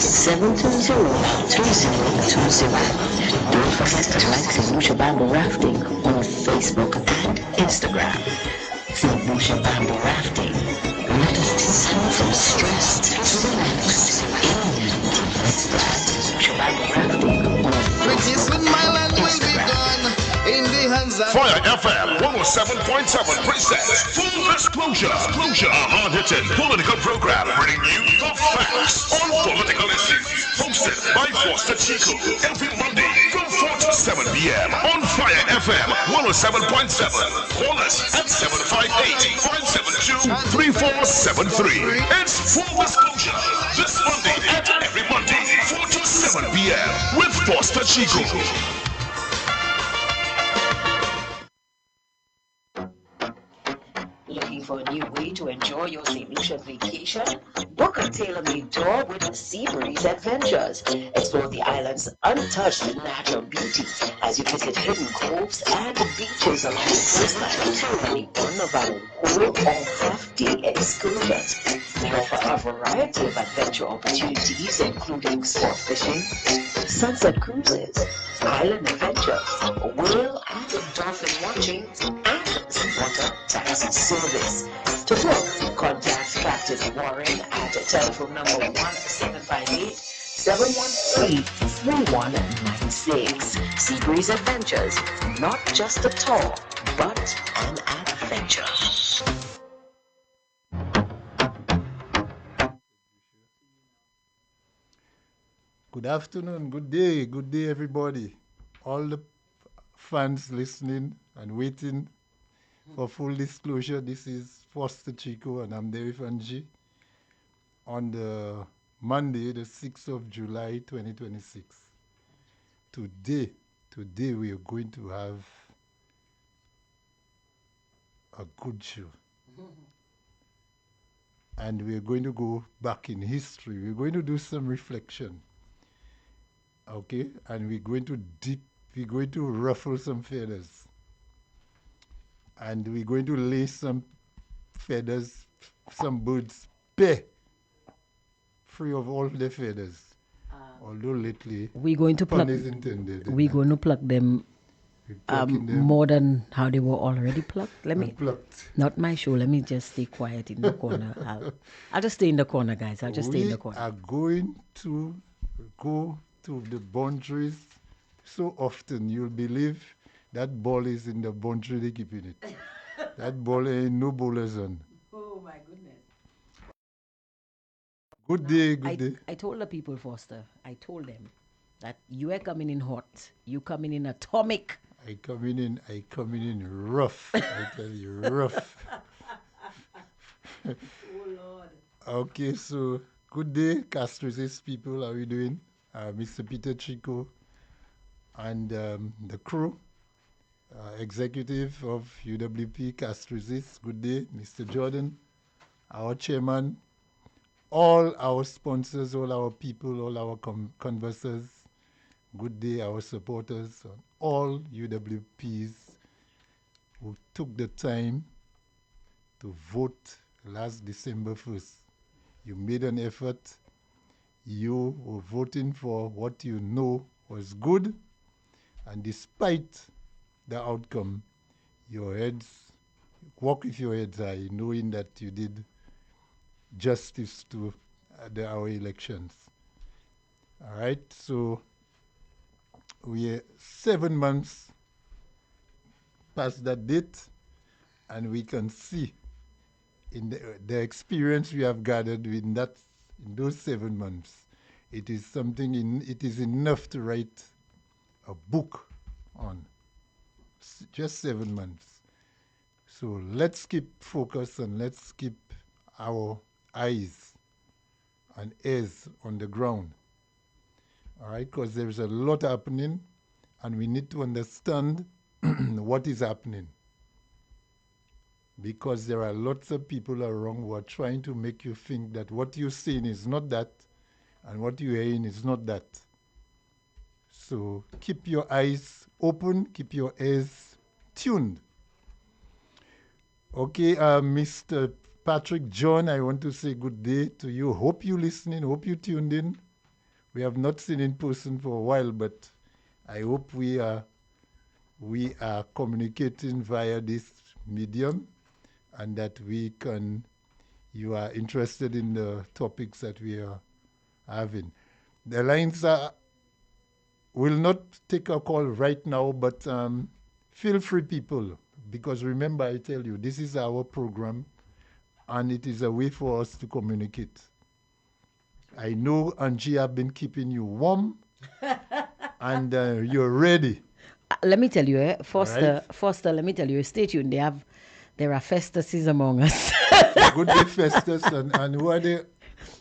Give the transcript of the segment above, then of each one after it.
720-2020. Don't forget to like St. Lucia Bamboo Rafting on Facebook and Instagram. St. Lucia Bamboo Rafting. Let us take you from stress to relax in Let's Dive. St. Lucia Bamboo Rafting on Riches Facebook in my and land will be Instagram. gone in the hands of Fire FM 107.7 presents Full Disclosure. A hard-hitting political program bringing you the facts on political issues. Hosted by Foster Chico every Monday from 4 to 7 p.m. on Fire FM 107.7. Call us at 758-572-3473. It's Full Disclosure this Monday and every Monday 4 to 7 p.m. with Foster Chico. Looking for a new way to enjoy your St. Lucia vacation? Book a tailor-made tour with Seabreeze Adventures. Explore the island's untouched natural beauty as you visit hidden coves and beaches along the coastline. Any one of our whole or half-day excursions. We offer a variety of adventure opportunities, including sport fishing, sunset cruises, island adventures, whale and dolphin watching, and water taxi service. To book, contact Captain Warren at telephone number 1-758-713-3196. Seabreeze Adventures, not just a tour, but an adventure. Good afternoon, good day, everybody. All the fans listening and waiting for Full Disclosure. This is Foster Chico and I'm Derry Fanji on the Monday, the 6th of July, 2026. Today we are going to have a good show. And we're going to go back in history. We're going to do some reflection. Okay, and we're going to ruffle some feathers. And we're going to lay some feathers, some birds free of all the feathers. Although lately, we're going to pun pluck. is intended. We're going to pluck them, We're plucking them more than how they were already plucked. Let me. unplucked. Not my show. Let me just stay quiet in the corner. I'll just stay in the corner, guys. I'll just stay in the We corner. are going to go to the boundaries so often you'll believe that ball is in the boundary they keeping it. That ball ain't no bowler's on. Oh my goodness. Good day, good day. I told the people, Foster. I told them that you are coming in hot. You coming in atomic. I coming in rough. I tell you, rough. Oh Lord. Okay, so good day, Castrizis people. How are you doing? Mr. Peter Chico and the crew, executive of UWP Castrizis. Good day, Mr. Jordan, our chairman, all our sponsors, all our people, all our conversers. Good day, our supporters, and all UWPs who took the time to vote last December 1st. You made an effort. You were voting for what you know was good, and despite the outcome, walk with your heads high, knowing that you did justice to our elections. All right, so we are 7 months past that date, and we can see in the experience we have gathered in those 7 months, it is it is enough to write a book on. Just 7 months. So let's keep focused and let's keep our eyes and ears on the ground. All right, because there's a lot happening and we need to understand what is happening. Because there are lots of people around who are trying to make you think that what you're seeing is not that and what you're hearing is not that. So keep your eyes open, keep your ears tuned. Okay, Mr. Patrick John, I want to say good day to you. Hope you're listening, hope you tuned in. We have not seen in person for a while, but I hope we are communicating via this medium, and that you are interested in the topics that we are having. The lines will not take a call right now, but feel free, people, because remember, I tell you, this is our program, and it is a way for us to communicate. I know, Angie, I've been keeping you warm, and you're ready. Let me tell you, Foster, let me tell you, stay tuned. There are Festuses among us. Good day, Festus, and who are they?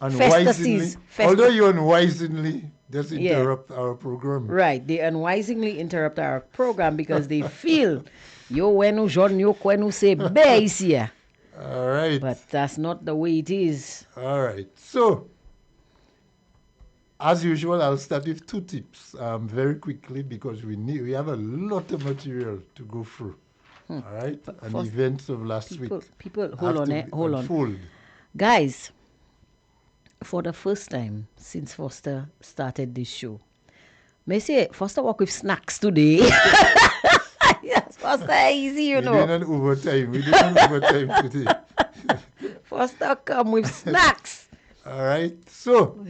Unwisely. Festus. Although you unwisely just interrupt our program. Right, they unwisely interrupt our program because they feel yo wenu John yo kwenu se be here. All right. But that's not the way it is. All right. So, as usual, I'll start with 2 tips very quickly, because we have a lot of material to go through. All right, and events of last week. People, hold on. Guys, for the first time since Foster started this show, may say Foster work with snacks today. Yes, Foster easy, you know. We did an overtime today. Foster come with snacks. All right, so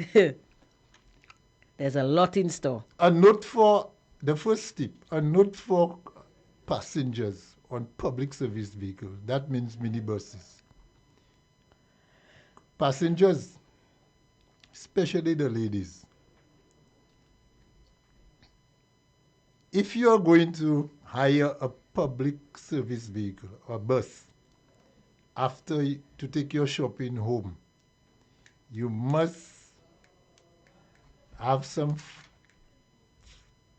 there's a lot in store. A note for the first tip, a note for passengers on public service vehicles. That means minibuses. Passengers, especially the ladies, if you are going to hire a public service vehicle or bus to take your shopping home, you must have some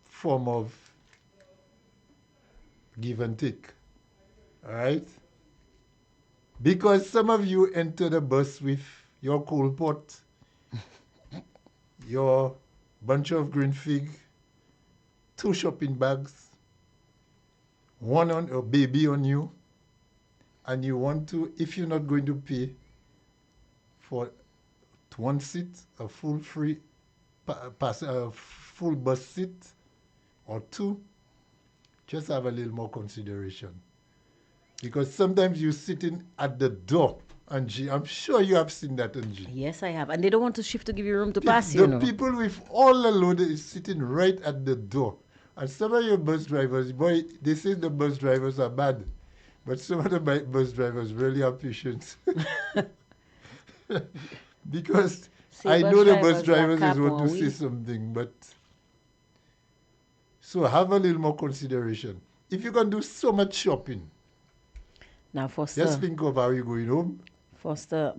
form of give and take. All right? Because some of you enter the bus with your coal pot, your bunch of green fig, 2 shopping bags, one on a baby on you, and you want to, if you're not going to pay for 1 seat, a full free full bus seat, or 2, just have a little more consideration. Because sometimes you're sitting at the door, Angie. I'm sure you have seen that, Angie. Yes, I have. And they don't want to shift to give you room to pass, you know. The people with all the load is sitting right at the door. And some of your bus drivers, boy, they say the bus drivers are bad. But some of the bus drivers really have patience. Because I know the bus drivers is want to say something, but... So have a little more consideration. If you can do so much shopping, now Foster, just think of how you're going home. Foster,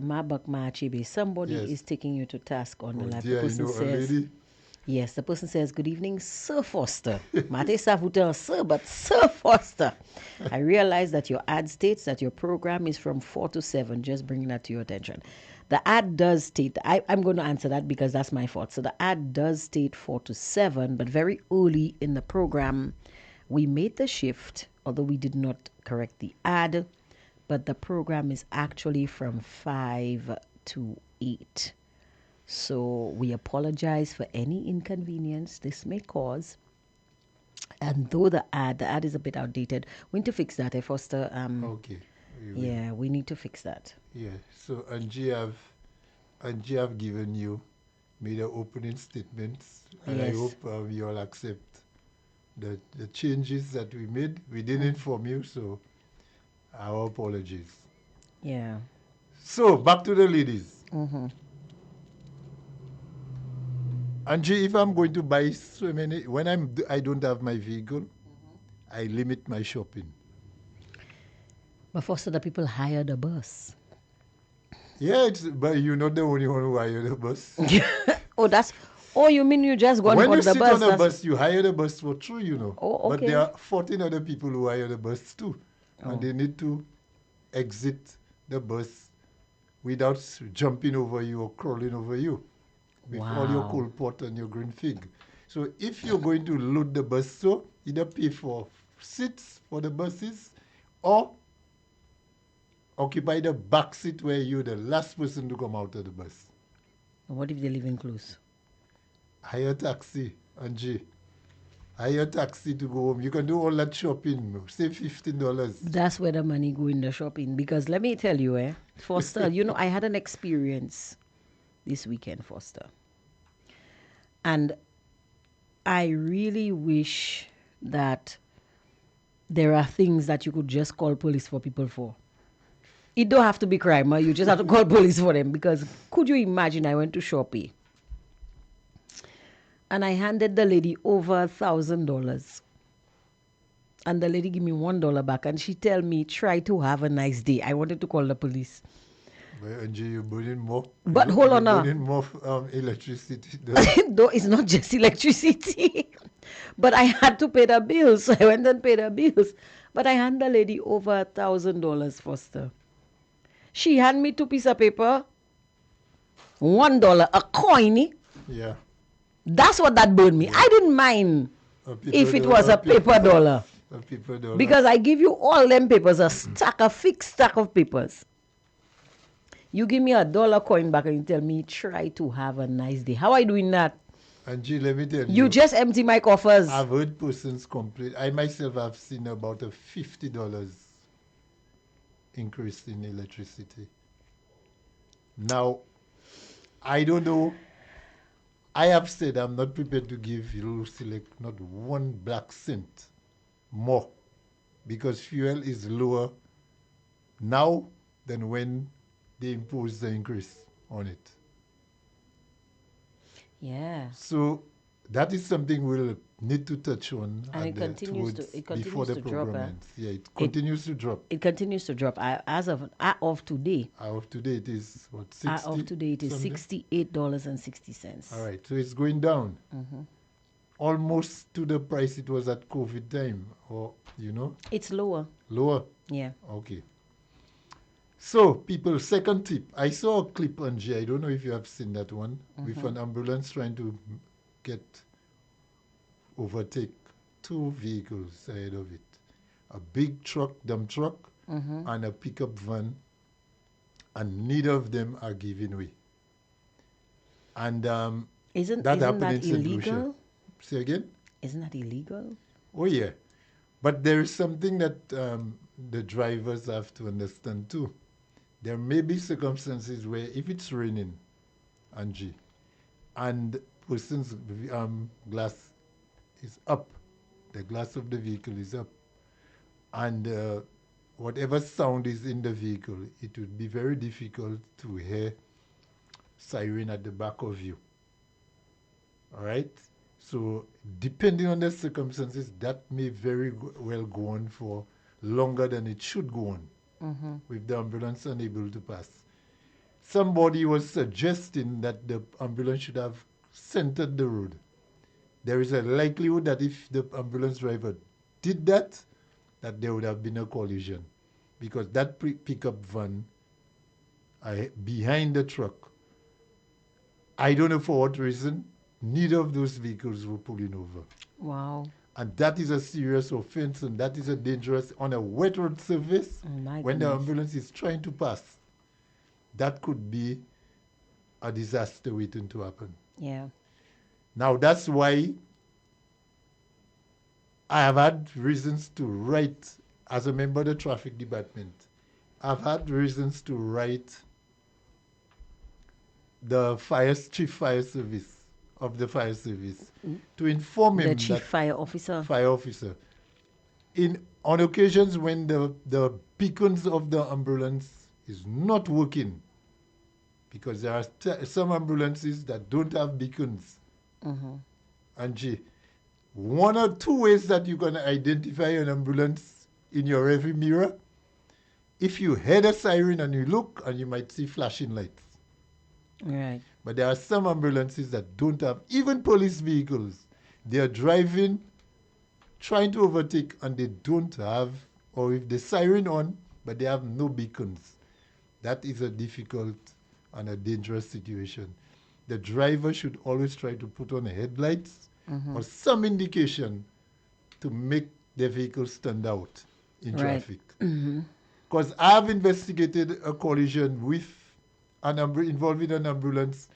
somebody is taking you to task on the live. The person says, yes, the person says, good evening, Sir Foster. Mate Savutel, sir, but Sir Foster. I realize that your ad states that your program is from 4 to 7. Just bringing that to your attention. The ad does state, I'm going to answer that because that's my fault. So the ad does state 4 to 7, but very early in the program, we made the shift, although we did not correct the ad, but the program is actually from 5 to 8. So we apologize for any inconvenience this may cause. And though the ad is a bit outdated, we need to fix that, Foster. Okay. Yeah, we need to fix that. Yeah. So Angie have given you made the opening statements, and yes. I hope you all accept the changes that we made. We didn't inform you, so our apologies. Yeah. So back to the ladies. Mm-hmm. Angie, if I'm going to buy so many, when I don't have my vehicle, I limit my shopping. But Foster, the people hire the bus. Yeah, but you're not the only one who hire the bus. You mean you just go on the bus? When you sit on the bus, you hire the bus for true, you know. Oh, okay. But there are 14 other people who hire the bus too. Oh. And they need to exit the bus without jumping over you or crawling over you with all your coal pot and your green fig. So if you're going to load the bus, so either pay for seats for the buses or occupy the back seat where you're the last person to come out of the bus. What if they live in close? hire a taxi, Angie. Hire a taxi to go home. You can do all that shopping. Save $15. That's where the money go in the shopping. Because let me tell you, Foster, I had an experience this weekend, Foster. And I really wish that there are things that you could just call police for people for. It don't have to be crime. You just have to call police for them. Because could you imagine, I went to Shopee and I handed the lady over $1,000. And the lady give me $1 back and she tell me, try to have a nice day. I wanted to call the police. But Angie, you're burning more. But hold on now. Burning more electricity. No, it's not just electricity. But I had to pay the bills. So I went and paid the bills. But I hand the lady over $1,000, Foster. She hand me 2 pieces of paper, $1, a coin. Yeah. That's what that burned me. I didn't mind if it was a paper dollar. A paper dollar. Because I give you all them papers, a fixed stack of papers. You give me $1 coin back and you tell me, try to have a nice day. How are you doing that? Angie, let me tell you. You just empty my coffers. I've heard persons complain. I myself have seen about a $50 increase in electricity. Now, I don't know. I have said I'm not prepared to give Select not 1 black cent more because fuel is lower now than when they imposed the increase on it. Yeah. So that is something we'll need to touch on. And it continues to drop. Yeah, it continues to drop. It continues to drop. As of today. Of today, it is what, 60? Of today, it is $68.60. All right, so it's going down. Almost to the price it was at COVID time, or, It's lower. Lower? Yeah. Okay. So, people, second tip. I saw a clip on G. I don't know if you have seen that one, with an ambulance trying to overtake 2 vehicles ahead of it. A big truck, dump truck, and a pickup van, and neither of them are giving way. And isn't that illegal? Say again? Isn't that illegal? Oh, yeah. But there is something that the drivers have to understand too. There may be circumstances where if it's raining, Angie, and person's glass is up, the glass of the vehicle is up, and whatever sound is in the vehicle, it would be very difficult to hear siren at the back of you. All right? So depending on the circumstances, that may very well go on for longer than it should go on with the ambulance unable to pass. Somebody was suggesting that the ambulance should have centered the road. There is a likelihood that if the ambulance driver did that there would have been a collision because that pickup van behind the truck, I don't know for what reason, neither of those vehicles were pulling over. Wow. And that is a serious offense, and that is a dangerous, on a wet road surface, when the ambulance is trying to pass, that could be a disaster waiting to happen. Yeah. Now, that's why I have had reasons to write, as a member of the traffic department, I've had reasons to write the chief fire service of the fire service to inform him the chief fire officer. On occasions when the beacons of the ambulance is not working, because there are some ambulances that don't have beacons. And 1 or 2 ways that you can identify an ambulance in your rearview mirror, if you hear the siren and you look, and you might see flashing lights. Right. But there are some ambulances that don't have, even police vehicles. They are driving, trying to overtake, and they don't have, or if the siren on, but they have no beacons. That is a difficult and a dangerous situation. The driver should always try to put on headlights or some indication to make their vehicle stand out in traffic. Because I've investigated a collision with involving an ambulance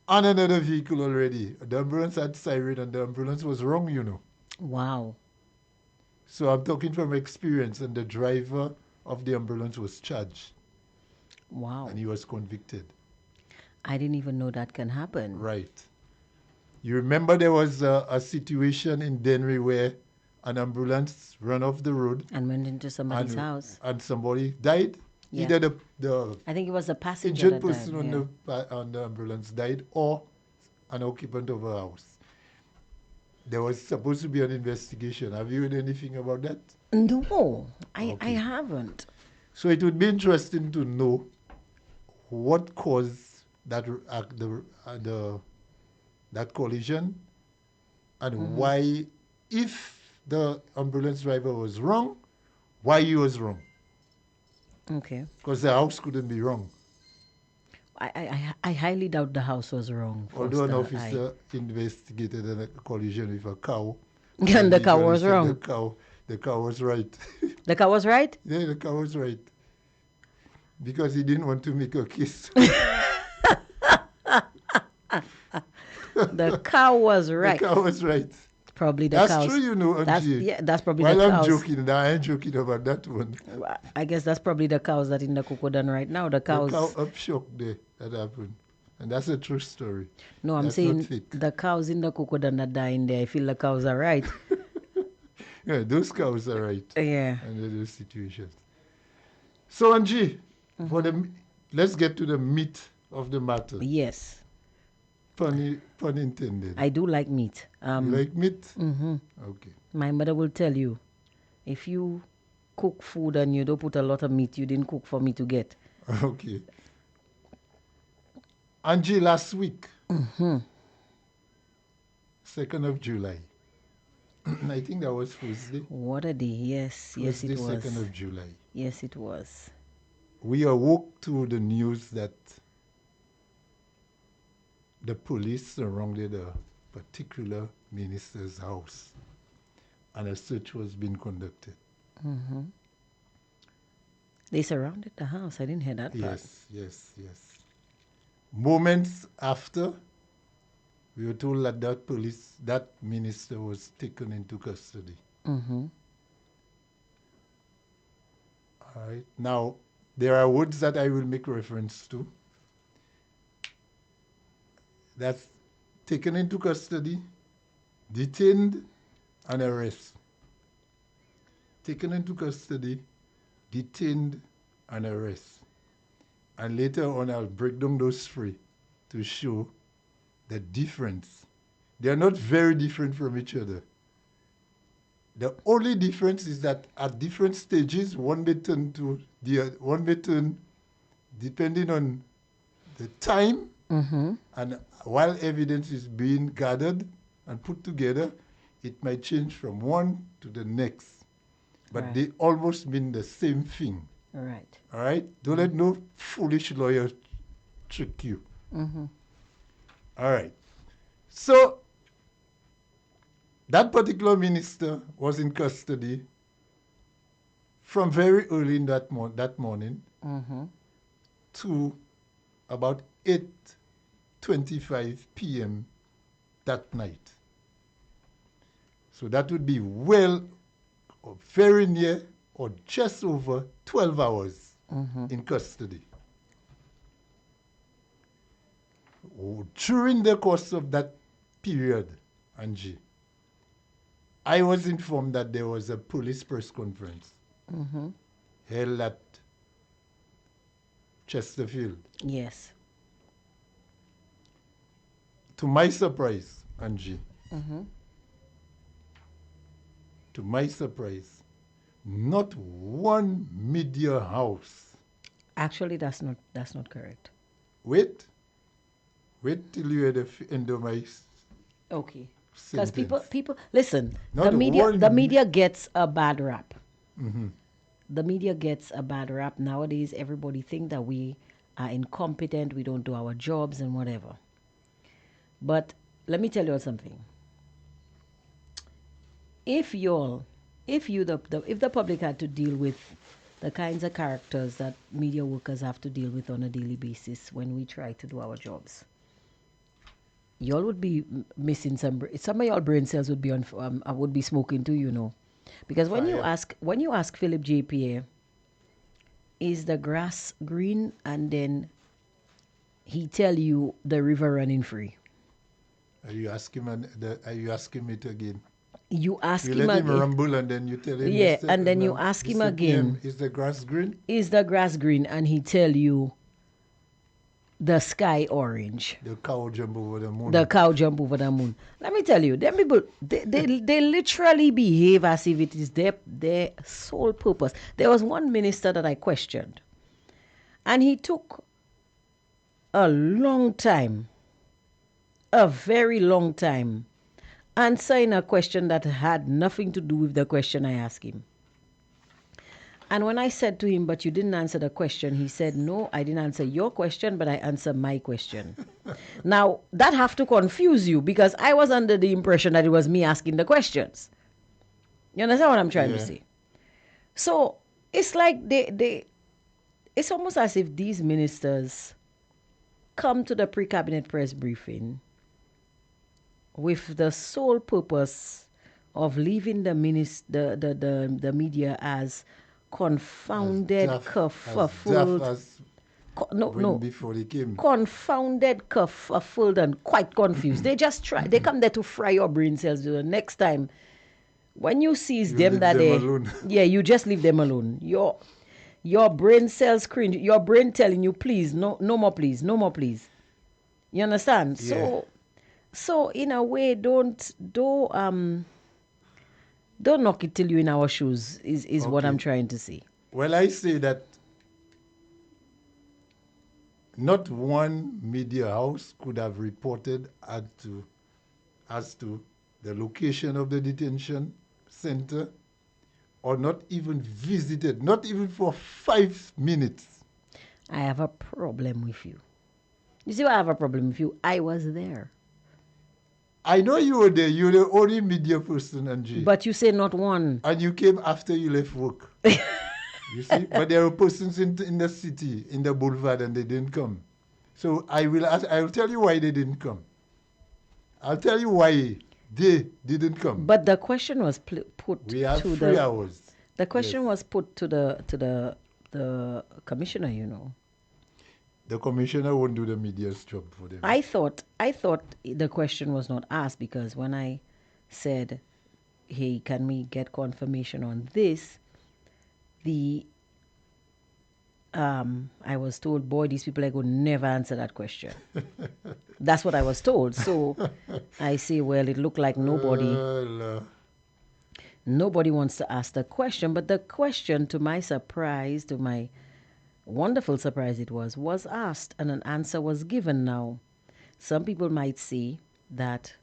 on another vehicle already. The ambulance had siren and the ambulance was wrong, you know. Wow. So I'm talking from experience, and the driver of the ambulance was charged. Wow. And he was convicted. I didn't even know that can happen. Right. You remember there was a situation in Dennery where an ambulance ran off the road and went into somebody's house. And somebody died? Yeah. Either the I think it was the passenger injured that person died, on the ambulance died, or an occupant of a house. There was supposed to be an investigation. Have you heard anything about that? No, I haven't. So it would be interesting to know what caused that that collision, and why, if the ambulance driver was wrong, why he was wrong. Okay. Because the house couldn't be wrong. I highly doubt the house was wrong. Although an officer investigated a collision with a cow. And the cow was wrong. The cow was right. The cow was right? Yeah, the cow was right. Because he didn't want to make a case. The cow was right. The cow was right. Probably the That's cows. true, you know. That's probably While the cows. I'm joking, I ain't joking about that one. I guess that's probably the cows that in the Kokodan right now. The cows. The cow upshock there that happened. And that's a true story. No, I'm saying the cows in the Kokodan that die in there. I feel the cows are right. Yeah, those cows are right. Yeah. Under those situations. So, Angie, let's get to the meat of the matter. Yes. Pun intended. I do like meat. You like meat? Mm-hmm. Okay. My mother will tell you, if you cook food and you don't put a lot of meat, you didn't cook for me to get. Okay. Angie, last week, 2nd of July, I think that was Thursday. What a day. Yes, yes it was. 2nd of July. Yes, it was. We awoke to the news that the police surrounded a particular minister's house and a search was being conducted. Mm-hmm. They surrounded the house. I didn't hear that part. Yes. Moments after, we were told that that minister was taken into custody. Mm-hmm. All right. Now, there are words that I will make reference to. That's taken into custody, detained, and arrested. Taken into custody, detained, and arrested. And later on, I'll break down those three to show the difference. They are not very different from each other. The only difference is that at different stages, one may turn to the other, one may turn depending on the time. Mm-hmm. And while evidence is being gathered and put together, it might change from one to the next. But they almost mean the same thing. Right. All right? Don't let no foolish lawyer trick you. Mm-hmm. All right. So, that particular minister was in custody from very early in that morning to about 8:25 p.m. that night. So that would be well or very near or just over 12 hours in custody. During the course of that period, Angie, I was informed that there was a police press conference held at Chesterfield. Yes. To my surprise, Angie, to my surprise, not one media house. Actually, that's not correct. Wait till you hear the end of my Okay. Because sentence. people listen. Not The media gets a bad rap. The media gets a bad rap nowadays. Everybody think that we are incompetent. We don't do our jobs and whatever. But let me tell you something. If the public had to deal with the kinds of characters that media workers have to deal with on a daily basis when we try to do our jobs, y'all would be missing some of y'all brain cells would be on would be smoking too, you know, because when you ask Philip J. is the grass green, and then he tell you the river running free. Are you asking it again? You ask you him let again. him rumble and then you tell him. Yeah, and then you ask him again. Is the grass green? Is the grass green? And he tell you the sky orange. The cow jump over the moon. The cow jump over the moon. Let me tell you, them people, they literally behave as if it is their sole purpose. There was one minister that I questioned, and he took a long time, a very long time, answering a question that had nothing to do with the question I asked him. And when I said to him, but you didn't answer the question, he said, no, I didn't answer your question, but I answered my question. Now, that have to confuse you, because I was under the impression that it was me asking the questions. You understand what I'm trying to say? So it's like it's almost as if these ministers come to the pre-cabinet press briefing with the sole purpose of leaving the media as confounded, kerfuffled. Before they came. Confounded, kerfuffled, and quite confused. They just try. They come there to fry your brain cells. The next time, when you seize them that day, you just leave them alone. Your brain cells cringe. Your brain telling you, please, no more, please, no more, please. You understand? Yeah. So in a way, don't knock it till you're in our shoes. Is what I'm trying to say. Well, I say that not one media house could have reported as to the location of the detention center, or not even visited, not even for 5 minutes. I have a problem with you. You see why I have a problem with you? I was there. I know you were there. You're the only media person, Angie. But you say not one. And you came after you left work. You see? But there are persons in the city, in the boulevard, and they didn't come. So I will tell you why they didn't come. I'll tell you why they didn't come. But the question was put we have to 3 hours. The question was put to the commissioner, you know. The commissioner won't do the media's job for them. I thought the question was not asked, because when I said, hey, can we get confirmation on this, I was told, boy, these people are going to never answer that question. That's what I was told. So I say, well, it looked like nobody wants to ask the question. But the question, to my surprise, to my wonderful surprise, it was asked and an answer was given. Now, some people might say that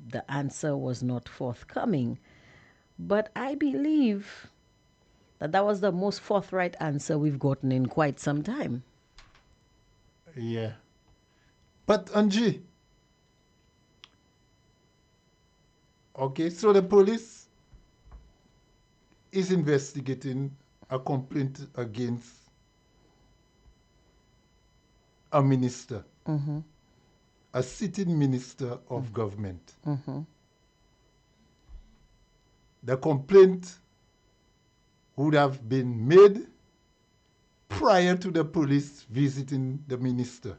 the answer was not forthcoming, but I believe that was the most forthright answer we've gotten in quite some time. Yeah. But Angie, okay, so the police is investigating a complaint against a minister, a sitting minister of government. The complaint would have been made prior to the police visiting the minister.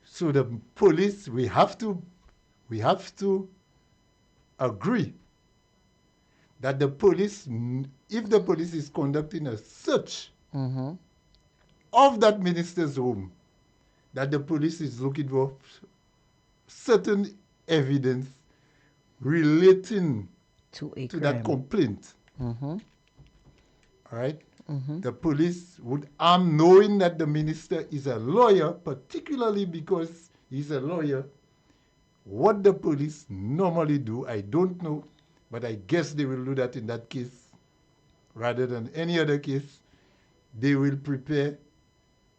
So the police, we have to agree that the police, if the police is conducting a search of that minister's home, that the police is looking for certain evidence relating to that complaint. All right? The police would arm, knowing that the minister is a lawyer, particularly because he's a lawyer. What the police normally do, I don't know, but I guess they will do that in that case rather than any other case. They will prepare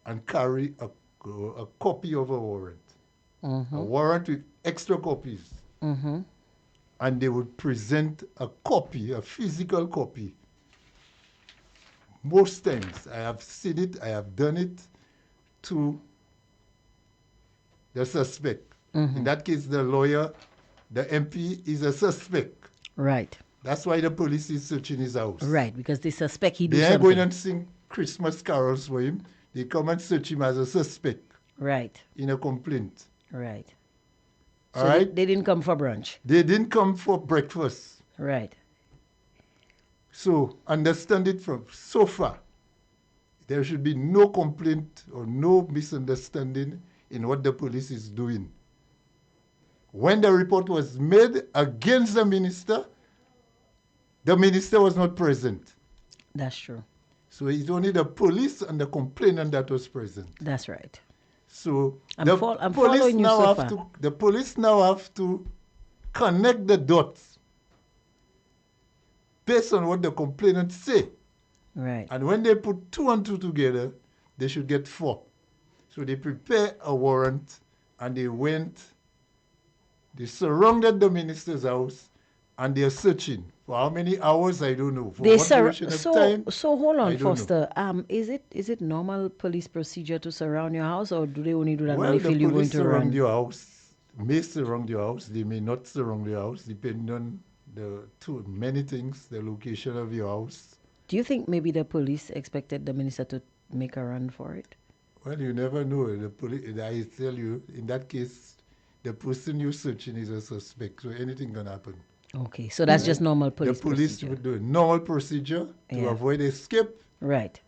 and carry a copy of a warrant, a warrant with extra copies. And they would present a copy, a physical copy. Most times, I have seen it, I have done it, to the suspect. In that case, the lawyer, the MP, is a suspect. Right. That's why the police is searching his house. Right, because they suspect he do something. They ain't something. going and sing Christmas carols for him. They come and search him as a suspect. Right. In a complaint. Right. All right? They didn't come for brunch. They didn't come for breakfast. Right. So, understand it from so far. There should be no complaint or no misunderstanding in what the police is doing. When the report was made against the minister was not present. That's true. So it's only the police and the complainant that was present. That's right. So I'm following you so far. The police now have to connect the dots based on what the complainants say. Right. And when they put 2 and 2 together, they should get 4. So they prepare a warrant and they surrounded the minister's house and they're searching. For how many hours, I don't know. For what duration of time, so hold on, Foster. Is it normal police procedure to surround your house, or do they only do that when they feel you're going to run? Your house, may surround your house, they may not surround your house, depending on many things, the location of your house. Do you think maybe the police expected the minister to make a run for it? Well, you never know. The police, I tell you, in that case, the person you're searching is a suspect, so anything can happen. Okay, so that's just normal police procedure. The police procedure. would do a normal procedure to avoid escape. Right.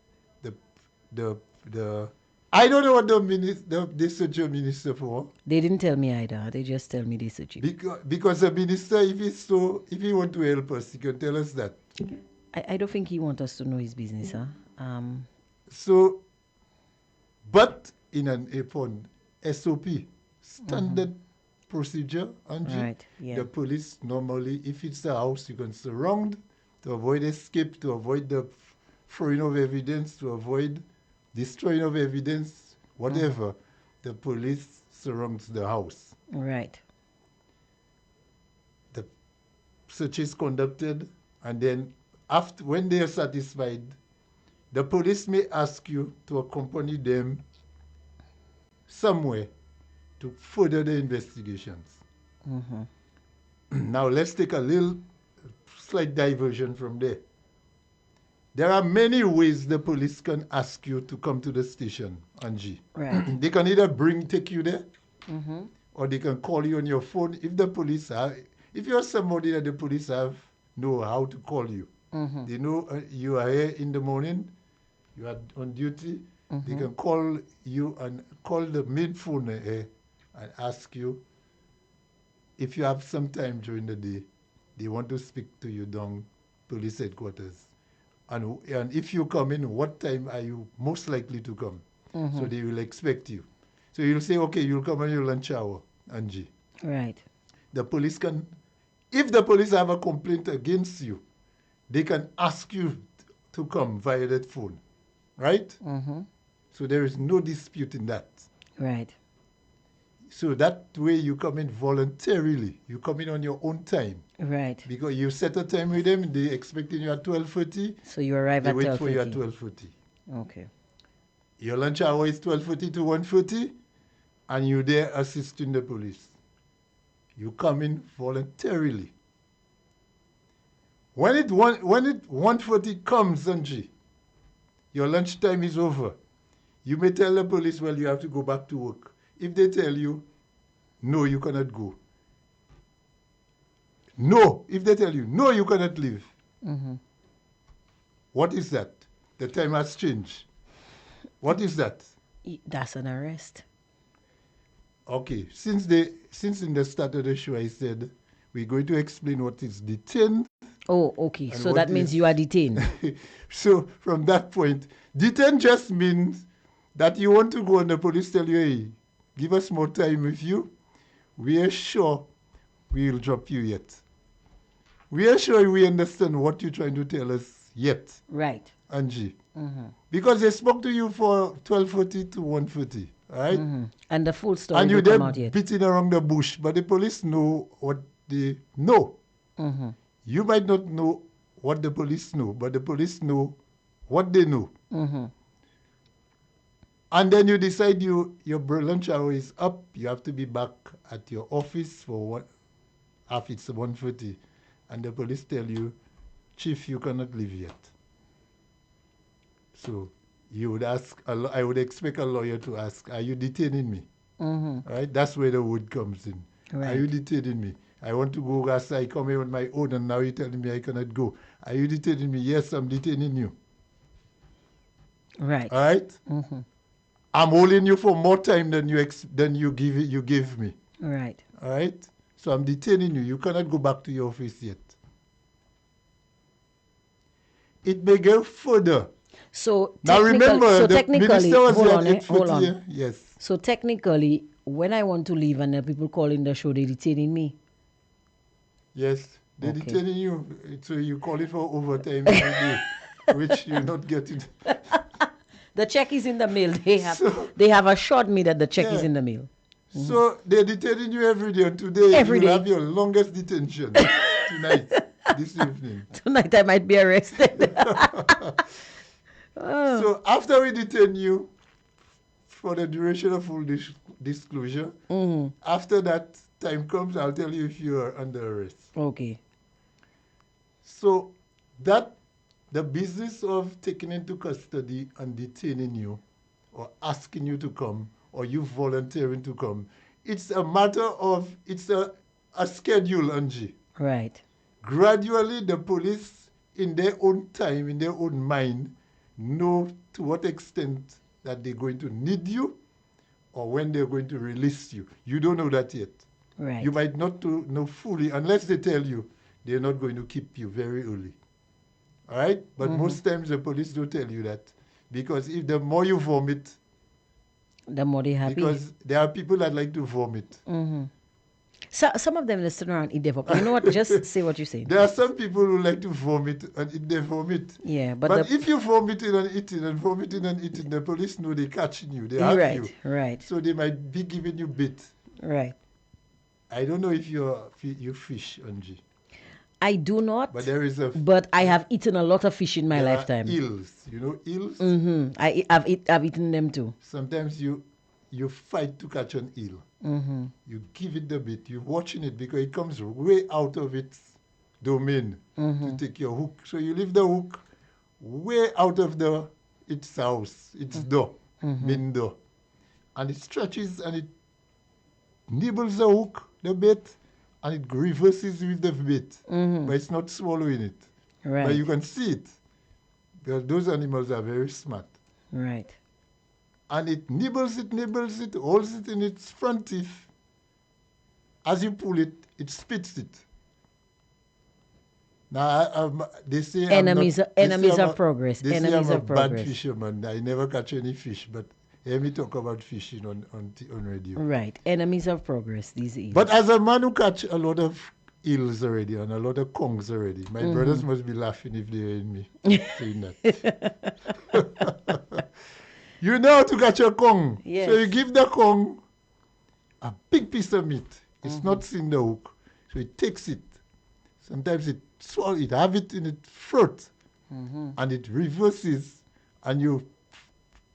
I don't know what they search your minister for. They didn't tell me either. They just tell me they search you. Because the minister, if he want to help us, he can tell us that. I don't think he wants us to know his business, huh? But upon SOP, standard procedure, Angie, right, the police normally, if it's a house, you can surround to avoid escape, to avoid the throwing of evidence, to avoid destroying of evidence, whatever. The police surrounds the house. Right. The search is conducted, and then when they are satisfied, the police may ask you to accompany them somewhere to further the investigations. Now let's take a little slight diversion from there. There are many ways the police can ask you to come to the station, Angie. Right. They can either take you there, or they can call you on your phone. If you're somebody that the police know how to call you. They know you are here in the morning, you are on duty. They can call you and call the main phone and ask you if you have some time during the day. They want to speak to you down police headquarters. And if you come in, what time are you most likely to come? So they will expect you. So you'll say, okay, you'll come on your lunch hour, Angie. Right. The police if the police have a complaint against you, they can ask you to come via that phone, right? So there is no dispute in that. Right. So that way you come in voluntarily. You come in on your own time. Right. Because you set a time with them, they expecting you at 12:30. So you arrive at 12:30. They wait for you at 12:40. Okay. Your lunch hour is 12:40 to 1:40, and you're there assisting the police. You come in voluntarily. When it 1:40 comes, Angie, your lunch time is over. You may tell the police, well, you have to go back to work. If they tell you, no, you cannot go. No, if they tell you, no, you cannot leave. What is that? The time has changed. What is that? That's an arrest. Okay, since in the start of the show I said we're going to explain what is detained. Oh, okay. So that means you are detained. So from that point, detained just means that you want to go and the police tell you, hey, give us more time with you. We are sure we will drop you yet. We are sure we understand what you're trying to tell us yet. Right. Angie. Because they spoke to you for 12:40 to 1:40. Right? And the full story and you're come out yet. beating around the bush, but the police know what they know. You might not know what the police know, but the police know what they know. And then you decide your lunch hour is up. You have to be back at your office for it's 1:30. And the police tell you, Chief, you cannot leave yet. So you would ask, I would expect a lawyer to ask, are you detaining me? Right? That's where the wood comes in. Right. Are you detaining me? I want to go outside, I come here on my own, and now you're telling me I cannot go. Are you detaining me? Yes, I'm detaining you. Right. All right? I'm holding you for more time than you give me. Right. All right? So I'm detaining you. You cannot go back to your office yet. It may go further. So now remember, the minister was hold here at 8:40. on. Yes. So technically, when I want to leave and the people call in the show, they're detaining me. Yes, they're detaining you. So you call it for overtime every day, which you're not getting. The check is in the mail. They have assured me that the check is in the mail. So they're detaining you every day, and today you have your longest detention tonight, this evening. Tonight I might be arrested. So after we detain you for the duration of full disclosure, after that time comes, I'll tell you if you are under arrest. Okay. So that the business of taking into custody and detaining you, or asking you to come, or you volunteering to come, it's a matter of, it's a schedule, Angie. Right. Gradually, the police, in their own time, in their own mind, know to what extent that they're going to need you or when they're going to release you. You don't know that yet. Right. You might not know fully, unless they tell you they're not going to keep you very early. All right? But most times the police don't tell you that. Because if the more you vomit, the more they happy. Because there are people that like to vomit. So, some of them listen around eat their vomit. You know what? Just say what you're saying. There are some people who like to vomit and eat their vomit. Yeah, but if you vomiting and eating, the police know they're catching you. They have you. Right. So they might be giving you bit. Right. I don't know if you fish, Angie. I do not. But there is But I have eaten a lot of fish in my lifetime. Eels. You know eels? I've eaten them too. Sometimes you fight to catch an eel. You give it the bit. You're watching it because it comes way out of its domain to take your hook. So you leave the hook way out of its house, its door, main door. And it stretches and it nibbles the hook, the bait, and it reverses with the bait. But it's not swallowing it. Right. But you can see it. Because those animals are very smart. Right. And it nibbles it, holds it in its front teeth. As you pull it, it spits it. Now, they say enemies of progress. They enemies say I'm a of progress. bad fisherman. I never catch any fish, but hear me talk about fishing on radio. Right. Enemies of progress, these eels. But as a man who catch a lot of eels already and a lot of kongs already, my brothers must be laughing if they hear me saying that. You know how to catch a kong. Yes. So you give the kong a big piece of meat. It's not in the hook. So it takes it. Sometimes it swallows it, have it in its throat, and it reverses, and you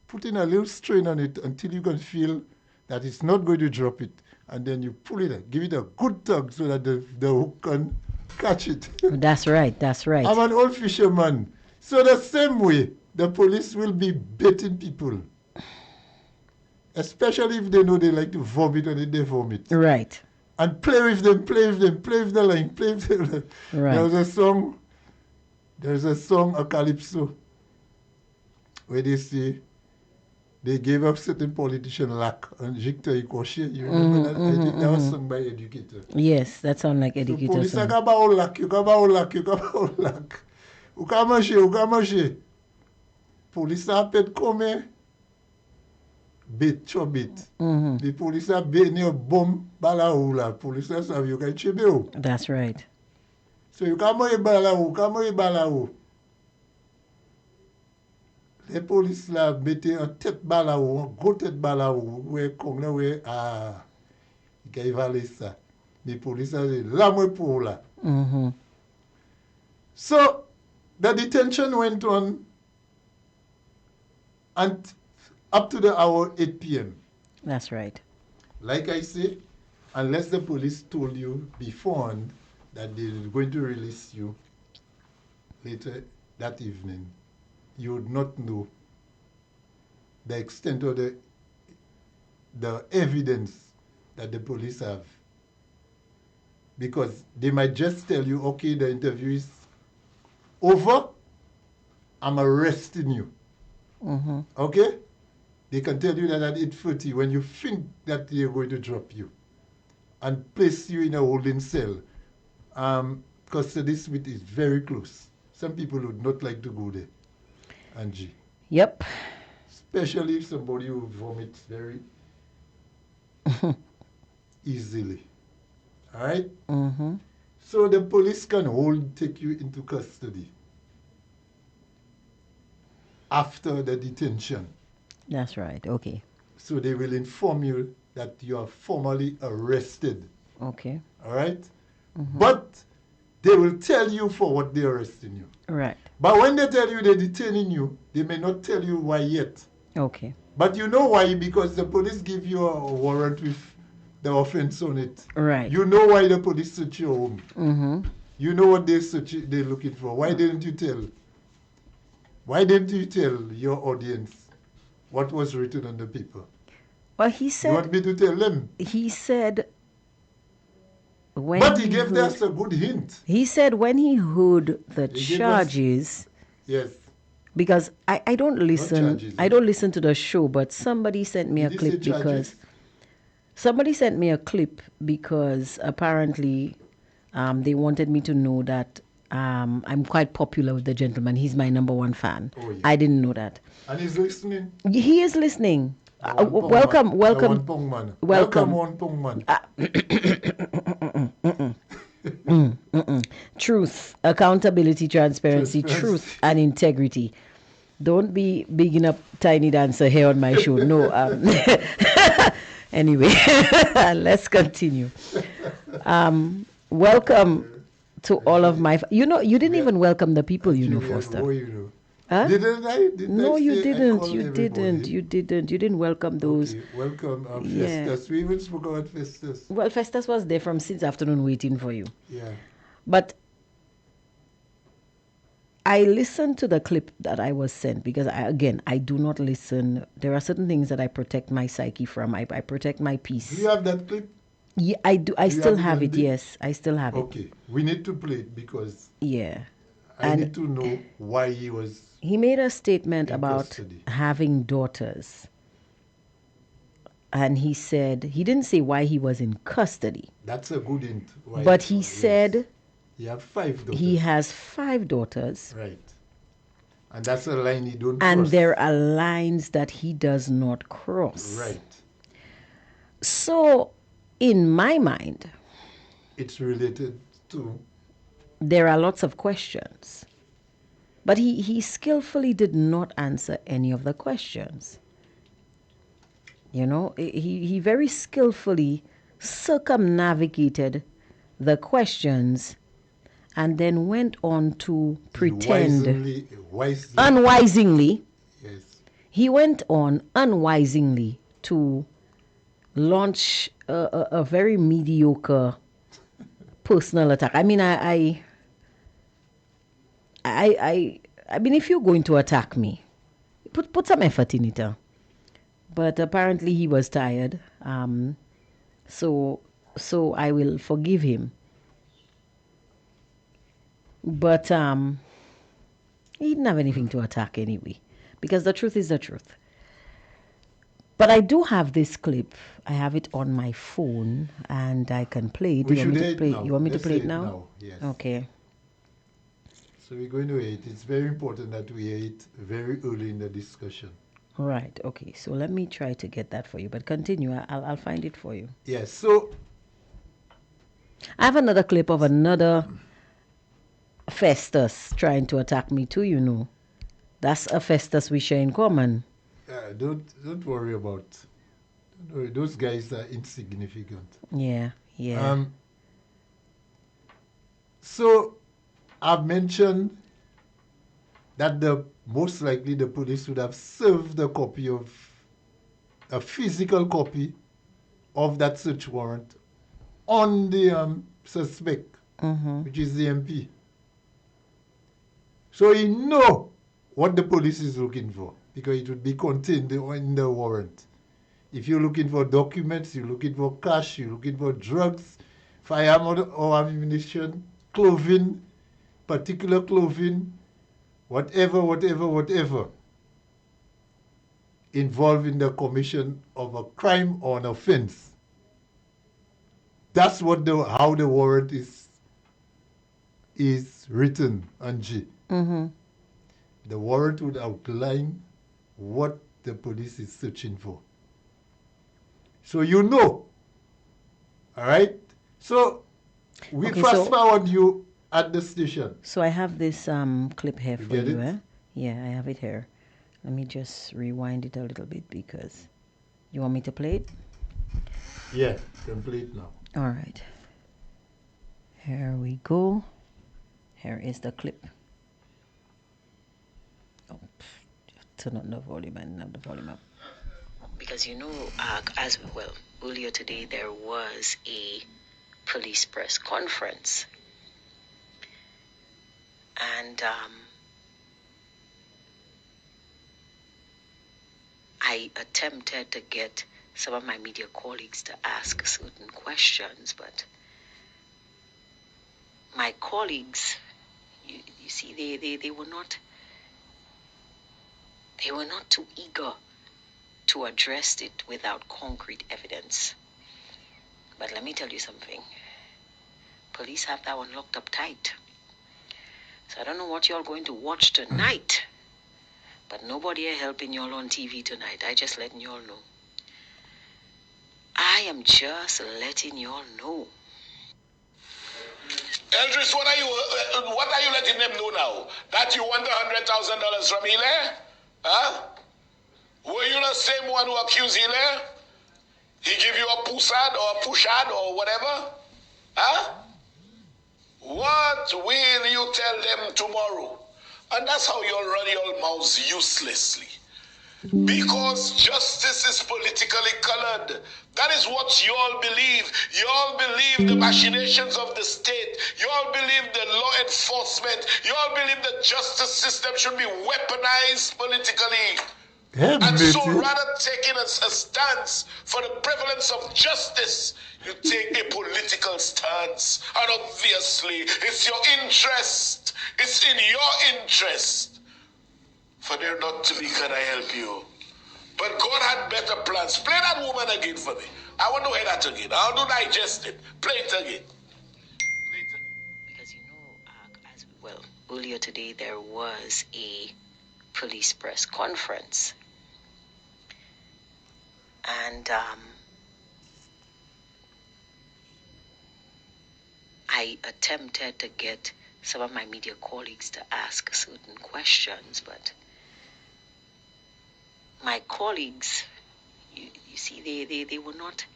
put in a little strain on it until you can feel that it's not going to drop it. And then you pull it, give it a good tug so that the hook can catch it. That's right. I'm an old fisherman. So the same way, the police will be baiting people. Especially if they know they like to vomit and they vomit. Right. And play with the line. Right. There's a song, a calypso, where they say they gave up certain politician lack. And Victor Ikoche, you remember that? I think that was sung by Educator. Yes, that sounds like Educator. So police you got all lack. Ukamache. Police a pet come. Bit. The police a bit near bomb balaula. Police a sav you can chebe. That's right. So you come balau. The police la bete en tête balau, gros tête balau, ouais comme là ouais il va ça. The police a la moi pour là. So the detention went on, and up to the hour 8 p.m. That's right. Like I say, unless the police told you beforehand that they're going to release you later that evening, you would not know the extent of the evidence that the police have. Because they might just tell you, okay, the interview is over, I'm arresting you. Mm-hmm. Okay? They can tell you that at 8:30 when you think that they're going to drop you and place you in a holding cell. Custody suite is very close. Some people would not like to go there, Angie. Yep. Especially if somebody who vomits very easily. All right? Mm-hmm. So the police can take you into custody after the detention. That's right. Okay. So they will inform you that you are formally arrested. Okay. All right? Mm-hmm. But they will tell you for what they're arresting you. Right. But when they tell you they're detaining you, they may not tell you why yet. Okay. But you know why, because the police give you a warrant with the offense on it. Right. You know why the police search your home. Mm-hmm. You know what they're looking for. Why didn't you tell? Why didn't you tell your audience what was written on the paper? Well, he said... You want me to tell them? He said... But he gave us a good hint. He said when he heard the charges... Yes. Because I don't listen... Charges, I don't listen to the show, but somebody sent me a clip because... Somebody sent me a clip because apparently they wanted me to know that I'm quite popular with the gentleman. He's my #1 fan. Oh, yeah. I didn't know that. And he's listening? He is listening. Welcome. Truth, accountability, transparency, truth, and integrity. Don't be bigging up Tiny Dancer here on my show. No. Anyway, let's continue. Welcome to all of my... You didn't even welcome the people, Foster. Oh, you know. Huh? Didn't I? No, you didn't. You didn't. You didn't. You didn't welcome those. Okay. Welcome, Festus. We even spoke about Festus. Well, Festus was there from since afternoon waiting for you. Yeah. But I listened to the clip that I was sent because, I do not listen. There are certain things that I protect my psyche from. I protect my peace. Do you have that clip? Yeah, I do. I still have it. Yes, I still have it. Okay. We need to play it because... Yeah. I need to know why he was... He made a statement about custody. Having daughters. And he said, he didn't say why he was in custody. That's a good hint. But he said... He has 5 daughters. He has 5 daughters. Right. And that's a line he don't cross. And there are lines that he does not cross. Right. So, in my mind... It's related to... There are lots of questions. But he skillfully did not answer any of the questions. He very skillfully circumnavigated the questions and then went on to pretend... Unwisely. Yes. He went on unwisely to launch a very mediocre personal attack. I mean, I mean, if you're going to attack me, put some effort in it. But apparently he was tired. So I will forgive him. But he didn't have anything to attack anyway, because the truth is the truth. But I do have this clip. I have it on my phone, and I can play it. You want me to play it now? Yes. Okay. So we're going to hear it. It's very important that we hear it very early in the discussion. Right. Okay. So let me try to get that for you. But continue. I'll find it for you. Yes. So I have another clip of another Festus trying to attack me too. That's a Festus we share in common. Don't worry about. Don't worry. Those guys are insignificant. Yeah. So I've mentioned that most likely the police would have served a copy of a physical copy of that search warrant on the suspect, which is the MP. So he know what the police is looking for because it would be contained in the warrant. If you're looking for documents, you're looking for cash, you're looking for drugs, firearm or ammunition, clothing, particular clothing, whatever, involved in the commission of a crime or an offense. That's what how the warrant is written, Angie. The warrant would outline what the police is searching for. So you know. All right? So we fast forward you at the station. So I have this clip here for you. Eh? Yeah, I have it here. Let me just rewind it a little bit because you want me to play it? Yeah, you can play it now. All right. Here we go. Here is the clip. Oh, just turn on the volume and have the volume up. Because as well, earlier today there was a police press conference. And I attempted to get some of my media colleagues to ask certain questions, but my colleagues, you see, they were not too eager to address it without concrete evidence. But let me tell you something. Police have that one locked up tight. So I don't know what y'all going to watch tonight, but nobody are helping y'all on TV tonight. I just letting y'all know. I am just letting y'all know. Eldris, what are you letting them know now? That you want $100,000 from Hilaire? Huh? Were you the same one who accused Hilaire? He give you a pusad or a pushad or whatever? Huh? What will you tell them tomorrow? And that's how you'll run your mouths uselessly. Because justice is politically colored. That is what you all believe. You all believe the machinations of the state. You all believe the law enforcement. You all believe the justice system should be weaponized politically. And so rather taking a stance for the prevalence of justice, you take a political stance. And obviously, it's your interest. It's in your interest for there not to be, can I help you? But God had better plans. Play that woman again for me. I want to hear that again. I want to digest it. Play it again. Because as well, earlier today there was a police press conference. And I attempted to get some of my media colleagues to ask certain questions, but my colleagues, you see, they were not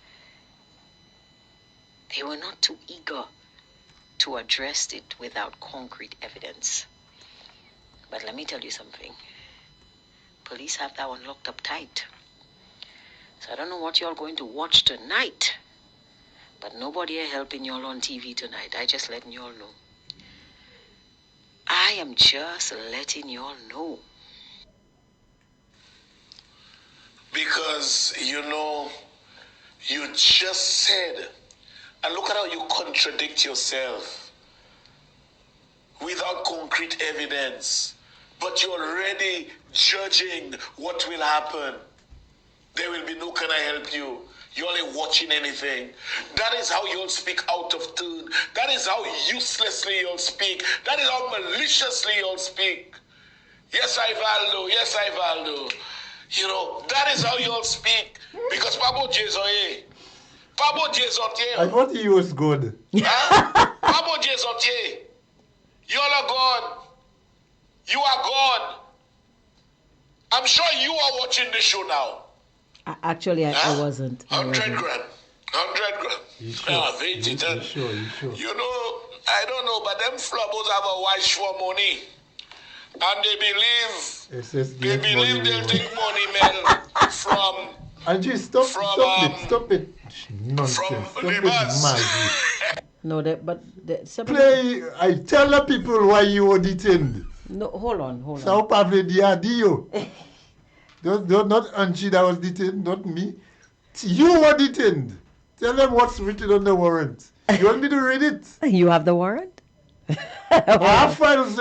too eager to address it without concrete evidence. But let me tell you something. Police have that one locked up tight. So I don't know what y'all going to watch tonight, but nobody are helping y'all on TV tonight. I just letting y'all know. I am just letting y'all know. Because, you just said, and look at how you contradict yourself without concrete evidence, but you're already judging what will happen. There will be no can I help you. You're only watching anything. That is how you'll speak out of tune. That is how uselessly you'll speak. That is how maliciously you'll speak. Yes, Ivaldo. Yes, Ivaldo. That is how you'll speak. Because Pablo Jezoye. Pablo Jezoye. I thought he was good. Huh? Pablo Jezoye. You're gone. You are gone. I'm sure you are watching the show now. Actually, I wasn't. 100 grand. 100 grand. You sure? You know, I don't know, but them flubbers have a wish for money. And they believe they'll take money, man, from Angie, stop it. Nonsense. Stop it, Maggie. No, Play, I tell the people why you were detained. No, hold on. Sao Pablo Diadio. Not Angie that was detained, not me. You were detained. Tell them what's written on the warrant. You want me to read it? You have the warrant? I have files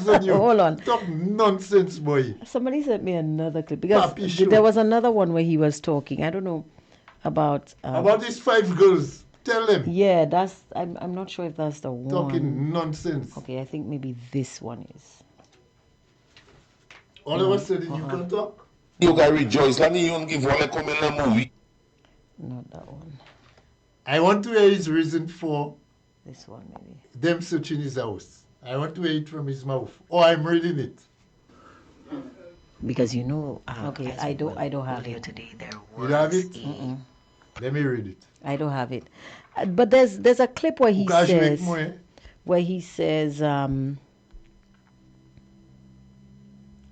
on you. Hold on. Stop nonsense, boy. Somebody sent me another clip because there was another one where he was talking. I don't know about these 5 girls. Tell them. Yeah, I'm not sure if that's the one. Talking nonsense. Okay, I think maybe this one is. All of a sudden you can talk. You can rejoice. Let me even give one a comment in the movie. Not that one. I want to hear his reason for this one, maybe. Them searching his house. I want to hear it from his mouth. Or I'm reading it. Because okay, I don't have it today. You have it? Let me read it. I don't have it. But there's a clip where he says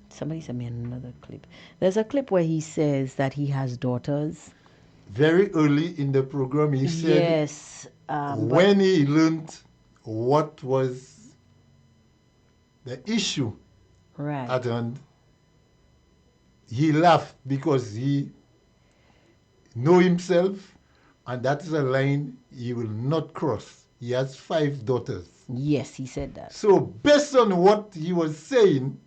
somebody sent me another clip. There's a clip where he says that he has daughters. Very early in the program, he said yes, when he learned what was the issue at hand, he laughed because he know himself, and that is a line he will not cross. He has 5 daughters. Yes, he said that. So based on what he was saying,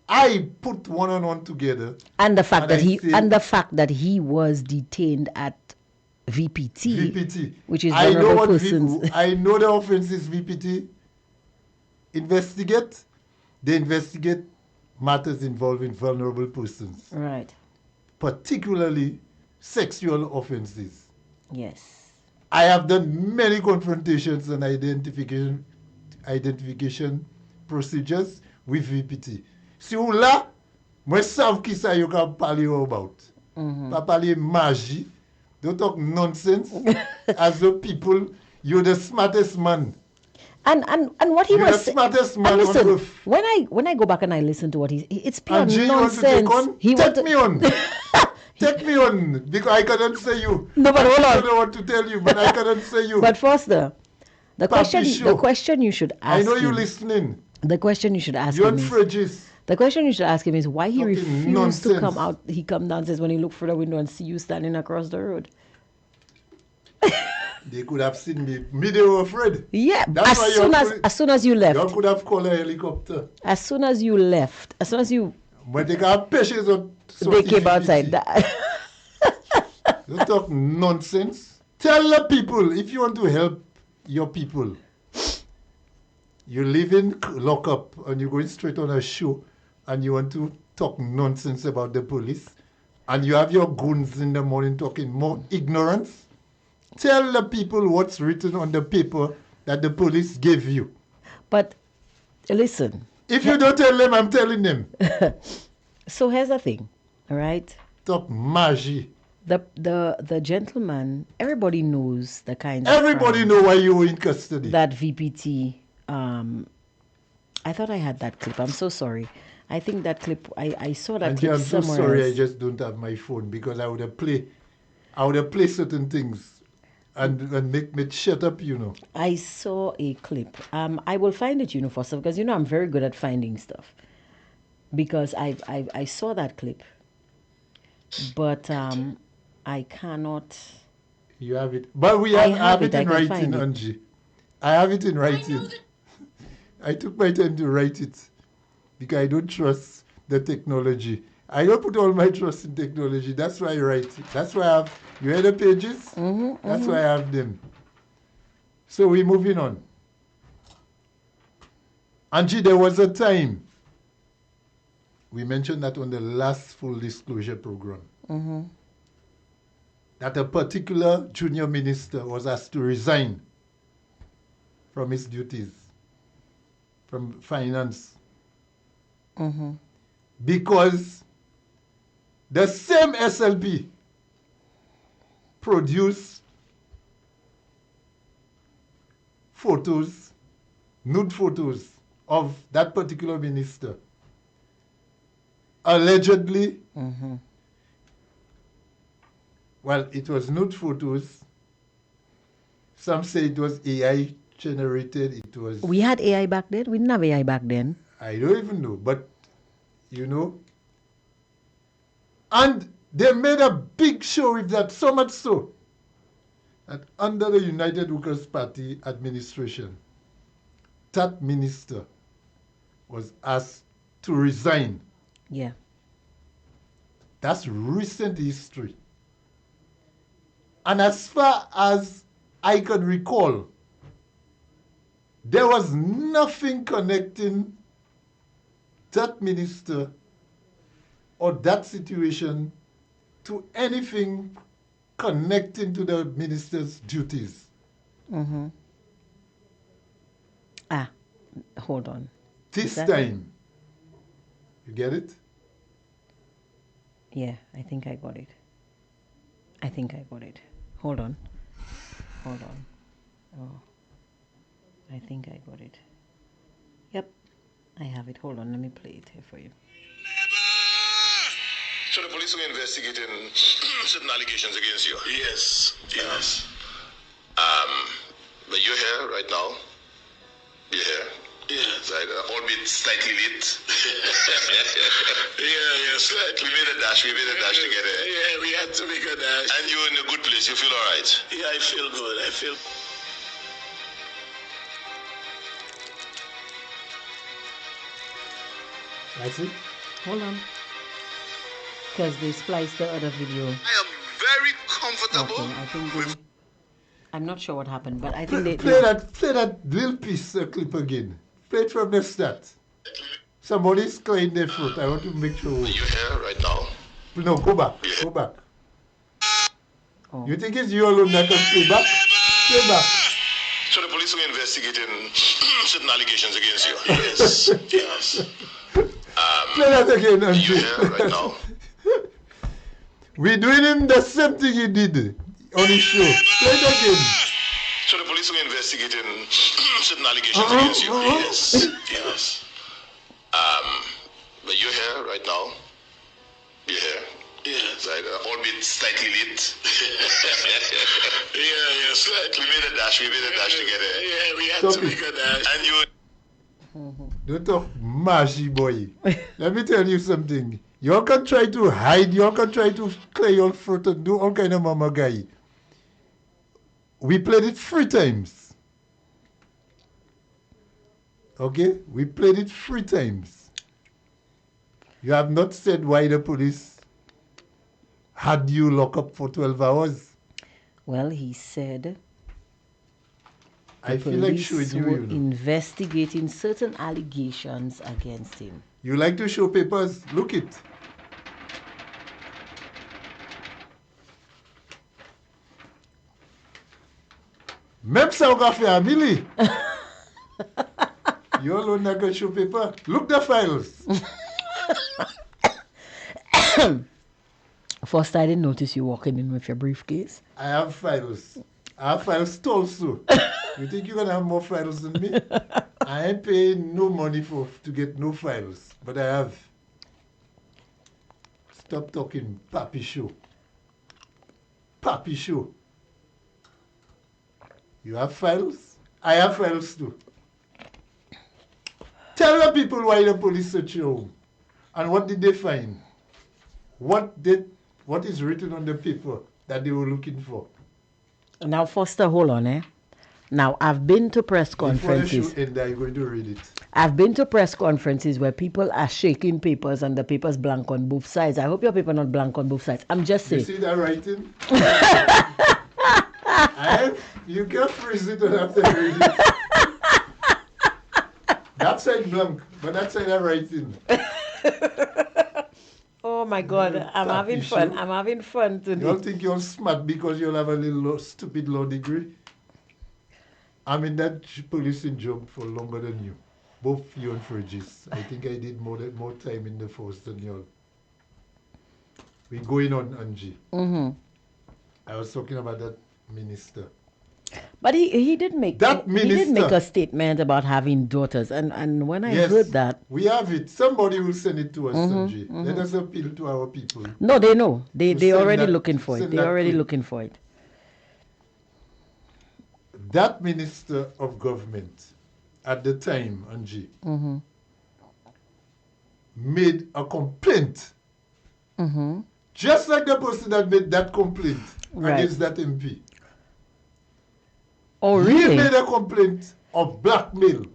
I put one on one together, and the fact that he was detained at VPT, which is vulnerable persons. I know the offenses VPT investigate. They investigate matters involving vulnerable persons, right? Particularly sexual offenses. Yes, I have done many confrontations and identification procedures with VPT. Si ou là, moi savent qui ça you can parler about. Pas parler magie. Don't talk nonsense. As the people, you're the smartest man. And what he was the smartest man listen, on earth. when I go back and I listen to what it's pure Angie, nonsense. Take me on. Take me on, because I cannot say you. No, but hold on. I don't know what to tell you, but I cannot say you. But Foster, the question you should ask I know him, you're listening. The question you should ask you're him is, the question you should ask him is why he refused nonsense. to come out. He come downstairs when he looked through the window and see you standing across the road. They could have seen me. They were afraid. Yeah, as soon as you left. You could have called a helicopter. As soon as you left. But they got patience on. They came outside. Don't talk nonsense. Tell the people, if you want to help your people, you live in lockup and you're going straight on a show and you want to talk nonsense about the police and you have your goons in the morning talking more ignorance, tell the people what's written on the paper that the police gave you. But listen. If you don't tell them, I'm telling them. So here's the thing, all right? Talk magie. The gentleman, everybody knows the kinds Everybody know why you were in custody. That VPT, I thought I had that clip. I'm so sorry. I think that clip, I saw that clip somewhere. I'm so sorry I just don't have my phone because I would have played certain things and make me shut up, I saw a clip. I will find it, Foster, because I'm very good at finding stuff. Because I saw that clip. But I cannot. You have it. But I have it in writing, Angie. I have it in writing. I took my time to write it because I don't trust the technology. I don't put all my trust in technology. That's why I write it. That's why I have, you hear the pages? That's why I have them. So we're moving on. Angie, there was a time, we mentioned that on the last full disclosure program, that a particular junior minister was asked to resign from his duties, from finance, because the same SLP produced photos, nude photos of that particular minister, allegedly Well, it was nude photos. Some say it was AI generated. It was. We had AI back then. We didn't have AI back then. I don't even know, but you know. And they made a big show with that, so much so that under the United Workers' Party administration, that minister was asked to resign. Yeah. That's recent history. And as far as I can recall, there was nothing connecting that minister or that situation to anything connecting to the minister's duties. Mm-hmm. Hold on. This time, you get it? Yeah, I think I got it. Hold on. Oh, I think I got it. Yep, I have it. Hold on, let me play it here for you. So the police are investigating certain allegations against you? Yes. But you're here right now? You're here? Yes. Right, albeit slightly late. yeah, slightly. We made a dash to get here. Yeah, we had to make a dash. And you're in a good place. You feel all right? Yeah, I feel good. That's it? Hold on. Because they spliced the other video. I am very comfortable. Okay, I think I'm not sure what happened, but I think play that little piece clip again. Play it from the start. Somebody's clearing their throat. I want to make sure. Are you here right now? No, go back. Oh. You think it's you alone that can play back? Play back. So the police are investigating certain allegations against you? Yes. Play that again, Are you here right now? We're doing him the same thing he did on his show. Play it again. So the police are investigating certain allegations against you? Yes. But you're here right now? You're here? Yes. Right, albeit slightly late. yeah, slightly. We made a dash to get here. Yeah, we had to make a dash. And you... Don't talk mashy, boy. Let me tell you something. You all can try to hide, you all can try to clear your throat and do all kind of mama guy. We played it 3 times. Okay? We played it 3 times. You have not said why the police had you locked up for 12 hours. Well, he said I feel like showing you, were investigating certain allegations against him. You like to show papers? Look it. Même ça, on va faire, Billy. You all not going to show paper? Look the files. First, I didn't notice you walking in with your briefcase. I have files. I have files also. You think you're going to have more files than me? I ain't paying no money to get no files, but I have. Stop talking papi show. Papi show. You have files? I have files too. Tell the people why the police searched your home. And what did they find? What is written on the paper that they were looking for? Now, Foster, hold on, Now, I've been to press conferences. Before the show ends, I'm going to read it. I've been to press conferences where people are shaking papers and the paper's blank on both sides. I hope your paper not blank on both sides. I'm just saying. You see that writing? You can freeze it and have to read it. That side blank, but that side I'm writing. Oh my God, I'm having fun. I'm having fun today. You all think you're smart because you'll have a little stupid law degree? I'm in that policing job for longer than you. Both you and Fridges. I think I did more time in the force than you all. We're going on, Angie. Mm-hmm. I was talking about that minister. But he did make that minister, he did make a statement about having daughters, and when I heard that, we have it. Somebody will send it to us, Sanjay. Let us appeal to our people. No, they know. They already looking for it. They already looking for it. That minister of government at the time, Angie, made a complaint. Just like the person that made that complaint against that MP. Oh, really? He made a complaint of blackmail.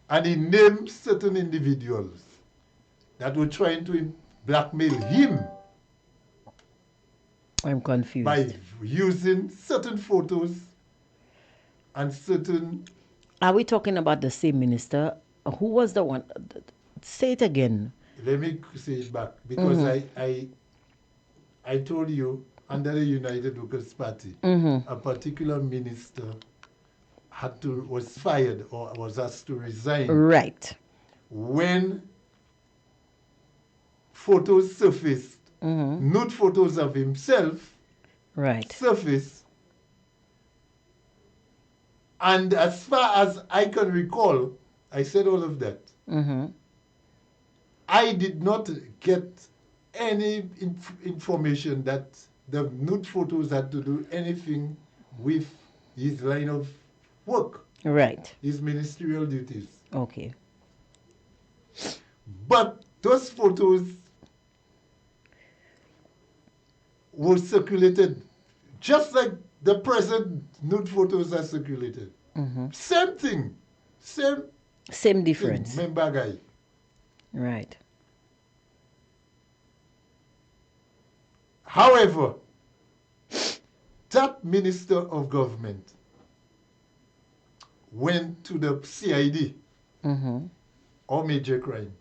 And he named certain individuals that were trying to blackmail him. I'm confused. By using certain photos and certain... Are we talking about the same minister? Who was the one? Say it again. Let me say it back. Because I told you, under the United Workers' Party, a particular minister was fired or was asked to resign. Right. When photos surfaced, nude photos of himself surfaced, and as far as I can recall, I said all of that. I did not get any information that the nude photos had to do anything with his line of work. Right. His ministerial duties. Okay. But those photos were circulated just like the present nude photos are circulated. Same thing. Same difference. Member guy. Right. However, that minister of government went to the CID or major crime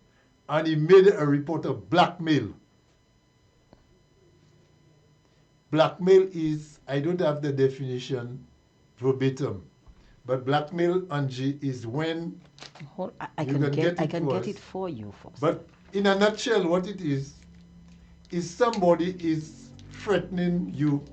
and he made a report of blackmail. Blackmail is, I don't have the definition verbatim, but blackmail, Angie, is when I can get it for you first. But in a nutshell, what it is somebody is threatening you.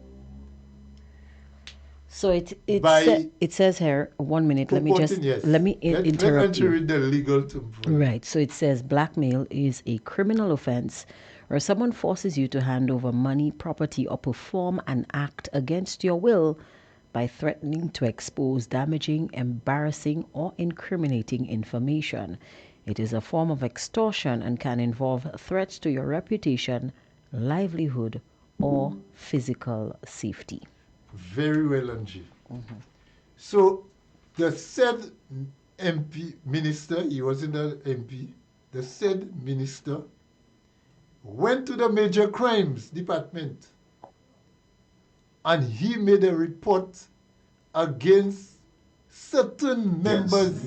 So it says here, 1 minute, let me interrupt Let you. Read the legal term for you. Right, so it says blackmail is a criminal offense where someone forces you to hand over money, property, or perform an act against your will by threatening to expose damaging, embarrassing, or incriminating information. It is a form of extortion and can involve threats to your reputation, livelihood, or physical safety. Very well, Angie. So the said MP minister, he wasn't an MP, the said minister went to the major crimes department and he made a report against certain members,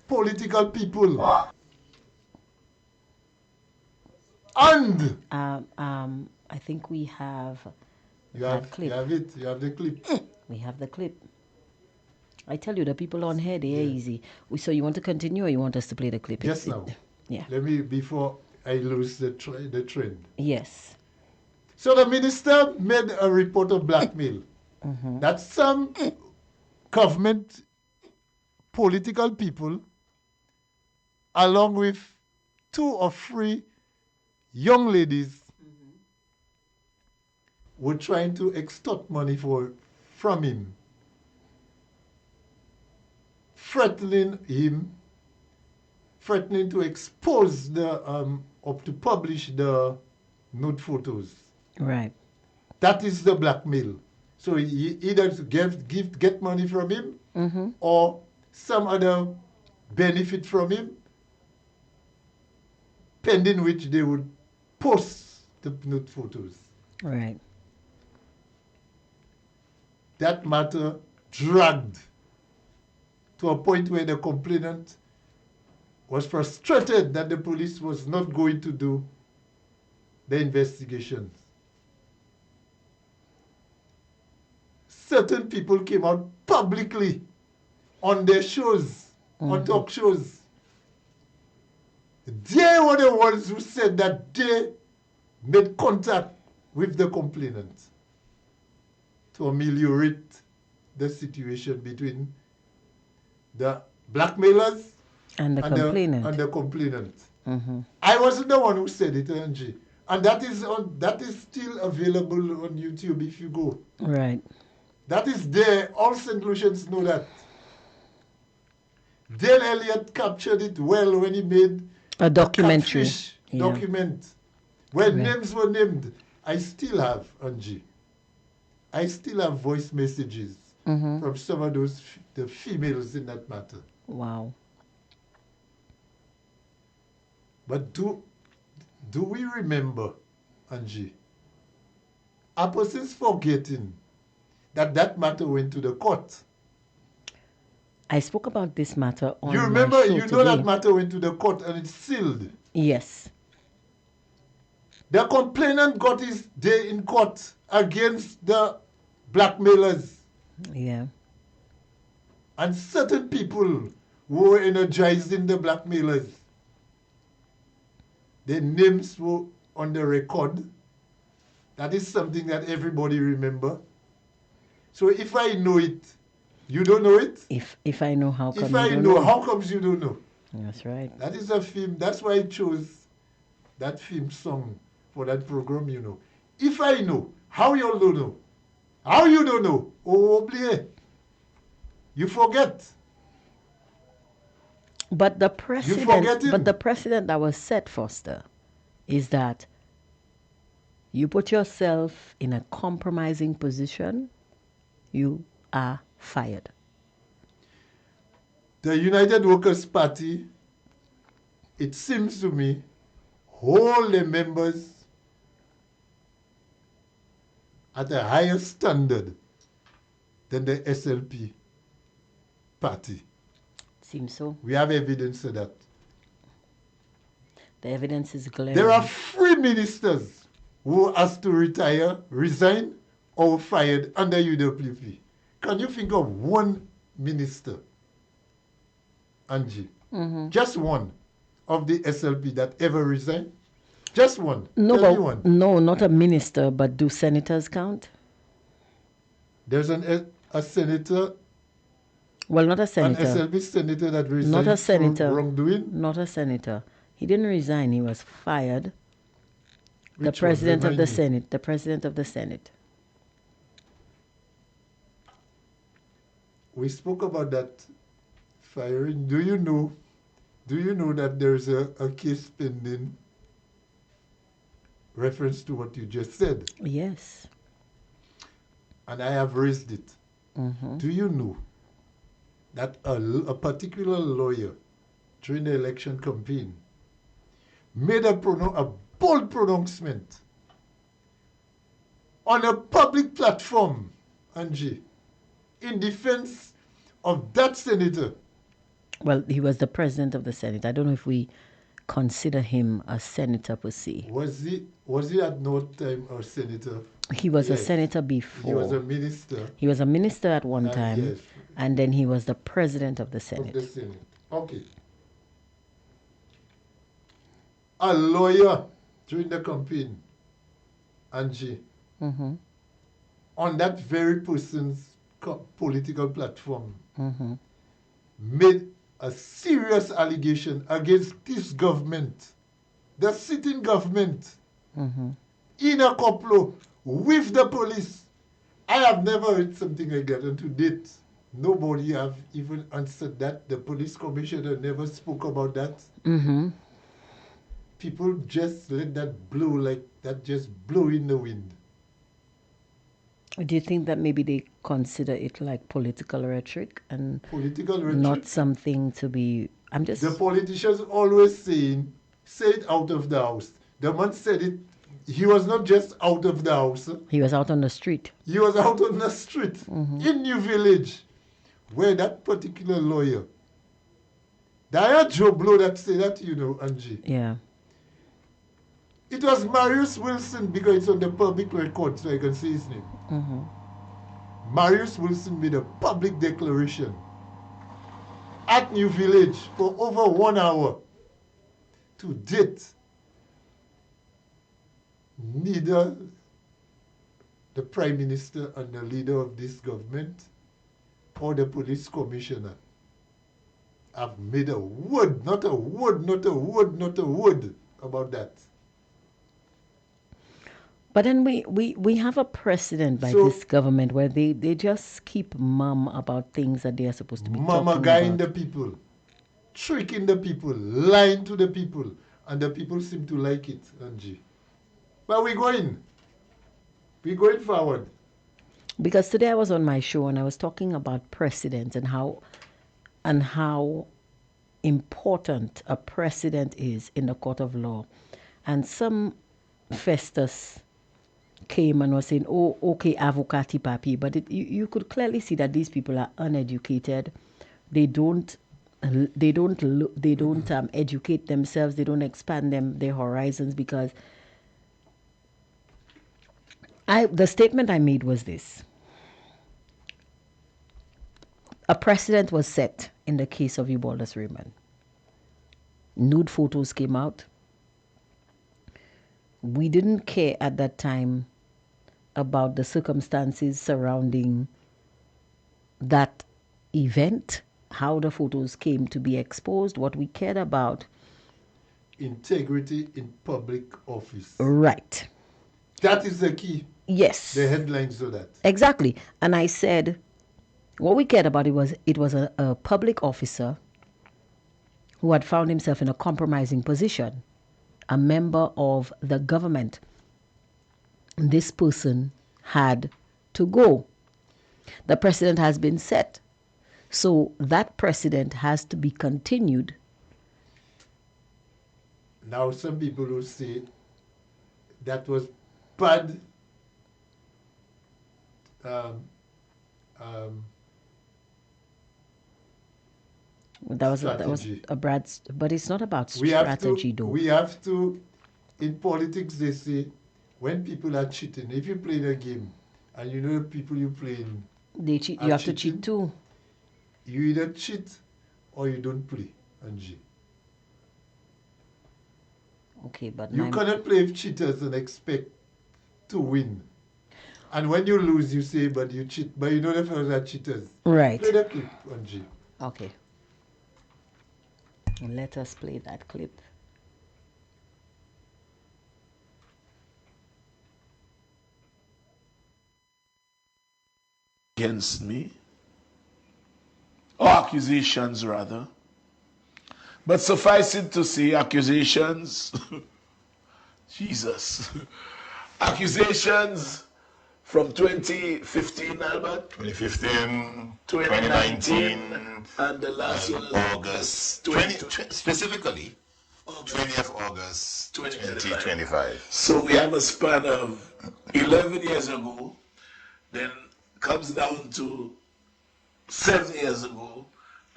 political people. And I think we have clip. You have it. You have the clip. We have the clip. I tell you, the people on here, they are easy. So you want to continue or you want us to play the clip? Yes, now. Yeah. Let me, before I lose the trend. Yes. So the minister made a report of blackmail. That some government political people, along with 2 or 3 young ladies, were trying to extort money from him, threatening to expose or to publish the nude photos. Right. That is the blackmail. So he either get money from him or some other benefit from him, pending which they would post the nude photos. Right. That matter dragged to a point where the complainant was frustrated that the police was not going to do the investigations. Certain people came out publicly on their shows, on talk shows. They were the ones who said that they made contact with the complainant to ameliorate the situation between the blackmailers and the complainant. And the complainant. I wasn't the one who said it, Angie. And that is still available on YouTube if you go. Right. That is there. All St. Lucians know that. Dale Elliott captured it well when he made a documentary document where names were named. I still have, Angie. I still have voice messages from some of those the females in that matter. Wow. But do we remember, Angie? A person's forgetting that matter went to the court. I spoke about this matter on You remember, my show you know today. that matter went to the court and it's sealed. Yes. The complainant got his day in court against the blackmailers. Yeah. And certain people who were energizing the blackmailers. Their names were on the record. That is something that everybody remember. So if I know it, you don't know it? If I know, how come if you I don't know, know? how comes you don't know? That's right. That is a theme. That's why I chose that theme song for that program, you know. If I know, how you don't know? How you don't know? Oh, oublié. You forget. But the precedent that was set, Foster, is that you put yourself in a compromising position, you are fired. The United Workers' Party, it seems to me, hold the members at a higher standard than the SLP party. Seems so. We have evidence of that. The evidence is glaring. There are 3 ministers who asked to retire, resign, or fired under UWP. Can you think of one minister, Angie? Just one of the SLP that ever resigned? Just one. No, no, not a minister, but do senators count? There's a senator. Well, not a senator. An SLP senator that resigned not a senator. for wrongdoing? Not a senator. He didn't resign. He was fired. The president of the Senate. The president of the Senate. We spoke about that firing. Do you know that there's a case pending reference to what you just said? Yes. And I have raised it. Do you know that a particular lawyer during the election campaign made a bold pronouncement on a public platform, Angie, in defense of that senator? Well, he was the president of the Senate. I don't know if we consider him a senator per se. Was he at no time a senator? He was a senator before. He was a minister. He was a minister at one time, yes. and then he was the president of the Senate. Of the Senate. Okay. A lawyer during the campaign, Angie, on that very person's political platform, made a serious allegation against this government, the sitting government, in a couple with the police. I have never heard something like that, and to date, nobody have even answered that. The police commissioner never spoke about that. People just let that blow like that, just blow in the wind. Do you think that maybe they consider it like political rhetoric and political rhetoric? Not something to be... The politicians always say it out of the house. The man said it. He was not just out of the house. He was out on the street. He was out on the street in New Village, where that particular lawyer, Diane Joe Blow that said that, you know, Angie. Yeah. It was Marius Wilson, because it's on the public record, so I can say his name. Marius Wilson made a public declaration at New Village for over 1 hour. To date, neither the Prime Minister and the leader of this government or the police commissioner have made a word, not a word, not a word, not a word about that. But then we have a precedent by this government where they just keep mum about things that they are supposed to be talking about. Mama-guying the people, tricking the people, lying to the people, and the people seem to like it, Angie. But we're going forward. Because today I was on my show and I was talking about precedent and how important a precedent is in the court of law. And some Festus came and was saying, oh, okay, avocati papi. But you could clearly see that these people are uneducated. They don't educate themselves. They don't expand their horizons, because the statement I made was this. A precedent was set in the case of Eubaldus Raymond. Nude photos came out. We didn't care at that time about the circumstances surrounding that event, how the photos came to be exposed. What we cared about, integrity in public office. Right. That is the key. Yes. The headlines of that. Exactly. And I said, what we cared about, it was a public officer who had found himself in a compromising position, a member of the government. This person had to go. The precedent has been set. So that precedent has to be continued. Now some people will say that was bad that was a bad, but it's not about strategy though. We have to, in politics they say, when people are cheating, if you play a game and you know the people you playing, they cheat, you have to cheat too. You either cheat or you don't play, Angie. Okay, but you cannot play with cheaters and expect to win. And when you lose, you say, but you cheat. But you know the fellows are cheaters. Right. Play that clip, Angie. Okay. And let us play that clip. Against me, or accusations rather, but suffice it to say, accusations, Jesus, accusations from 2015, Albert? 2015, 2019, and the last one August, specifically, 20th August 2025. So we have a span of 11 years ago, then comes down to 7 years ago,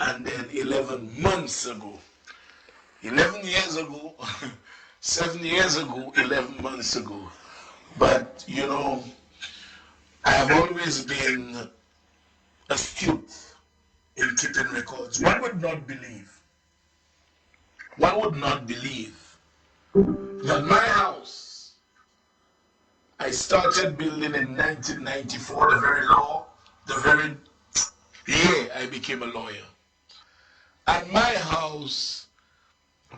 and then 11 months ago. 11 years ago, 7 years ago, 11 months ago. But, you know, I have always been astute in keeping records. One would not believe that my house, I started building in 1994, the very year I became a lawyer. And my house,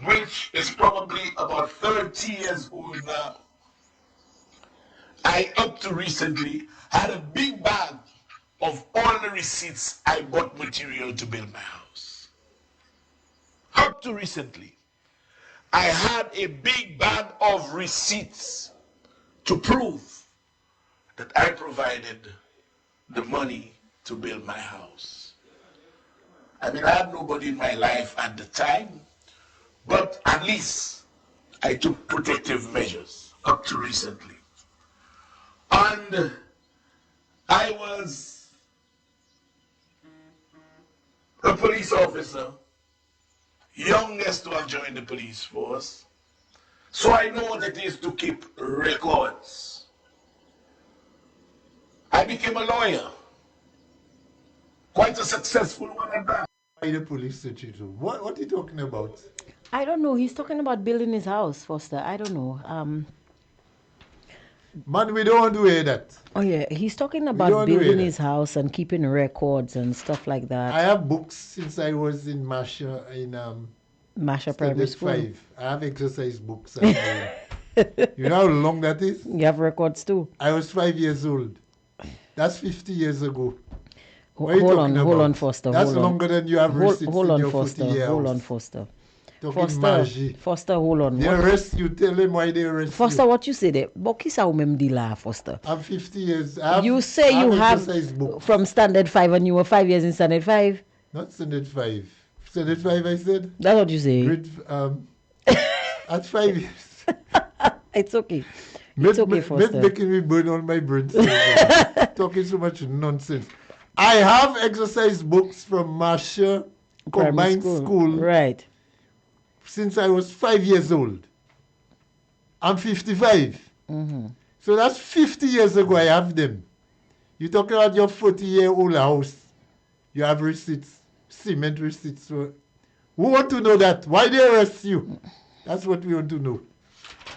which is probably about 30 years old now, I up to recently had a big bag of all the receipts I bought material to build my house. Up to recently, I had a big bag of receipts to prove that I provided the money to build my house. I mean, I had nobody in my life at the time, but at least I took protective measures up to recently. And I was a police officer, youngest to have joined the police force. So I know what it is to keep records. I became a lawyer. Quite a successful one at that. Why the police search you? What are you talking about? I don't know. He's talking about building his house, Foster. I don't know. Man, we don't want to hear that. Oh yeah, he's talking about building his house and keeping records and stuff like that. I have books since I was in Masha Masha Primary School. 5. I have exercise books. You know how long that is? You have records too. I was 5 years old. That's 50 years ago. Hold on, Foster. That's longer than you have receipts in your 40 years. Hold on, Foster. Foster, hold on. They arrest you. Tell them why they arrest you. Foster, what you say there? Bokisa umemdila, Foster. I'm 50 years. You say you have from Standard 5 and you were 5 years in Standard 5? Not Standard 5. Standard 5, I said. That's what you say. At 5 years. It's okay. It's okay, Foster. Making me burn all my brains. Talking so much nonsense. I have exercise books from Masha Combined School. Right. Since I was 5 years old. I'm 55. Mm-hmm. So that's 50 years ago I have them. You're talking about your 40-year-old house. You have receipts, cement receipts. So who want to know that? Why they arrest you? That's what we want to know.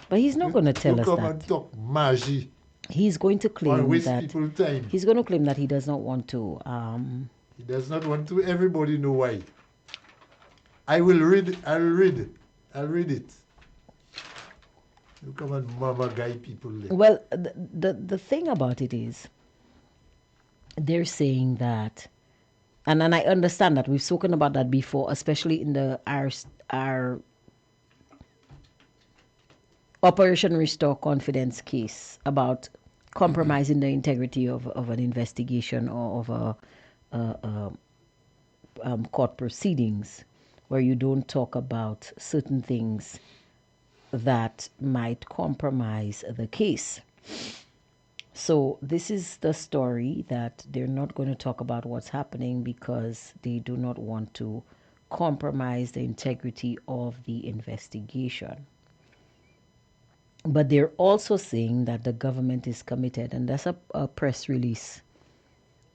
But he's not going to tell us that. Come and talk magie. He's going to claim that people time. He's going to claim that he does not want to. He does not want to. Everybody know why. I will read. I'll read it. You come and mama guy people there. Well, the thing about it is, they're saying that, and I understand that we've spoken about that before, especially in our Operation Restore Confidence case about compromising the integrity of an investigation or of a court proceedings, where you don't talk about certain things that might compromise the case. So this is the story that they're not going to talk about what's happening because they do not want to compromise the integrity of the investigation. But they're also saying that the government is committed, and that's a press release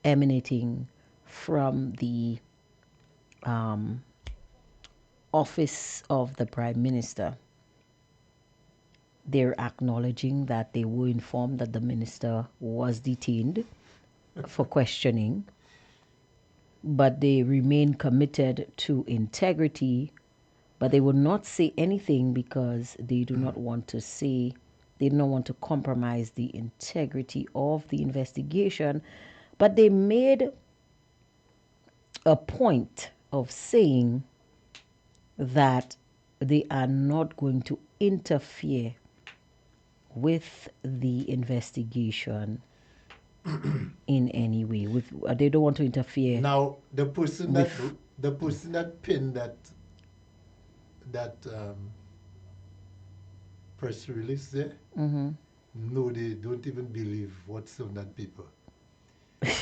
emanating from the office of the Prime Minister. They're acknowledging that they were informed that the minister was detained for questioning, but they remain committed to integrity. But they will not say anything because they do not want to say, they don't want to compromise the integrity of the investigation. But they made a point of saying that they are not going to interfere with the investigation in any way. They don't want to interfere. Now, the person that pinned that press release there, no, they don't even believe what's on that paper.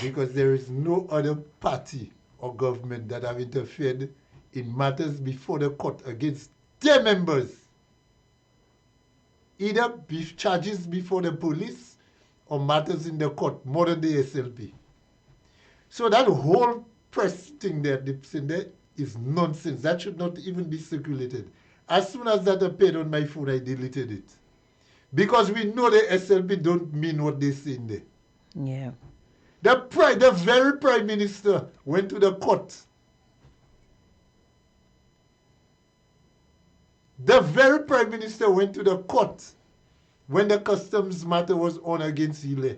Because there is no other party or government that have interfered in matters before the court against their members. Either charges before the police or matters in the court, more than the SLP. So that whole press thing there, is nonsense. That should not even be circulated. As soon as that appeared on my phone, I deleted it. Because we know the SLP don't mean what they say in there. Yeah. The very Prime Minister went to the court. The very Prime Minister went to the court when the customs matter was on against Ile.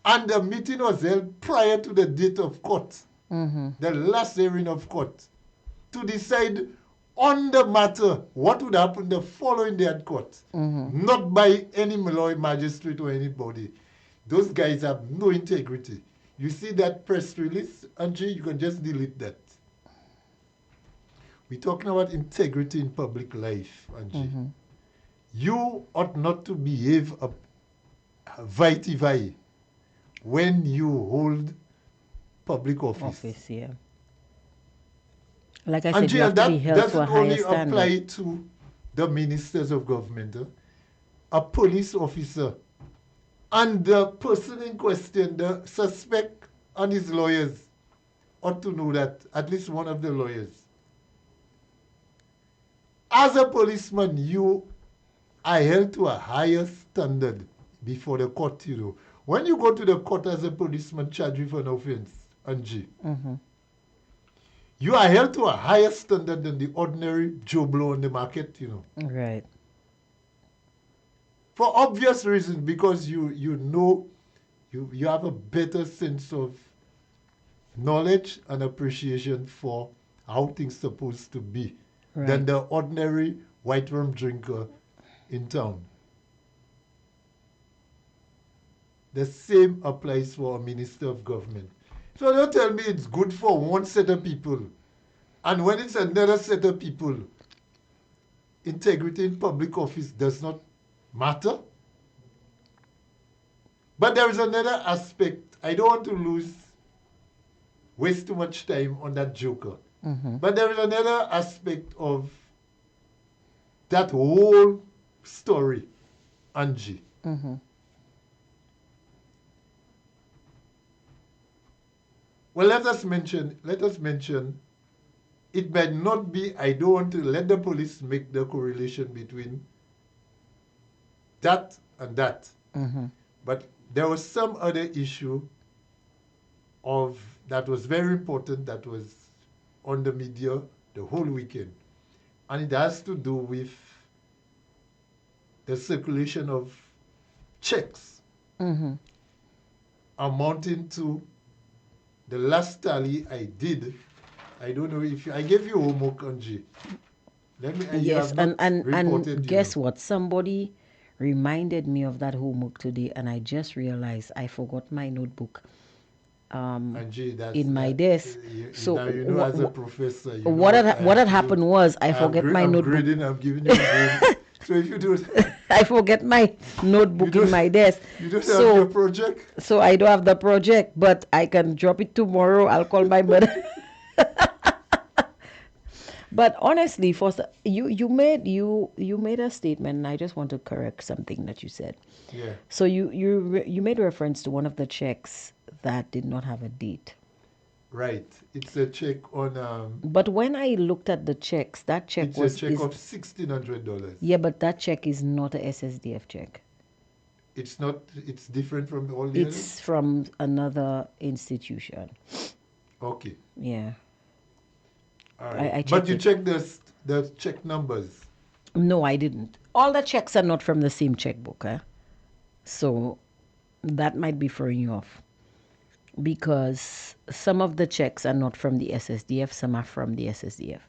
And the meeting was held prior to the date of court, the last hearing of court, to decide on the matter what would happen the following day at court. Not by any lawyer, magistrate, or anybody. Those guys have no integrity. You see that press release, Angie, you can just delete that. We're talking about integrity in public life, Angie. You ought not to behave vitae when you hold public office. Yeah. Like I said, you have to be held to a higher standard. That doesn't only apply to the ministers of government. A police officer and the person in question, the suspect and his lawyers, ought to know that, at least one of the lawyers. As a policeman, you are held to a higher standard. before the court, you know. When you go to the court as a policeman charged with an offense, Angie, you are held to a higher standard than the ordinary Joe Blow on the market, you know. Right. For obvious reasons, because you know, you have a better sense of knowledge and appreciation for how things supposed to be than the ordinary white rum drinker in town. The same applies for a minister of government. So don't tell me it's good for one set of people, and when it's another set of people, integrity in public office does not matter. But there is another aspect. I don't want to waste too much time on that joker. But there is another aspect of that whole story, Angie. Well, let us mention, it might not be, I don't want to let the police make the correlation between that and that. But there was some other issue that was very important that was on the media the whole weekend. And it has to do with the circulation of checks amounting to the last tally I did. I don't know if I gave you homework, Angie. Yes, and guess what? Somebody reminded me of that homework today, and I just realized I forgot my notebook Angie, in my desk. So now you know, as a professor, what had happened was I forget my notebook. I'm giving you a grade. So if you do, I forget my notebook in my desk. You don't have your project. So I don't have the project, but I can drop it tomorrow. I'll call my mother. But honestly, Foster, you made a statement, and I just want to correct something that you said. Yeah. So you made reference to one of the checks that did not have a date. Right. It's a check on. But when I looked at the checks, that check was a check of $1,600. Yeah, but that check is not a SSDF check. It's not. It's different from all the others? It's from another institution. Okay. Yeah. All right. But you checked the check numbers? No, I didn't. All the checks are not from the same checkbook. So that might be throwing you off. Because some of the checks are not from the SSDF, some are from the SSDF.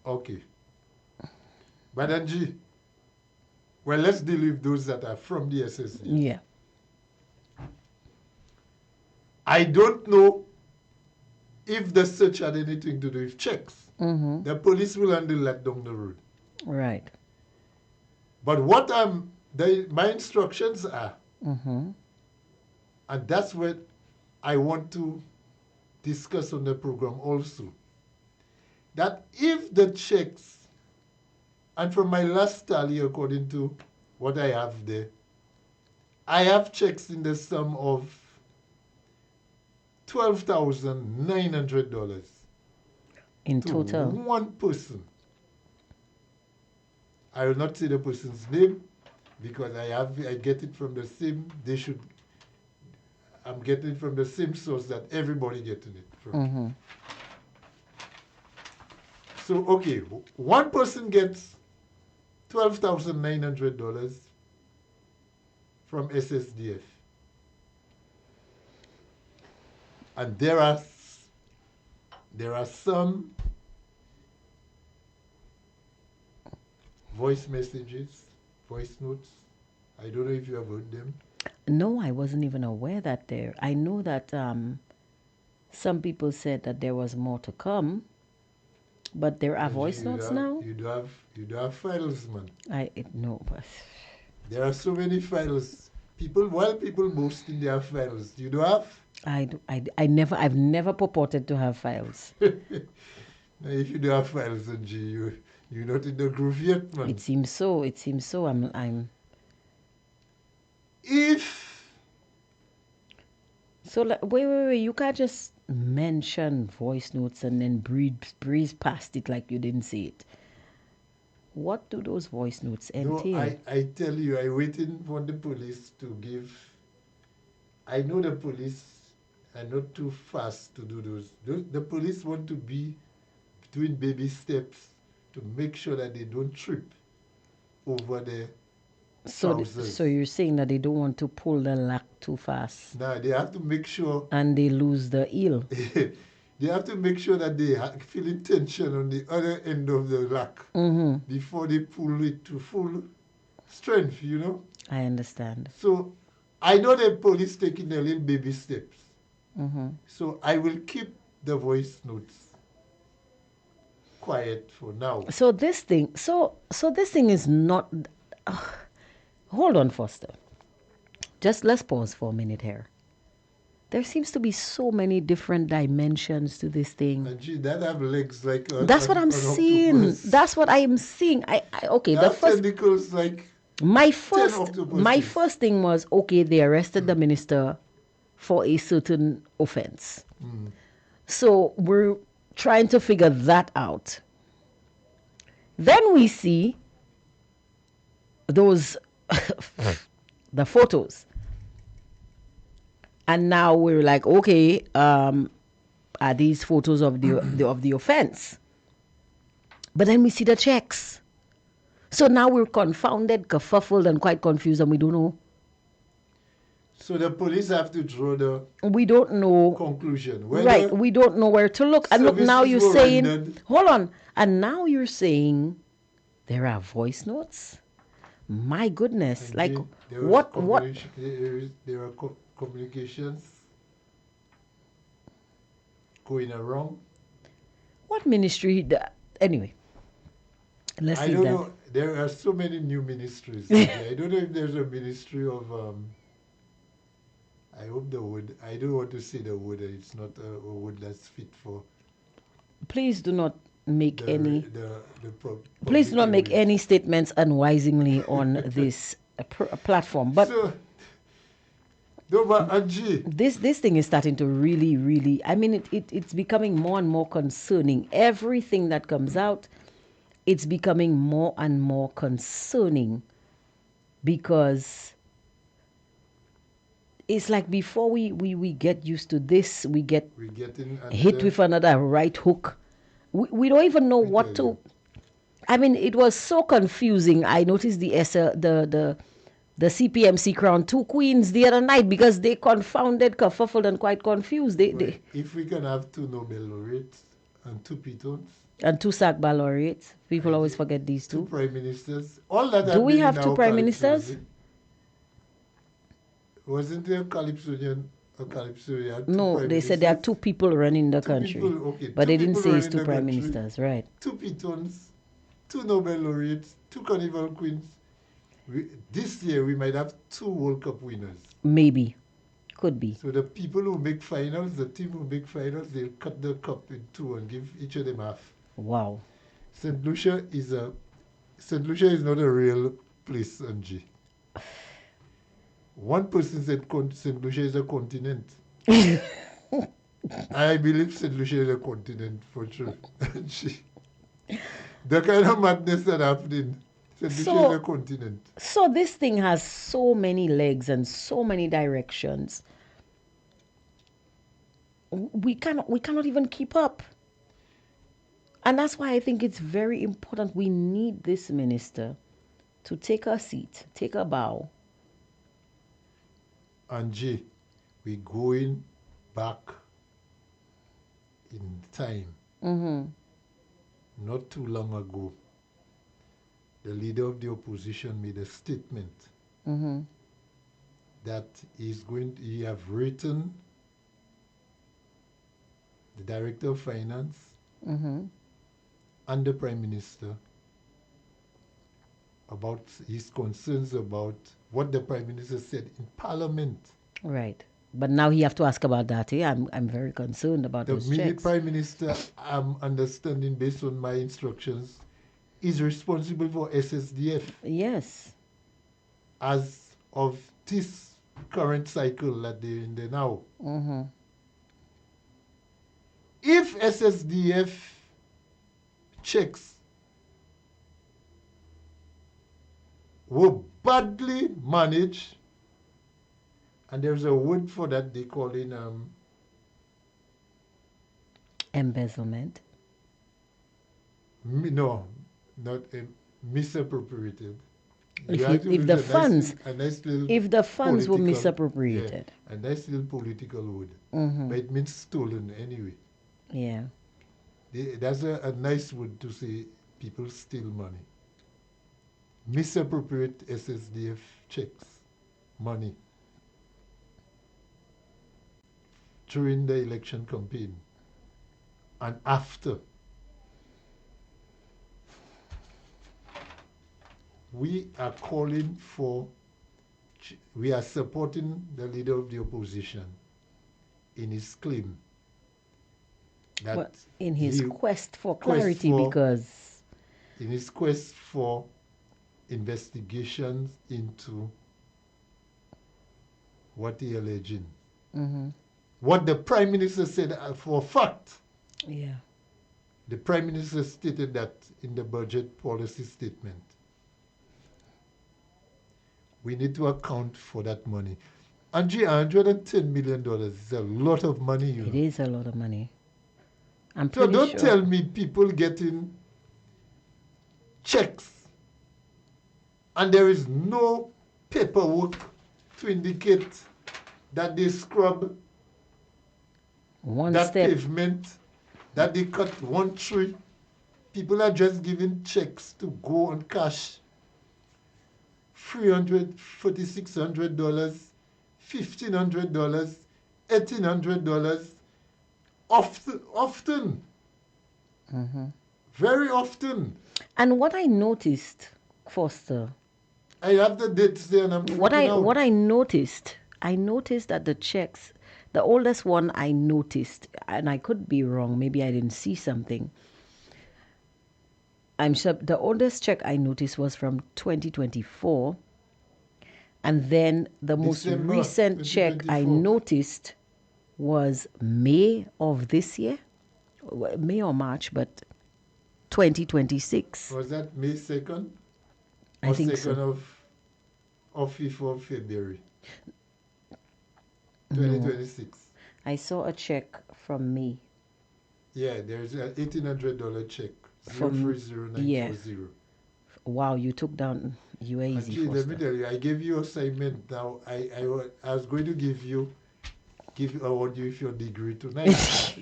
Okay. But Angie, well, let's deal with those that are from the SSDF. Yeah. I don't know if the search had anything to do with checks. The police will handle that down the road. Right. But what my instructions are, and that's what I want to discuss on the program also, that if the checks, and from my last tally, according to what I have there, I have checks in the sum of $12,900 in total. One person. I will not say the person's name because I get it from the same. I'm getting it from the same source that everybody getting it from. So okay, one person gets $12,900 from SSDF. And there are some voice messages, voice notes. I don't know if you have heard them. No, I wasn't even aware that there. I know that some people said that there was more to come, but there are voice notes now. You do have files, man. No, but there are so many files. While people boast in their files, you do have. I've never purported to have files. Now, if you do have files, you're not in the groove yet, man. It seems so. I'm. So wait. You can't just mention voice notes and then breeze past it like you didn't see it. what do those voice notes entail? No, I tell you, I'm waiting for the police to give. I know the police are not too fast to do those. The police want to be doing baby steps to make sure that they don't trip over the trousers. So you're saying that they don't want to pull the lock too fast? No, they have to make sure. And they lose the eel. They have to make sure that they feel tension on the other end of the lock before they pull it to full strength, you know? I understand. So I know the police taking their little baby steps. So I will keep the voice notes quiet for now. So this thing, so this thing is not. Hold on, Foster. Just let's pause for a minute here. There seems to be so many different dimensions to this thing. And gee, that have legs like that's what I'm seeing. That's what I am seeing. Okay. The first tentacles like my first thing was, okay, they arrested the minister for a certain offense. So we're trying to figure that out. Then we see those the photos. And now we're like, okay, are these photos of the offense? But then we see the checks. So now we're confounded, kerfuffled, and quite confused, and we don't know. So the police have to draw the conclusion. Right, we don't know where to look. And look, now you're saying, hold on, and now you're saying there are voice notes? My goodness, like what? There are communications going around. What ministry? Anyway, let's see that. I don't know. There are so many new ministries. I don't know if there's a ministry of. I hope the word. I don't want to say the word. It's not a word that's fit for. Please do not make please do not make any statements unwisely on this platform. But. So, no, but Angie, this thing is starting to really, I mean, it's becoming more and more concerning. Everything that comes out, it's becoming more and more concerning, because it's like before we get used to this, we get hit with another right hook. We don't even know what to. I mean, it was so confusing. I noticed the CPMC crowned 2 queens the other night because they confounded, kerfuffled, and quite confused. If we can have 2 Nobel laureates and 2 pitons. And 2 SACBA laureates. People always forget these 2. 2 prime ministers. All that. Do we have 2 prime ministers? Wasn't there a Calypsonian? No, they said there are 2 people running the country. But they didn't say it's 2 prime ministers, right? 2 pitons, 2 Nobel laureates, 2 Carnival queens. This year we might have 2 World Cup winners. Maybe. Could be. So the people who make finals, the team who make finals, they'll cut the cup in 2 and give each of them half. Wow. St. Lucia is not a real place, Angie. One person said St. Lucia is a continent. I believe St. Lucia is a continent for sure. The kind of madness that happened. So, is a continent. So this thing has so many legs and so many directions. We cannot even keep up. And that's why I think it's very important. We need this minister to take a seat, take a bow. Angie, we're going back in time. Not too long ago. The leader of the opposition made a statement that he have written the Director of Finance and the Prime Minister about his concerns about what the Prime Minister said in Parliament. Right. But now he have to ask about that. I'm very concerned about those checks. The Prime Minister, I'm understanding based on my instructions, is responsible for SSDF. Yes. As of this current cycle that they're in there now. If SSDF checks were badly managed, and there's a word for that they call in embezzlement. No, not misappropriated. If the funds, if the funds were misappropriated, yeah, a nice little political word, but it means stolen anyway. Yeah, that's a nice word to say. People steal money, misappropriate SSDF checks, money during the election campaign and after. We are calling for, we are supporting the leader of the opposition in his claim that in his quest for clarity, because in his quest for investigations into what he alleging. What the Prime Minister said for a fact. Yeah. The Prime Minister stated that in the budget policy statement. We need to account for that money. Angie, $110 million is a lot of money. It is a lot of money. I'm pretty sure. So don't tell me people getting checks and there is no paperwork to indicate that they scrub that pavement, that they cut one tree. People are just giving checks to go and cash $300, $4,600, $1,500, $1,800, often. Very often. And what I noticed, Foster, I have the dates there, and I'm what I noticed that the checks, the oldest one I noticed, and I could be wrong, maybe I didn't see something. I'm sure the oldest check I noticed was from 2024, and then the most recent check I noticed was May of this year, May or March, but 2026. Was that May 2nd? I think 2nd so. Of 5th of February 2026. No. I saw a check from May. Yeah, there's an $1,800 check. 030940. Yeah. Wow, you took down. You were easy. Actually, let me tell you, I gave you assignment. Now I was going to award you with your degree tonight.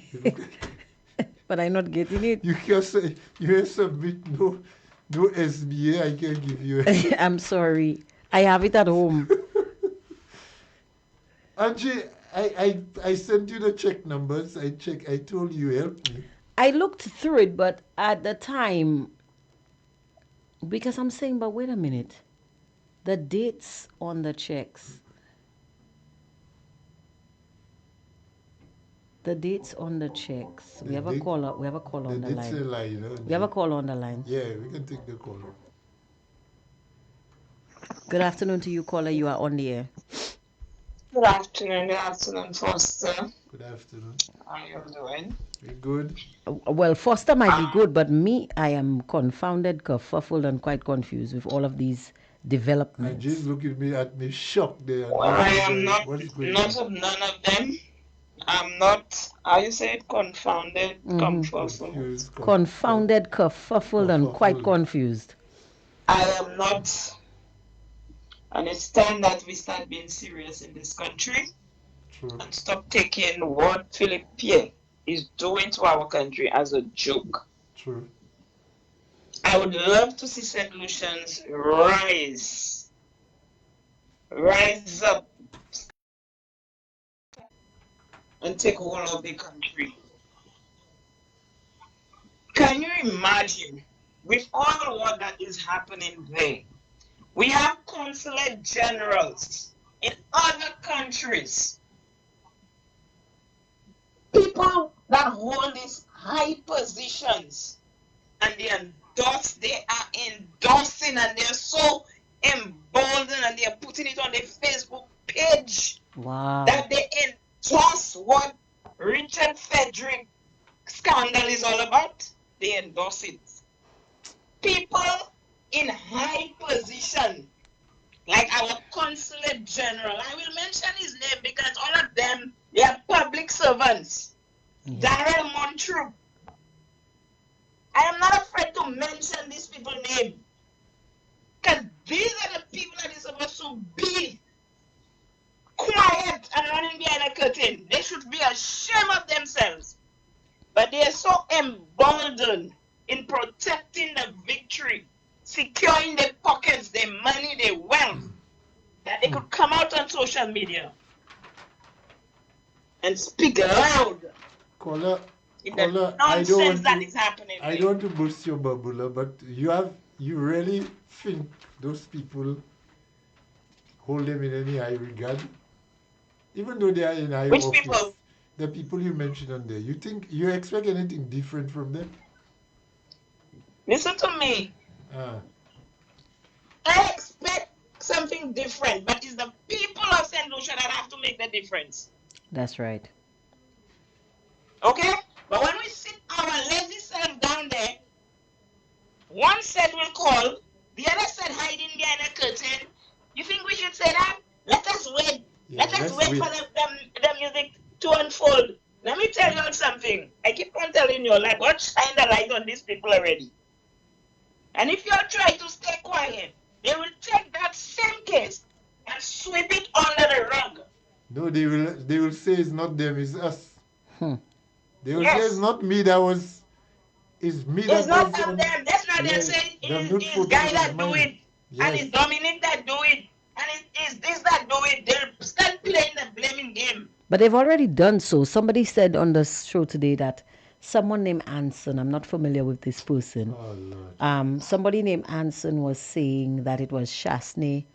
But I'm not getting it. You can say you submit no SBA. I can give you. I'm sorry. I have it at home. Angie, I sent you the check numbers. I told you help me. I looked through it, but at the time, because I'm saying, but wait a minute, the dates on the checks. The dates on the checks. We have a caller on the line. We have a caller on the line. Yeah, we can take the caller. Good afternoon to you, caller. You are on the air. Good afternoon, Foster. Good afternoon. How are you doing? We're good. Well, Foster might be good, but me, I am confounded, kerfuffled, and quite confused with all of these developments. And just look at me shocked there. Well, I am none of them. I'm not, how you say it, confounded, kerfuffled. Confounded, kerfuffled, and quite confused. I am not. And it's time that we start being serious in this country. True. And stop taking what Philip Pierre is doing to our country as a joke. True. I would love to see St. Lucians rise up and take hold of the country. Can you imagine, with all what that is happening there, we have consulate generals in other countries, people that hold these high positions, and they are endorsing, and they're so emboldened, and they're putting it on their Facebook page. Wow. That they endorse what Richard Frederick scandal is all about. They endorse it. People in high position like our consulate general. I will mention his name because all of them, they are public servants. Darrell Montroop. I am not afraid to mention these people's name. Because these are the people that are supposed to be quiet and running behind a curtain. They should be ashamed of themselves. But they are so emboldened in protecting the victory, securing their pockets, their money, their wealth, that they could come out on social media and speak loud. Caller, nonsense that is happening. I don't want to boost your bubble, but you really think those people hold them in any high regard? Even though they are in high office. Which people? The people you mentioned on there. You expect anything different from them? Listen to me. I expect something different, but it's the people of St. Lucia that have to make the difference. That's right. Okay? But when we sit our lazy self down there, one said we'll call, the other said hiding behind a curtain. You think we should say that? Let us wait. Let us wait for the music to unfold. Let me tell you something. I keep on telling you, like, God shine the light on these people already. And if you try to stay quiet, they will take that same case and sweep it under the rug. No, they will say it's not them, it's us. They will say it's not me that was. It's me that was. It's not them. That's not them saying it's guy that do it. Yes. And it's Dominic that do it. And it's this that do it. They'll start playing the blaming game. But they've already done so. Somebody said on the show today that someone named Anson, I'm not familiar with this person. Oh, Lord. Somebody named Anson was saying that it was Shasney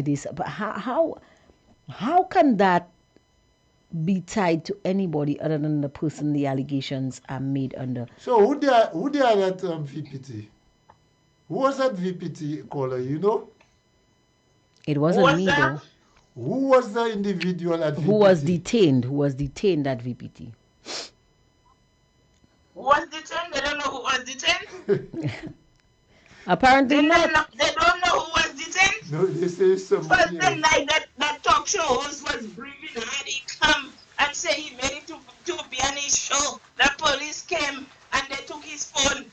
this. But how can that be tied to anybody other than the person the allegations are made under? So who they are that VPT? Who was that VPT caller, you know? It wasn't me though. Who was the individual at VPT? Who was detained at VPT? Who was detained? They don't know who was detained? Apparently not. They don't know who was detained? No, they say somebody First the night that talk show host was breathing hard, he come and say he made it to be on his show. The police came and they took his phone.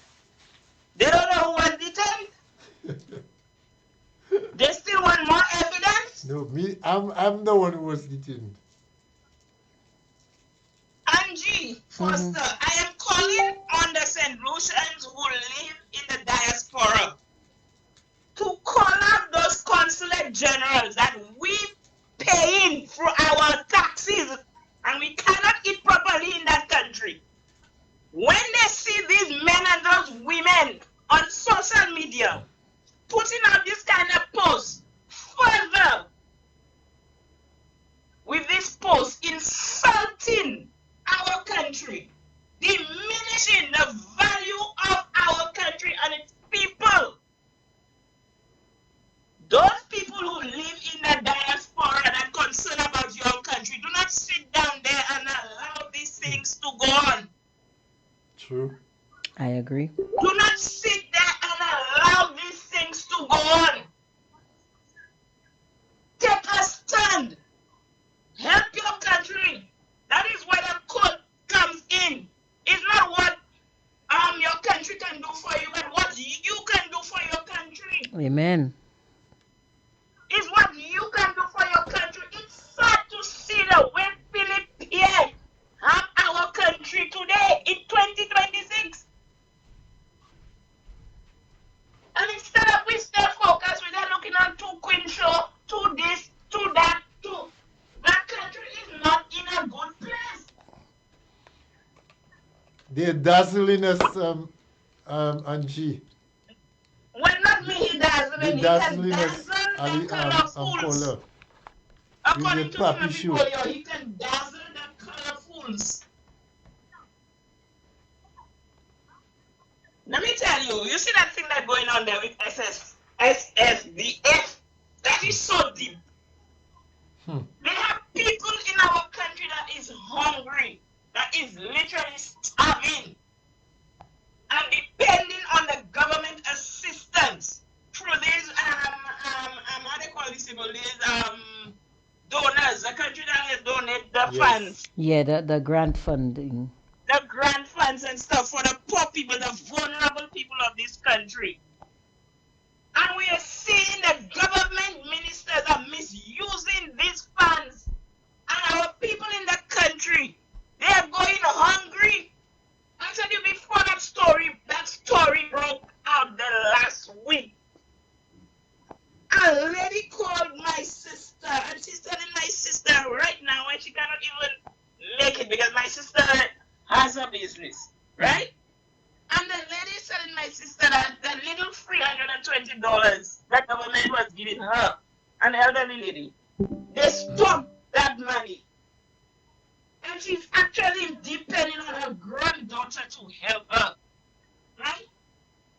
They don't know who was detained? They still want more evidence? No, I'm the one who was detained. Angie Foster, I am calling on the St. Lucians who live in the diaspora to call out those consulate generals that we paying through our taxes and we cannot eat properly in that country. When they see these men and those women on social media putting out this kind of posts, further with this post insulting our country, diminishing the value of our country and its people. Those people who live in the diaspora that are concerned about your country, do not sit down there and allow these things to go on. True. I agree. Do not sit there and allow these things to go on. Take a stand. Help your country. That is where the code comes in. It's not what your country can do for you, but what you can do for your country. Amen. It's what you can do for your country. It's sad to see the way Philip Pierre have our country today in 2026. And instead of we stay focused, we are looking at to Queen Show, to this, to that, to that country is not in a good place. They're dazzling us, Angie. Well, not me, he dazzling. He can dazzle the colorfuls. According to some people, he can dazzle the colorfuls. Let me tell you, you see that thing that's going on there with SSDF? That is so deep. They have people in our country that is hungry, that is literally starving, and depending on the government assistance through these funds. Yeah, the grant funding. The grant funds and stuff for the poor people, the vulnerable people of this country. And we are seeing the government ministers are misusing these funds. And our people in the country, they are going hungry. I told you before that story broke out the last week. A lady called my sister, and she's telling my sister right now when she cannot even make it because my sister has a business, right? And the lady is telling my sister that the little $320 that government was giving her, an elderly lady, they stopped that money. And she's actually depending on her granddaughter to help her, right?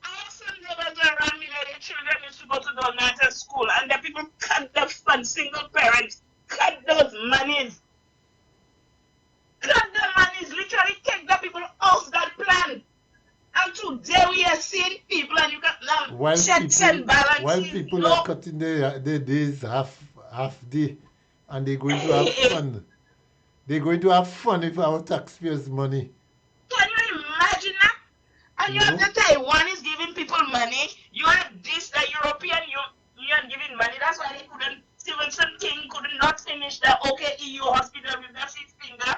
I some neighbors around me, their children used to go to Donata school, and the people cut the funds, single parents, cut those monies. Cut the monies, literally take the people off that plan. And today we are seeing people, and you got now checks and balances. While people are cutting their days half day, and they're going to have fun. They're going to have fun with our taxpayers' money. Can you imagine that? And you have the Taiwan is giving people money. You have this, the European Union giving money. That's why they couldn't, Stevenson King could not finish the OKEU hospital with their fifth finger.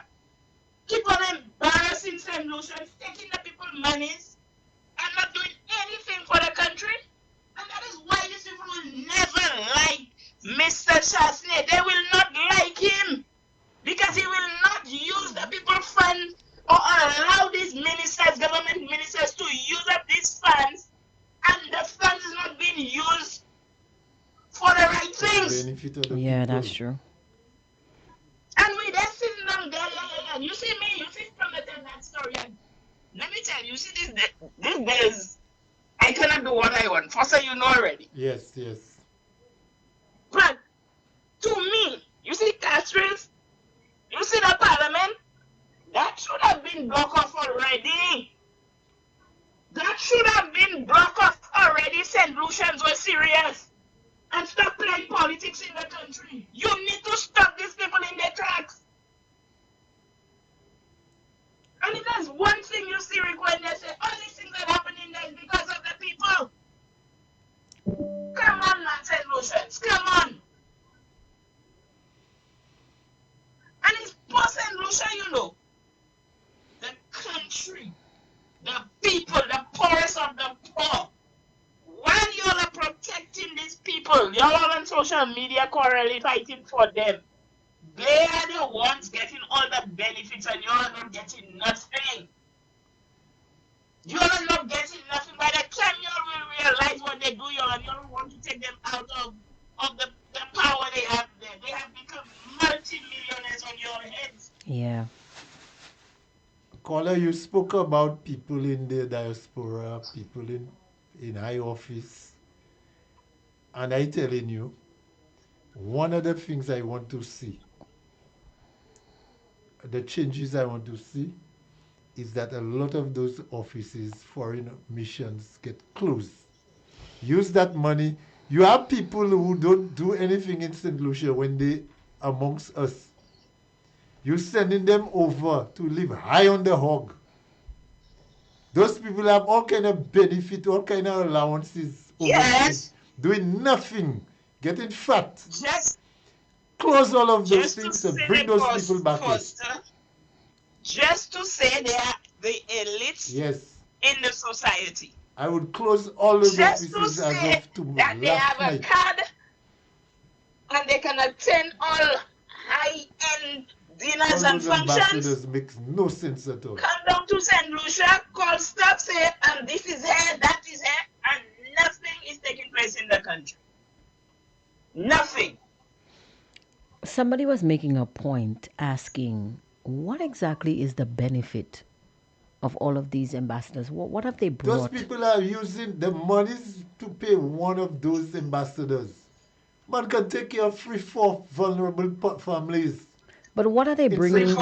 Keep on embarrassing St. Lucians, taking the people's monies and not doing anything for the country. And that is why these people will never like Mr. Chasney. They will not like him because he will not use the people's fund or allow these ministers, government ministers, to use up these funds, and the funds is not being used for the right things. Yeah, that's true. And we then sitting down there, and you see me, you see from that story. And let me tell you, see these days, I cannot do what I want. Foster, you know already. Yes. But to me, you see Castrice, you see the parliament, that should have been blocked off already. That should have been blocked off already. St. Lucians were serious. And stop playing politics in the country. You need to stop these people in their tracks. And if there's one thing you see, Rick, when they say, all these things are happening there is because of the people. Come on, man, St. Lucians, come on. And it's poor St. Lucia, you know. The country, the people, the poorest of the poor. While you all are protecting these people, you're all on social media quarreling, fighting for them. They are the ones getting all the benefits and you're not getting nothing. You're not getting nothing. By the time you all will realize what they do, you all want to take them out of the power they have there. They have become multi-millionaires on your heads. Yeah. Caller, you spoke about people in the diaspora, people in high office. And I'm telling you, one of the things I want to see, the changes I want to see, is that a lot of those offices, foreign missions, get closed. Use that money. You have people who don't do anything in St. Lucia when they amongst us. You're sending them over to live high on the hog. Those people have all kind of benefit, all kind of allowances. Yes. Doing nothing, getting fat. Just close all of those things and bring those people back in. Just to say they are the elites in the society. I would close all of those offices as of tomorrow. That they have a card and they can attend all high-end dinners and functions. Makes no sense at all. Come down to St. Lucia, call staff, say, and this is here, that is here, and nothing is taking place in the country. Nothing. Somebody was making a point asking, what exactly is the benefit of all of these ambassadors? What have they brought? Those people are using the monies to pay one of those ambassadors. Man can take care of 3-4 vulnerable families. But what are they bringing?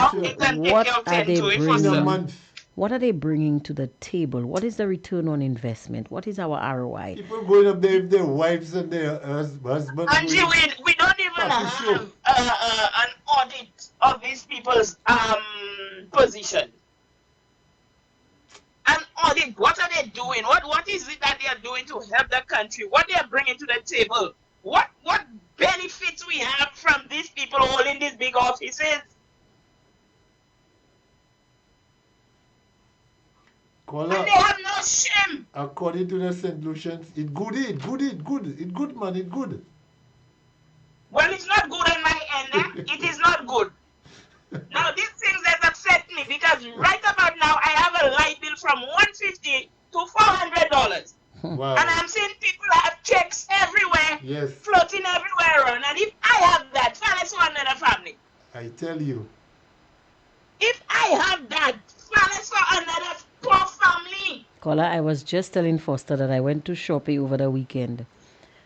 What are they bringing to the table? What is the return on investment? What is our ROI? People going up there with their wives and their husbands. Angie, we don't even gonna have an audit of these people's position. An audit. What are they doing? What is it that they are doing to help the country? What they are bringing to the table? What benefits we have from these people holding these big offices? Caller, and they have no shame. According to the St. Lucians, it good. It good, man, it good. Well, it's not good on my end, eh? It is not good. Now, these things that upset me because right about now, I have a light bill from $150 to $400. Wow. And I'm seeing people have checks everywhere, yes, floating everywhere around. And if I have that, let's for another family. I tell you. If I have that, let's for another poor family. Caller, I was just telling Foster that I went to Shopee over the weekend.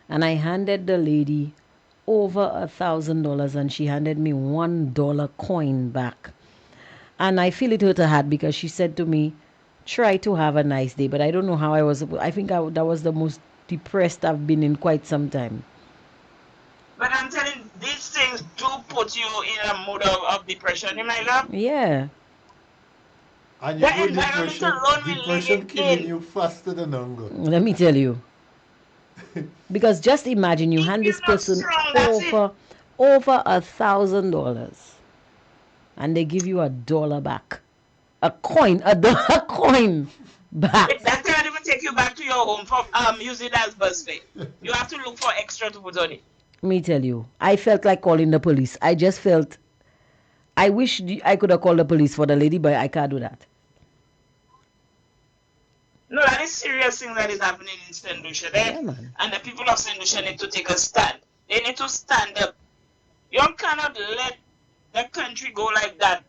And I handed the lady over $1,000 and she handed me $1 coin back. And I feel it hurt her heart because she said to me, try to have a nice day. But I don't know how I think that was the most depressed I've been in quite some time. But I'm telling you, these things do put you in a mood of depression, you my love. Yeah. And you know depression killing you faster than hunger. Let me tell you. Because just imagine you hand this person over $1,000 and they give you $1 back. A coin back. That can't even take you back to your home for use it as bus fare. You have to look for extra to put on it. Let me tell you, I felt like calling the police. I just felt, I wish I could have called the police for the lady, but I can't do that. No, that is serious thing that is happening in St. Lucia there. Yeah, and the people of St. Lucia need to take a stand. They need to stand up. You cannot let the country go like that.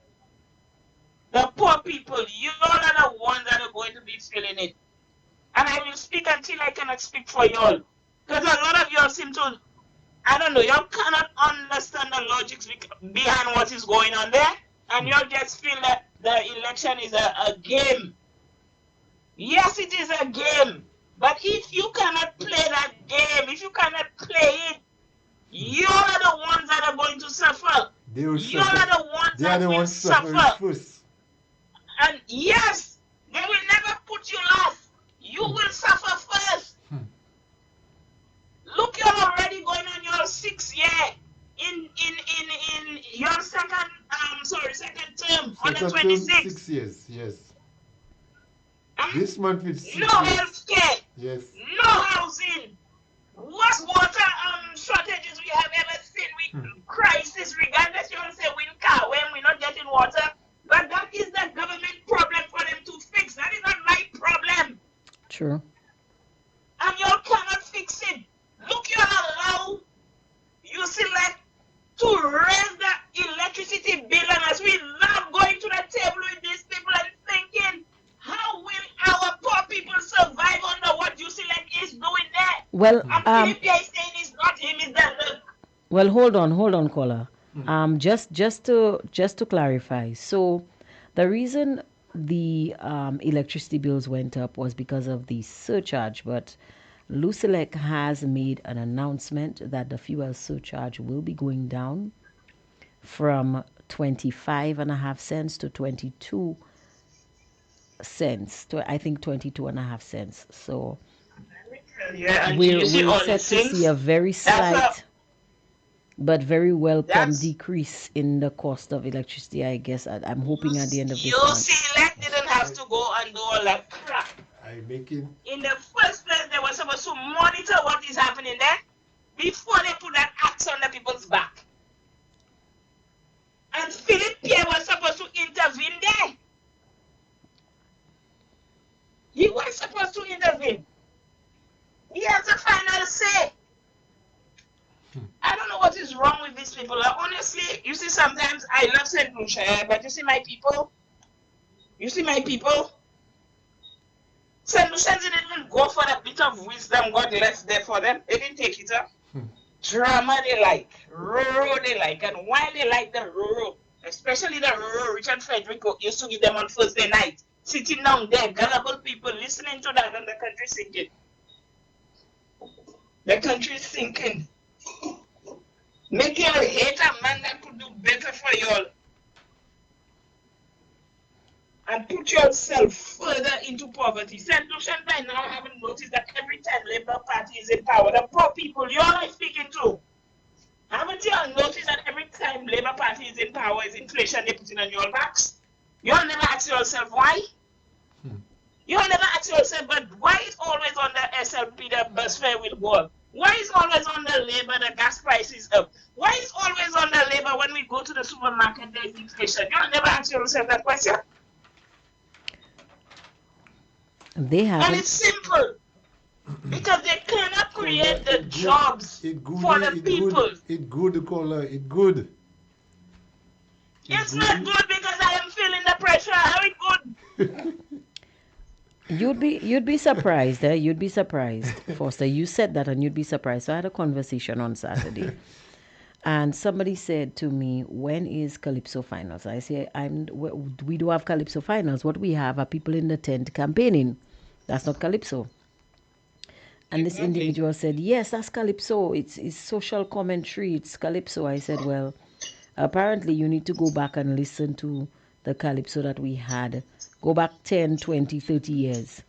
The poor people, you all are the ones that are going to be feeling it. And I will speak until I cannot speak for you all. Because a lot of you all seem to, I don't know, you all cannot understand the logics behind what is going on there. And you all just feel that the election is a game. Yes, it is a game. But if you cannot play that game, if you cannot play it, you are the ones that are going to suffer. You are the ones that will suffer. First. And yes, they will never put you last. You will suffer first. Look, you're already going on your 6th year in your second term on the 26th. 6 years, yes. This month it's no health care. Yes. No housing. Worst water shortages we have ever seen. We crisis regardless. You want to say when we're not getting water, but that is the government problem for them to fix. That is not my problem. True. And you cannot fix it. Look, you allow you select to raise the electricity bill, and as we love going to the table with these people and thinking, how will our poor people survive under what you select is doing there? Well, Philip is saying it's not him, it's the well, hold on, caller. Just to clarify. So, the reason the electricity bills went up was because of the surcharge, but Lucelec has made an announcement that the fuel surcharge will be going down from 25.5 cents to 22 cents to I think 22.5 cents. So we're set to see a very slight but very welcome decrease in the cost of electricity, I guess. I'm hoping at the end of this month. UCLEC didn't have to go and do all that crap. In the first place, they were supposed to monitor what is happening there before they put that axe on the people's back. And Philip Pierre was supposed to intervene there. He was supposed to intervene. He has the final say. I don't know what is wrong with these people. Honestly, you see, sometimes I love St. Lucia, but you see my people? St. Lucians didn't even go for a bit of wisdom God left there for them. They didn't take it up. Drama they like, Roro they like, and why they like the Roro, especially the Roro Richard Frederick used to give them on Thursday night, sitting down there, gullible people listening to that, and the country sinking. The country is sinking. Make you hate a man that could do better for you. And put yourself further into poverty. St. Lucian by now haven't noticed that every time Labour Party is in power, the poor people you're not speaking to, haven't you noticed that every time Labour Party is in power, is inflation they putting on your backs? You'll never ask yourself why? You'll never ask yourself, but why is always on the SLP the bus fare will go up? Why is always on the Labour the gas prices up? Why is always on the Labour when we go to the supermarket there's inflation? You'll never ask yourself that question. They have. And it's simple. Because they cannot create the jobs for the people. It's good, caller. It's good. It's not good because I am feeling the pressure. How it good? You'd be surprised, eh? You'd be surprised, Foster. You said that and you'd be surprised. So I had a conversation on Saturday. And somebody said to me, when is Calypso Finals? I say, we do have Calypso Finals. What we have are people in the tent campaigning. That's not Calypso. And this individual said, yes, that's Calypso. It's social commentary. It's Calypso. I said, well, apparently you need to go back and listen to the Calypso that we had. Go back 10, 20, 30 years.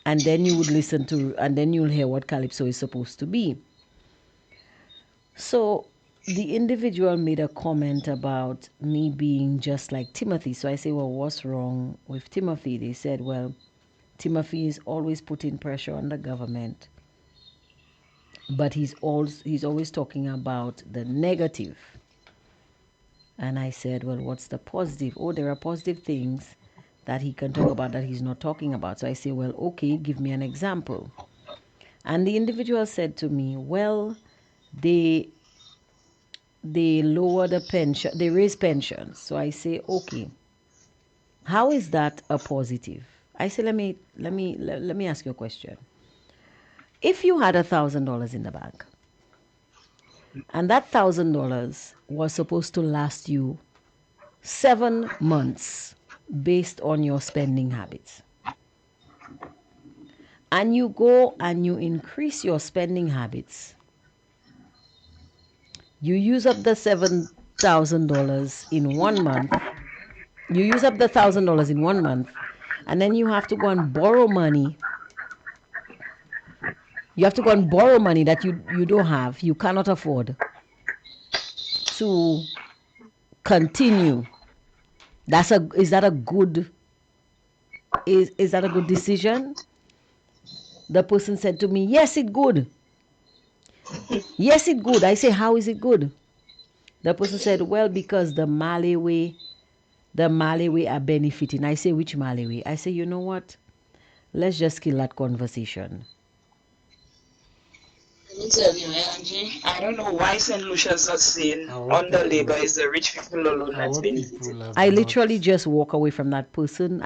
And then you would listen to, and then you'll hear what Calypso is supposed to be. So the individual made a comment about me being just like Timothy. So I say, well, what's wrong with Timothy? They said, well, Timothy is always putting pressure on the government, but he's always talking about the negative. And I said, well, what's the positive? Oh, there are positive things that he can talk about that he's not talking about. So I say, well, okay, give me an example. And the individual said to me, well, they lower the pension, they raise pensions. So I say, okay, how is that a positive? I say, let me ask you a question. If you had $1,000 in the bank, and that $1,000 was supposed to last you 7 months based on your spending habits, and you go and you increase your spending habits, you use up the $7,000 in 1 month, you use up the $1,000 in 1 month, and then you have to go and borrow money. You have to go and borrow money that you don't have, you cannot afford to continue. Is that a good decision? The person said to me, yes, it's good. Yes, it's good. I say, how is it good? The person said, well, because the Malawi are benefiting. I say, which Malawi? I say, you know what? Let's just kill that conversation. Let me tell you, Angie, I don't know why St. Lucia's are saying under Labour is the rich people alone that's benefiting. I literally just walk away from that person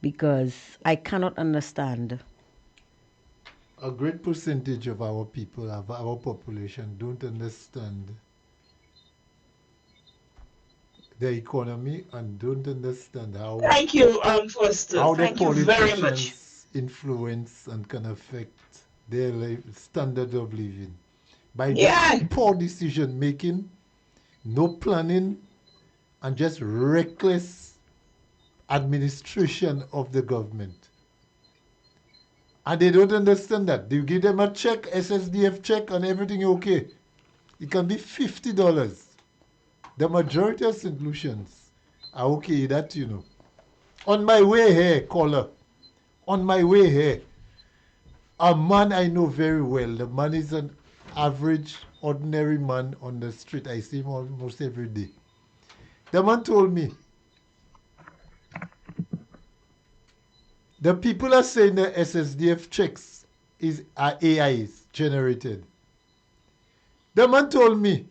because I cannot understand. A great percentage of our people, of our population, don't understand the economy and don't understand how. Thank you, Foster. How Thank the you very much. influence and can affect their standard of living by poor decision making, no planning, and just reckless administration of the government. And they don't understand that. You give them a check, SSDF check, and everything okay. It can be $50. The majority of St. Lucians are okay, that you know. On my way here, caller, on my way here, a man I know very well. The man is an average, ordinary man on the street. I see him almost every day. The man told me, the people are saying the SSDF checks are AIs generated. The man told me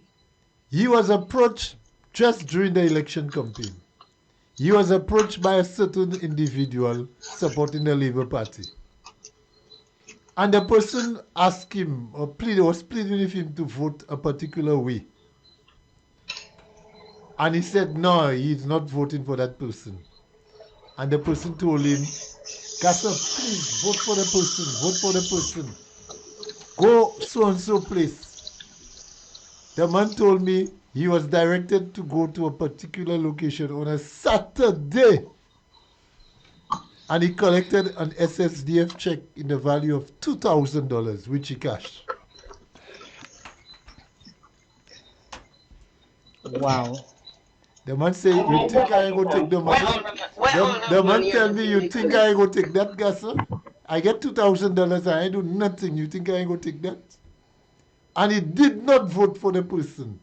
he was approached just during the election campaign. He was approached by a certain individual supporting the Labour Party. And the person asked him, or was pleading with him to vote a particular way. And he said, no, he's not voting for that person. And the person told him, Gasser, please vote for the person, vote for the person. Go so-and-so place. The man told me he was directed to go to a particular location on a Saturday. And he collected an SSDF check in the value of $2,000, which he cashed. Wow. The man say, you think I ain't going to take the money? The man tell me, you think I ain't going to take that, Gasser? I get $2,000, I ain't do nothing. You think I ain't going to take that? And he did not vote for the person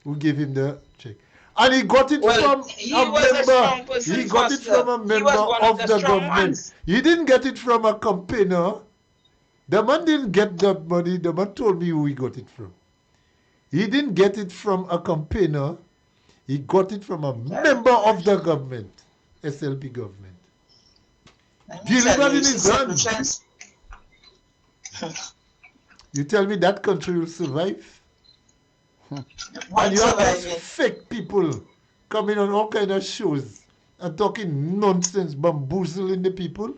who gave him the check. And he got it from a member. He got it from a member of the government. He didn't get it from a campaigner. The man didn't get that money. The man told me who he got it from. He didn't get it from a campaigner. He got it from a member of the government, SLP government. Delivered in his hands. You tell me that country will survive? And you have these fake people coming on all kind of shows and talking nonsense, bamboozling the people.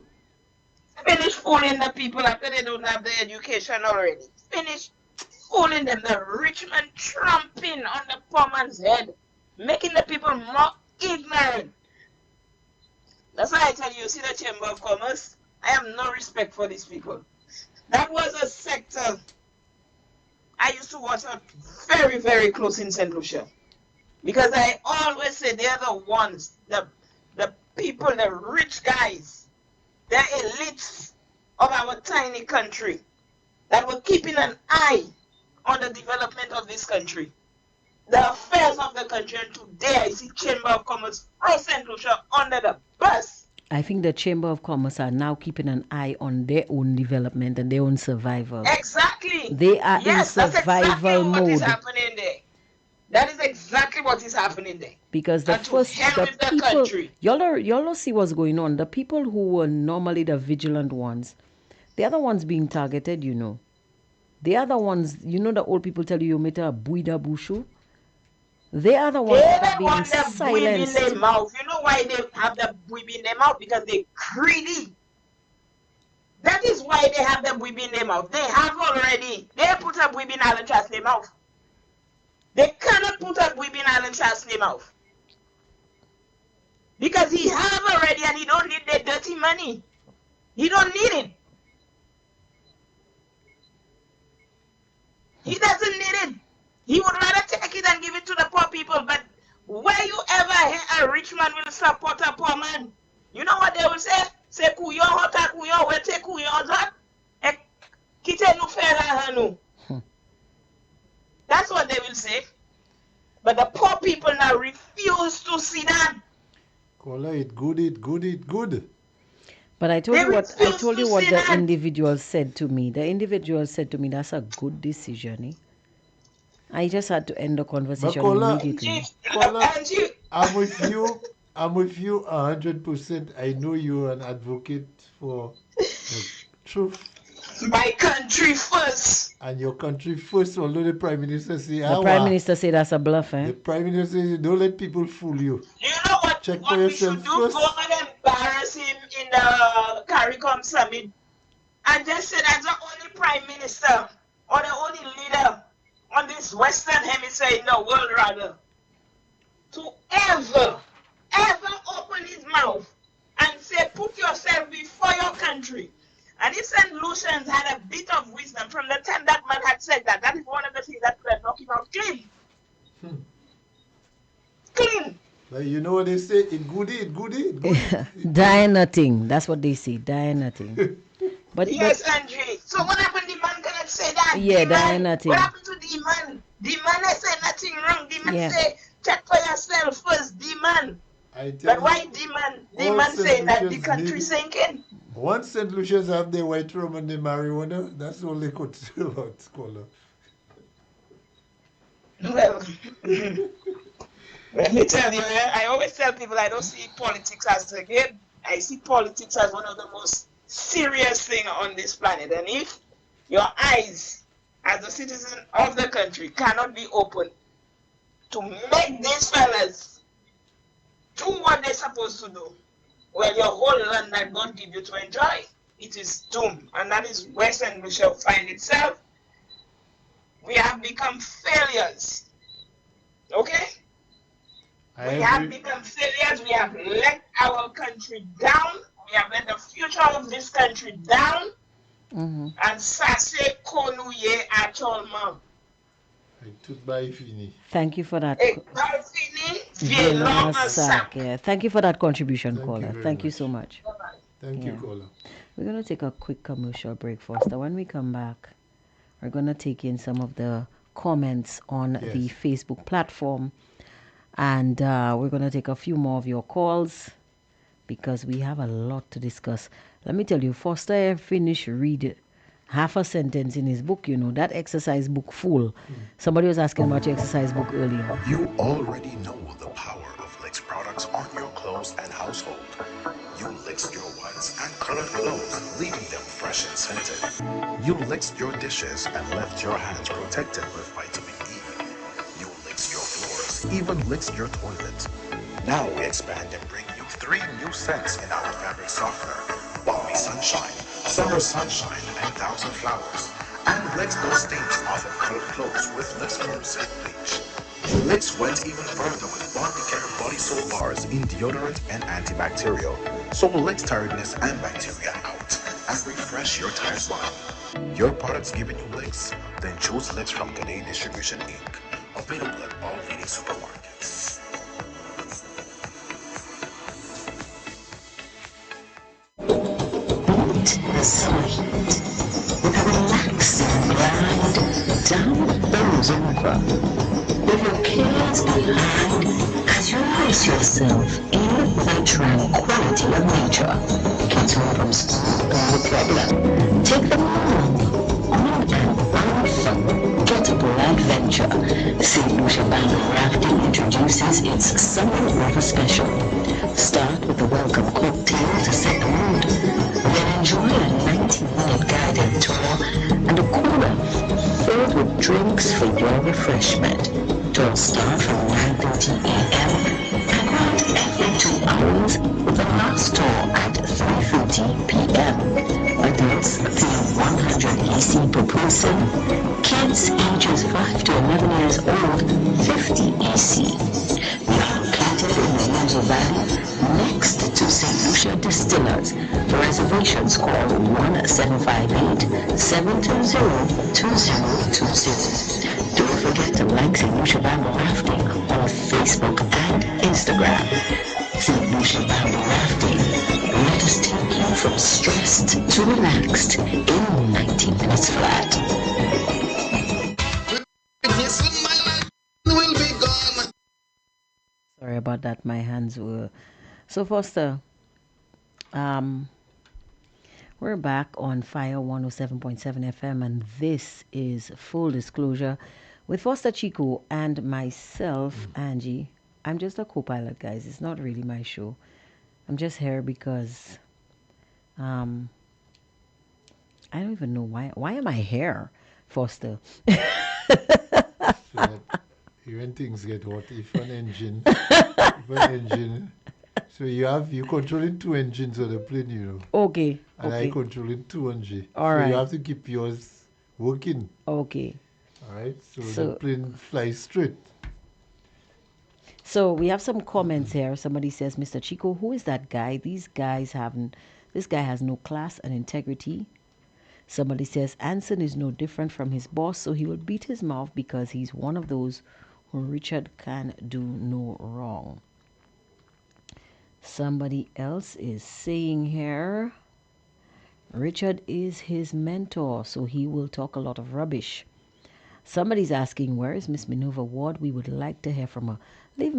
Finish fooling the people after they don't have the education already. Finish fooling them. The rich man tramping on the poor man's head, making the people more ignorant. That's why I tell you, see the Chamber of Commerce? I have no respect for these people. That was a sector I used to watch out very, very close in St. Lucia. Because I always say they're the ones, the people, the rich guys, the elites of our tiny country that were keeping an eye on the development of this country, the affairs of the country. And today I see Chamber of Commerce from St. Lucia under the bus. I think the Chamber of Commerce are now keeping an eye on their own development and their own survival. Exactly. They are in survival exactly mode. What is happening there. That is exactly what is happening there. Because the people, y'all don't see what's going on. The people who were normally the vigilant ones, they are the ones being targeted, you know. They are the ones, you know, the old people tell you made a buida bushu. They are the ones that are being silenced. In their mouth. You know why they have the bweeb in their mouth? Because they're greedy. That is why they have the bweeb in their mouth. They have already. They put a bweeb in Alan Charles' mouth. They cannot put a bweeb in Alan Charles' mouth. Because he have already and he don't need the dirty money. He don't need it. He doesn't need it. He would rather take it and give it to the poor people. But where you ever hear a rich man will support a poor man? You know what they will say? Say kuyo hota kuyo wete kuyo hot. Kite nu fera hanu. That's what they will say. But the poor people now refuse to see that. Kola, it good. But I told you what the individual said to me. The individual said to me, that's a good decision. Eh? I just had to end the conversation immediately. Kola, I'm with you 100%. I know you're an advocate for the truth. My country first. And your country first, although the Prime Minister say... The Prime Minister say that's a bluff, eh? The Prime Minister says, don't let people fool you. You know what? Check what for we yourself should do? first. Go and embarrass him in the CARICOM summit. And just say that's the only Prime Minister or the only leader on this Western Hemisphere in the world, rather, to ever open his mouth and say, put yourself before your country. And if St. Lucians had a bit of wisdom from the time that man had said that, that is one of the things that could have knocked him out clean. Clean. But you know what they say? It goody. Die nothing. That's what they say. Die nothing. Yes, Andre. So what happened? The man cannot say that. Yeah, die nothing. What happened to the man? The man I say nothing wrong. The man say, check for yourself first. The man. But why the man? The man saying that the country sinking. Once St. Lucians have their white rum and their marijuana, that's all they could say about Scholar. Well, let me tell you, I always tell people I don't see politics as a game. I see politics as one of the most serious things on this planet. And if your eyes as a citizen of the country cannot be open to make these fellas do what they're supposed to do, well, your whole land that God give you to enjoy, it is doomed. And that is where St. Lucia find itself. we have become failures. Okay? We have become failures. We have let our country down. We have let the future of this country down. And Sase Konuye at all, mom. Thank you for that. Yeah. Thank you for that contribution, caller. Thank you so much. Thank you, caller. We're going to take a quick commercial break, Foster. When we come back, we're going to take in some of the comments on the Facebook platform. And we're going to take a few more of your calls because we have a lot to discuss. Let me tell you, Foster finished read half a sentence in his book, that exercise book full. Somebody was asking about your exercise book earlier. You already know the power of Licks products on your clothes and household. You licked your whites and colored clothes, leaving them fresh and scented. You licked your dishes and left your hands protected with vitamin E. You licked your floors, even licked your toilet. Now we expand and bring you 3 new scents in our fabric softener: Balmy Sunshine, Summer Sunshine, and Thousand Flowers. And Licks those stains off of colored clothes with Licks Fluorescent Bleach. Licks went even further with Bondicare Body Soap Bars in deodorant and antibacterial. So Licks tiredness and bacteria out and refresh your tired body. Your products giving you licks? Then choose Licks from Canadian Distribution Inc. Available at all leading supermarkets. The sweet, with a relaxing glide down those over. With your cares behind, as you immerse yourself in the tranquility of nature. Kids home from school, no problem. Take them along on an unforgettable adventure. St. Lucia Bamboo Rafting introduces its Summer River Special. Start with a welcome cocktail to set the mood. Then enjoy a 90-minute guided tour and a cooler filled with drinks for your refreshment. Tours start from 9:30 a.m. and run every 2 hours with the last tour at 3:30 p.m. Adults pay 100 AC per person. Kids ages 5 to 11 years old, 50 AC. We are located in the Yuzu Valley, next to St. Lucia Distillers. For reservations, call 1-758-720-2020. Don't forget to like St. Lucia Bamboo Rafting on Facebook and Instagram. St. Lucia Bamboo Rafting. Let us take you from stressed to relaxed in 90 minutes flat. Sorry about that. My hands were... So, Foster, we're back on Fire 107.7 FM, and this is Full Disclosure with Foster Chico and myself, Angie. I'm just a co-pilot, guys. It's not really my show. I'm just here because I don't even know why. Why am I here, Foster? So that when things get hot, if an engine, so you controlling 2 engines on the plane, Okay. And I controlling 2 engines. All so right. You have to keep yours working. Okay. All right. So the plane flies straight. So we have some comments here. Somebody says, Mr. Chico, who is that guy? This guy has no class and integrity. Somebody says, Anson is no different from his boss, so he will beat his mouth because he's one of those who Richard can do no wrong. Somebody else is saying here, Richard is his mentor, so he will talk a lot of rubbish. Somebody's asking, where is Miss Minerva Ward? We would like to hear from her. Leave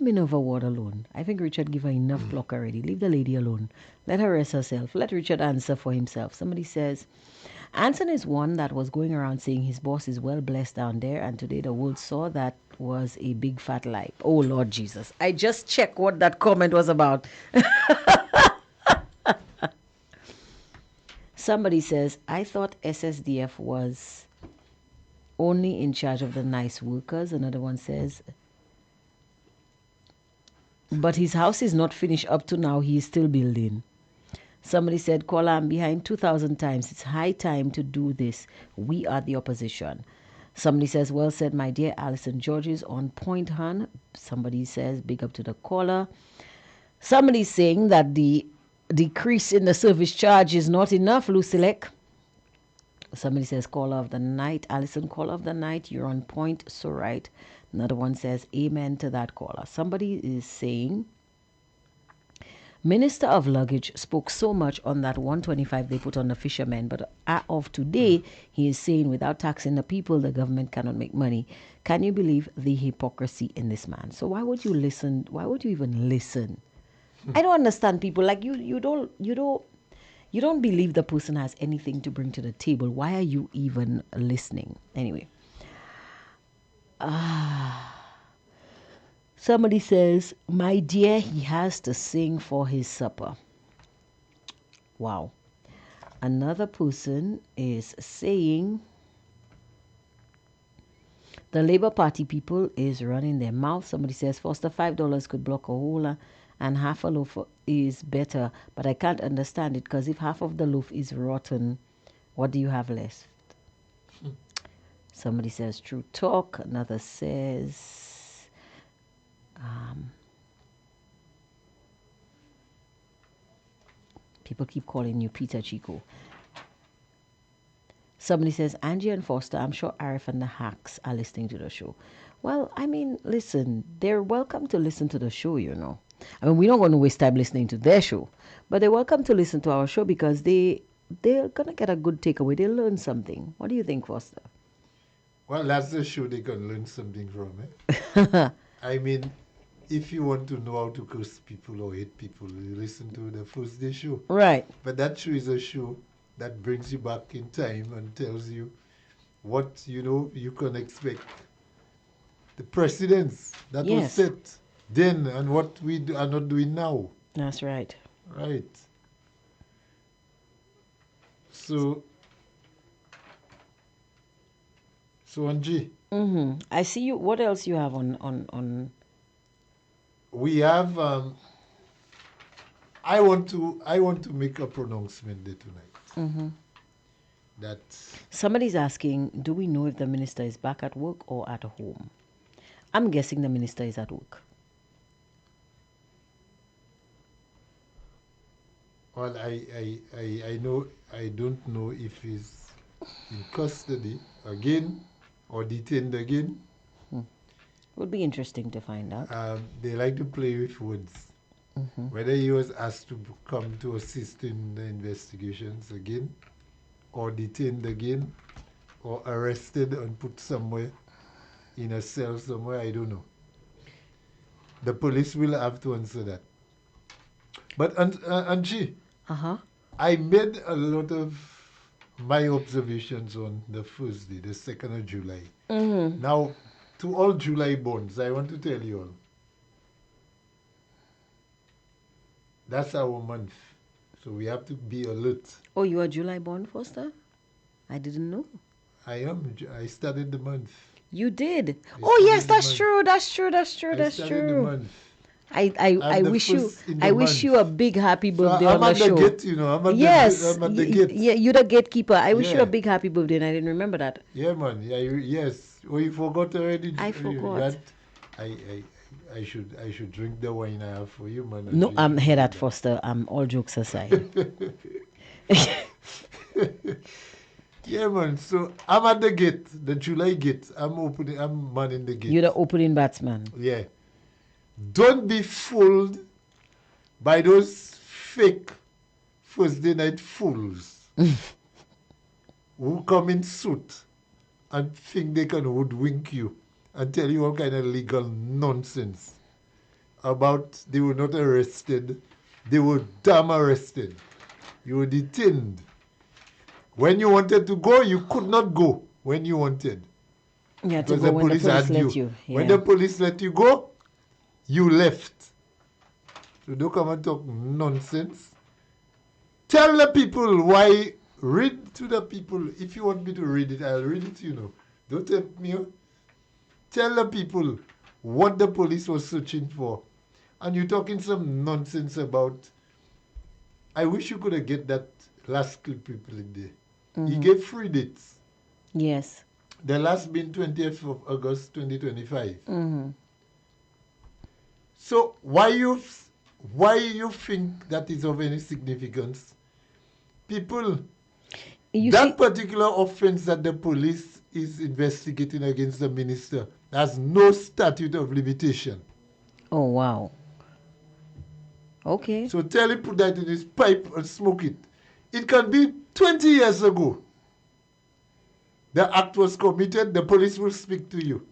Minerva Ward alone. I think Richard gave her enough block already. Leave the lady alone. Let her rest herself. Let Richard answer for himself. Somebody says, Anson is one that was going around saying his boss is well blessed down there, and today the world saw that was a big fat lie. Oh, Lord Jesus. I just checked what that comment was about. Somebody says, I thought SSDF was only in charge of the nice workers. Another one says, but his house is not finished up to now. He is still building. Somebody said, Kola, I'm behind 2,000 times. It's high time to do this. We are the opposition. Somebody says, well said, my dear Alison Georges, on point, hon. Somebody says, big up to the caller. Somebody's saying that the decrease in the service charge is not enough, Lucilek. Somebody says, caller of the night. Alison, caller of the night, you're on point, so right. Another one says, amen to that caller. Somebody is saying, Minister of Luggage spoke so much on that 125 they put on the fishermen, but of today, he is saying without taxing the people, the government cannot make money. Can you believe the hypocrisy in this man? So why would you listen? Why would you even listen? I don't understand people like you don't believe the person has anything to bring to the table. Why are you even listening? Anyway. Somebody says, my dear, he has to sing for his supper. Wow. Another person is saying, the Labour Party people is running their mouth. Somebody says, Foster, $5 could block a hole and half a loaf is better. But I can't understand it because if half of the loaf is rotten, what do you have left? Somebody says, true talk. Another says, people keep calling you Peter Chico. Somebody says, Angie and Foster, I'm sure Arif and the Hacks are listening to the show. Well, I mean, listen, they're welcome to listen to the show, you know. I mean, we're not going to waste time listening to their show, but they're welcome to listen to our show because they're going to get a good takeaway. They'll learn something. What do you think, Foster? Well, that's the show they can learn something from, eh? I mean, if you want to know how to curse people or hate people, you listen to the first day show. Right. But that show is a show that brings you back in time and tells you what, you can expect. The precedents that was set then and what we are not doing now. That's right. Right. So Angie. Mm-hmm. I see you. What else you have on? We have. I want to make a pronouncement there tonight. Mm-hmm. That somebody's asking, do we know if the minister is back at work or at home? I'm guessing the minister is at work. Well, I know. I don't know if he's in custody again or detained again. Would be interesting to find out. They like to play with words. Mm-hmm. Whether he was asked to come to assist in the investigations again, or detained again, or arrested and put somewhere in a cell somewhere, I don't know. The police will have to answer that. But Angie, I made a lot of my observations on the first day, the 2nd of July. Mm-hmm. Now, to all July borns, I want to tell you all, that's our month. So we have to be alert. Oh, you are July born, Foster? I didn't know. I am. I started the month. You did? Oh, yes, that's true. That's true. I started the month. I wish you a big happy birthday on the show. I'm at the gate, I'm at the gate. Yeah, you're the gatekeeper. I wish you a big happy birthday, and I didn't remember that. Yeah, man. Yeah, yes. Oh, you forgot already? I forgot. I should drink the wine I have for you, man. No, I'm here at Foster. All jokes aside. Yeah, man. So I'm at the gate, the July gate. I'm manning the gate. You're the opening batsman. Yeah. Don't be fooled by those fake Thursday night fools who come in suit and think they can hoodwink you and tell you all kind of legal nonsense about they were not arrested, they were damn arrested, you were detained. When you wanted to go, you could not go when you wanted. Yeah, because the police had you. Yeah. When the police let you go, you left. So don't come and talk nonsense. Tell the people why. Read to the people. If you want me to read it, I'll read it, Don't tempt me. Tell the people what the police was searching for. And you're talking some nonsense about... I wish you could have get that last clip people in there. Mm-hmm. He gave 3 dates. Yes. The last being 20th of August 2025. Mm-hmm. So why you think that is of any significance? People, that particular offense that the police is investigating against the minister has no statute of limitation. Oh, wow. Okay. So tell him put that in his pipe and smoke it. It can be 20 years ago. The act was committed, the police will speak to you.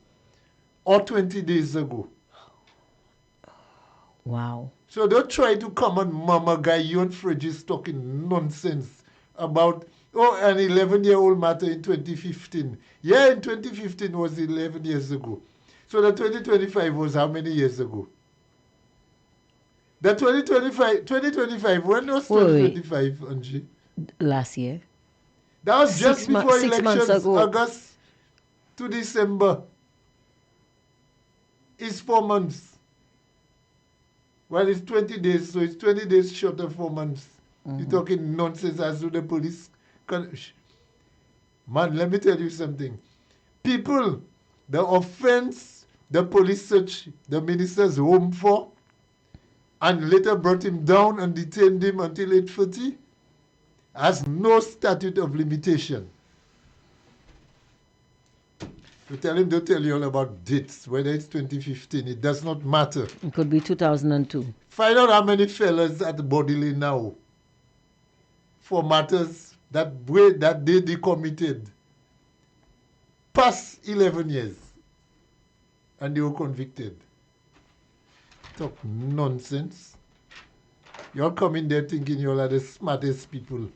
Or 20 days ago. Wow. So don't try to come and mama guy you and Fridges talking nonsense about, an 11-year-old matter in 2015. Yeah, in 2015 was 11 years ago. So the 2025 was how many years ago? The 2025, when was 2025, Angie? Last year. That was just before elections, ago. August to December. It's 4 months. Well, it's 20 days, so it's 20 days short of 4 months. Mm-hmm. You're talking nonsense as to the police. Man, let me tell you something. People, the offense the police searched the minister's home for and later brought him down and detained him until 8:30 has no statute of limitation. To tell him, don't tell you all about dates, whether it's 2015, it does not matter. It could be 2002. Find out how many fellas at Bodily now for matters that they committed past 11 years and they were convicted. Talk nonsense. You're coming there thinking you're like the smartest people.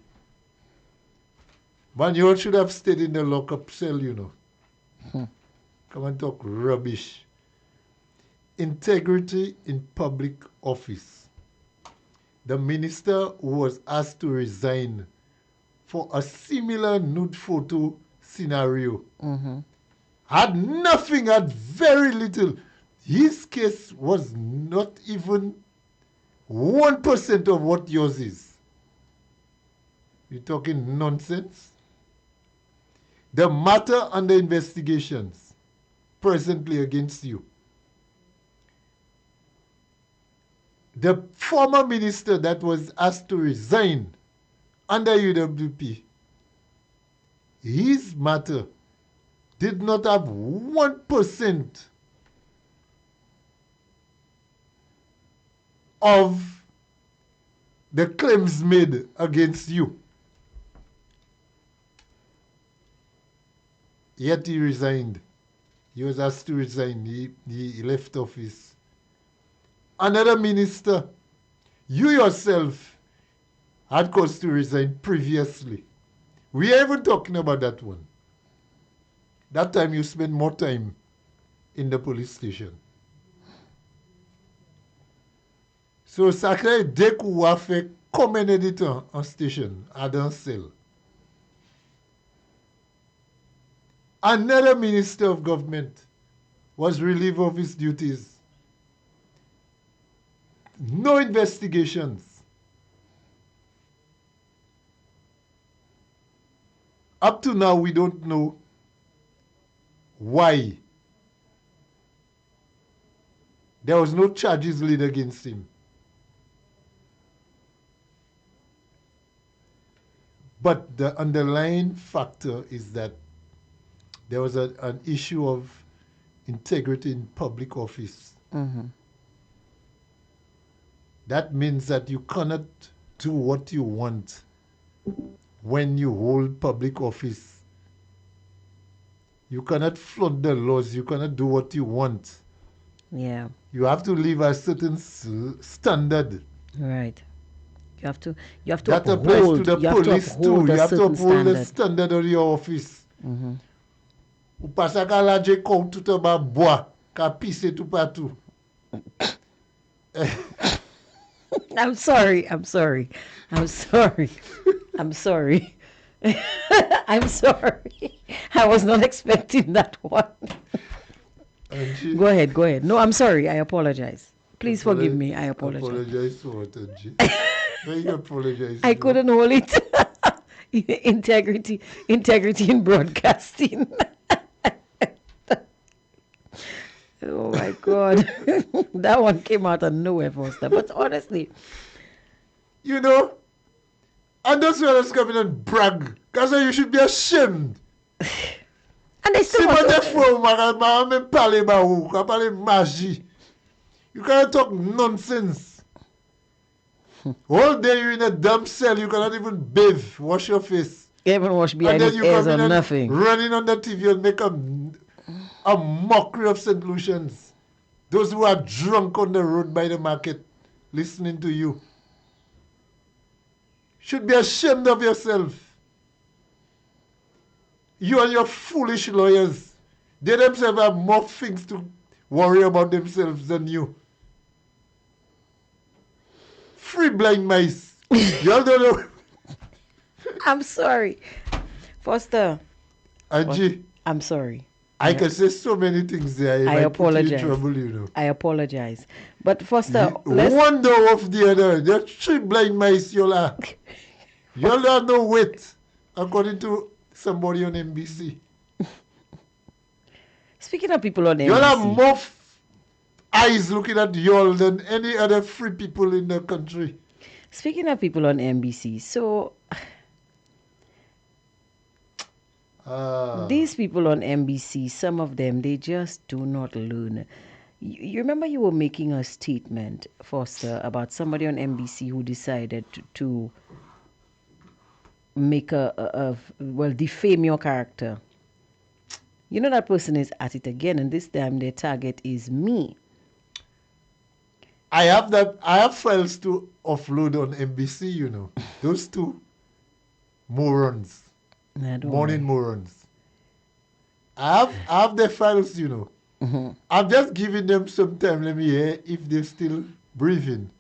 Man, you all should have stayed in the lockup cell, you know. Come and talk rubbish. Integrity in public office. The minister who was asked to resign for a similar nude photo scenario had nothing, had very little. His case was not even 1% of what yours is. You're talking nonsense? The matter under investigations presently against you. The former minister that was asked to resign under UWP, his matter did not have 1% of the claims made against you. Yet he resigned. He was asked to resign. He left office. Another minister, you yourself had cause to resign previously. We are even talking about that one. That time you spent more time in the police station. So, sacré, dès qu'on a fait combien de temps en station, à Dansel? Another minister of government was relieved of his duties. No investigations. Up to now, we don't know why. There was no charges laid against him. But the underlying factor is that there was an issue of integrity in public office. That means that you cannot do what you want when you hold public office. You cannot flaunt the laws. You cannot do what you want. Yeah. You have to live a certain standard. Right. You have to that applies to the police too. You have to uphold the standard of your office. Ou pas ça qu'à la j'ai comme tout en bas bois, qu'à pisser tout partout. I'm sorry. I'm sorry. I'm sorry. I was not expecting that one. Go ahead. No, I'm sorry. I apologize. Please forgive me. I apologize. Apologize for what, Angie? You apologize. I couldn't hold it. Integrity in broadcasting. God. That one came out of nowhere, Foster. But honestly. You know, and those fellas come in and brag. Because you should be ashamed. And they still want to... You can't talk nonsense. All day you're in a dumb cell, you cannot even bathe, wash your face. Even wash behind his ears or nothing. Running on the TV and make a mockery of St. Lucians. Those who are drunk on the road by the market, listening to you. Should be ashamed of yourself. You and your foolish lawyers. They themselves have more things to worry about themselves than you. Free blind mice. Y'all don't know. I'm sorry. Foster. Angie. I'm sorry. I can say so many things there. I apologize. Put you in trouble, you know. I apologize. But Foster, one door off the other. There are 3 blind mice, y'all are. Y'all are no weight, according to somebody on NBC. Speaking of people on NBC. Y'all have more eyes looking at y'all than any other free people in the country. Speaking of people on NBC, so these people on NBC, some of them, they just do not learn. You remember you were making a statement, Foster, about somebody on NBC who decided to make defame your character. You know that person is at it again, and this time their target is me. I have files to offload on NBC, you know. Those 2 morons. Morning morons. I have their files, you know. Mm-hmm. I'm just giving them some time. Let me hear if they're still breathing.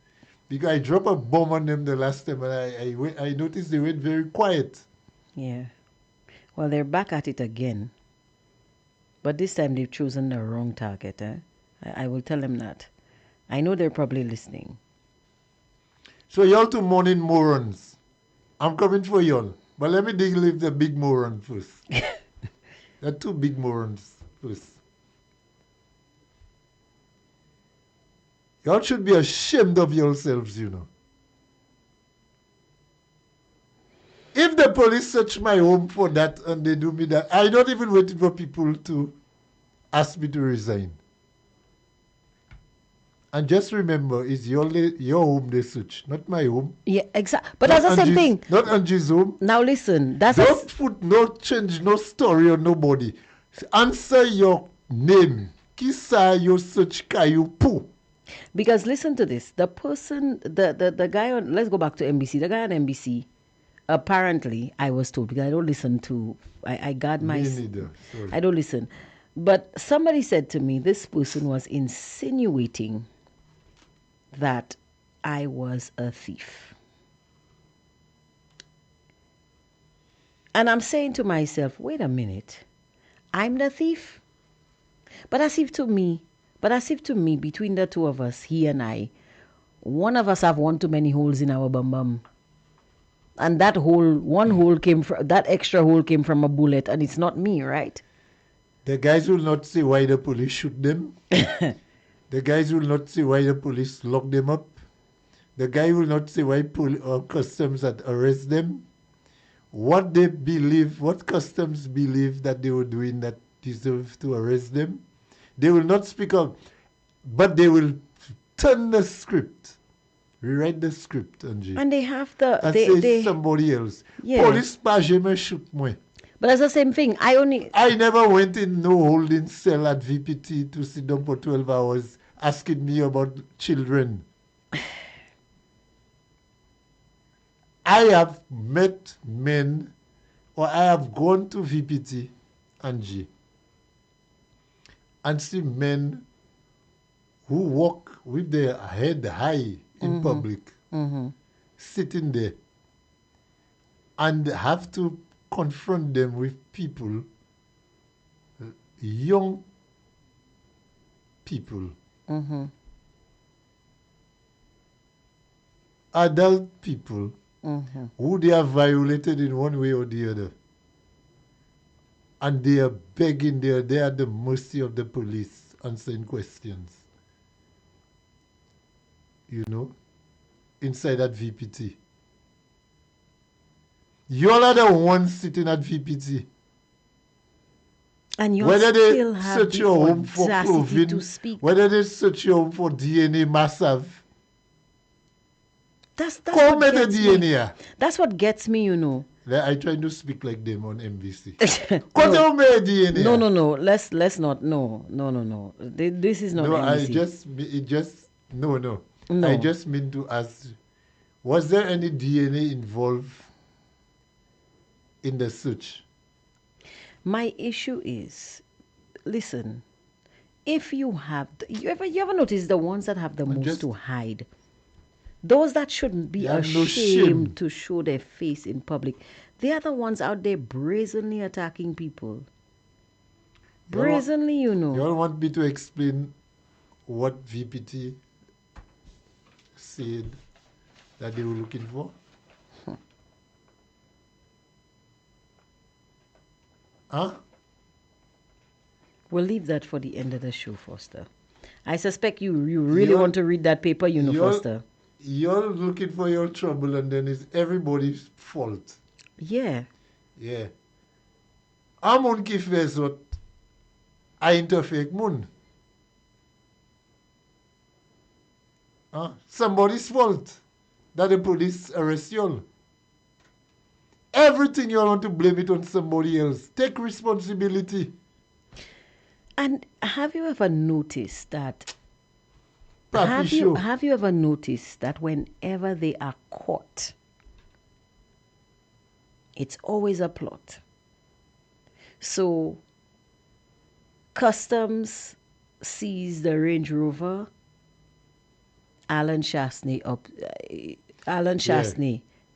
Because I dropped a bomb on them the last time and I noticed they went very quiet. Yeah. Well, they're back at it again. But this time they've chosen the wrong target. I will tell them that. I know they're probably listening. So y'all 2 morning morons. I'm coming for y'all. But let me deal with the big moron first. The 2 big morons first. Y'all should be ashamed of yourselves, you know. If the police search my home for that and they do me that, I'm not even waiting for people to ask me to resign. And just remember, it's your home they search, not my home. Yeah, exactly. But that's the same thing. Not Angie's home. Now listen, don't put no change, no story on nobody. Answer your name. Kisa yo search kayu pu. Because listen to this. The person, the guy on, let's go back to NBC. The guy on NBC, apparently, I was told, because I don't listen to, I guard my... Me neither. Sorry. I don't listen. But somebody said to me, this person was insinuating that I was a thief. And I'm saying to myself, wait a minute, I'm the thief? But as if to me, between the 2 of us, he and I, one of us have one too many holes in our bum. And that extra hole came from a bullet, and it's not me, right? The guys will not say why the police shoot them. The guys will not say why the police lock them up. The guy will not say why customs had arrest them. What they believe, what customs believe that they were doing that deserve to arrest them. They will not speak up, but they will turn the script, rewrite the script, Angie. And they have the... And say somebody else. Yeah. Police pa jamais shoot moi. But that's the same thing. I never went in no holding cell at VPT to sit down for 12 hours asking me about children. I have met men, or I have gone to VPT, Angie, and see men who walk with their head high in public, sitting there, and have to confront them with people, young people, adult people, who they have violated in one way or the other. And they are begging, they are at the mercy of the police answering questions. You know, inside that VPT. You all are the ones sitting at VPT. And you whether still they have search the your home for audacity clothing, to speak. whether they search your home for DNA massive. That's Come what the gets DNA. me. That's what gets me, you know. I try to speak like them on MVC. No. DNA. No. Let's not. No. This is not no, MVC. No. No. I just mean to ask, was there any DNA involved in the search? My issue is, listen, if you ever notice the ones that have the most to hide, those that shouldn't be ashamed to show their face in public, they are the ones out there brazenly attacking people. Brazenly, you know. You all want me to explain what VPT said that they were looking for? Huh? We'll leave that for the end of the show, Foster. I suspect you really want to read that paper, you know, Foster. You're looking for your trouble and then it's everybody's fault. Yeah. Yeah. I'm on kifes what I interfere moon. Somebody's fault that the police arrest you all. Everything you all want to blame it on somebody else. Take responsibility. And have you ever noticed that? Have you ever noticed that whenever they are caught, it's always a plot? So, Customs seized the Range Rover. Alan Shastney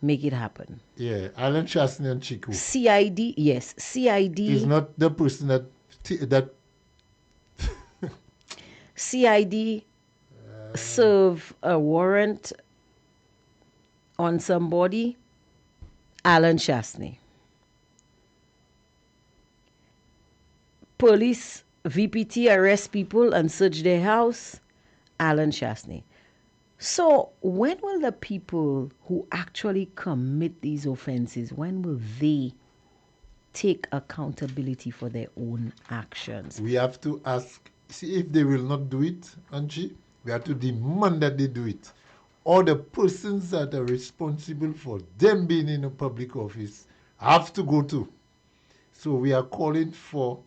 make it happen. Yeah, Alan Shastney and Chico. CID, yes, CID is not the person that CID serve a warrant on somebody, Alan Shastney. Police, VPT arrest people and search their house, Alan Shastney. So when will the people who actually commit these offenses, when will they take accountability for their own actions? We have to ask, see if they will not do it, Angie, we have to demand that they do it. Or the persons that are responsible for them being in a public office have to go to. So we are calling for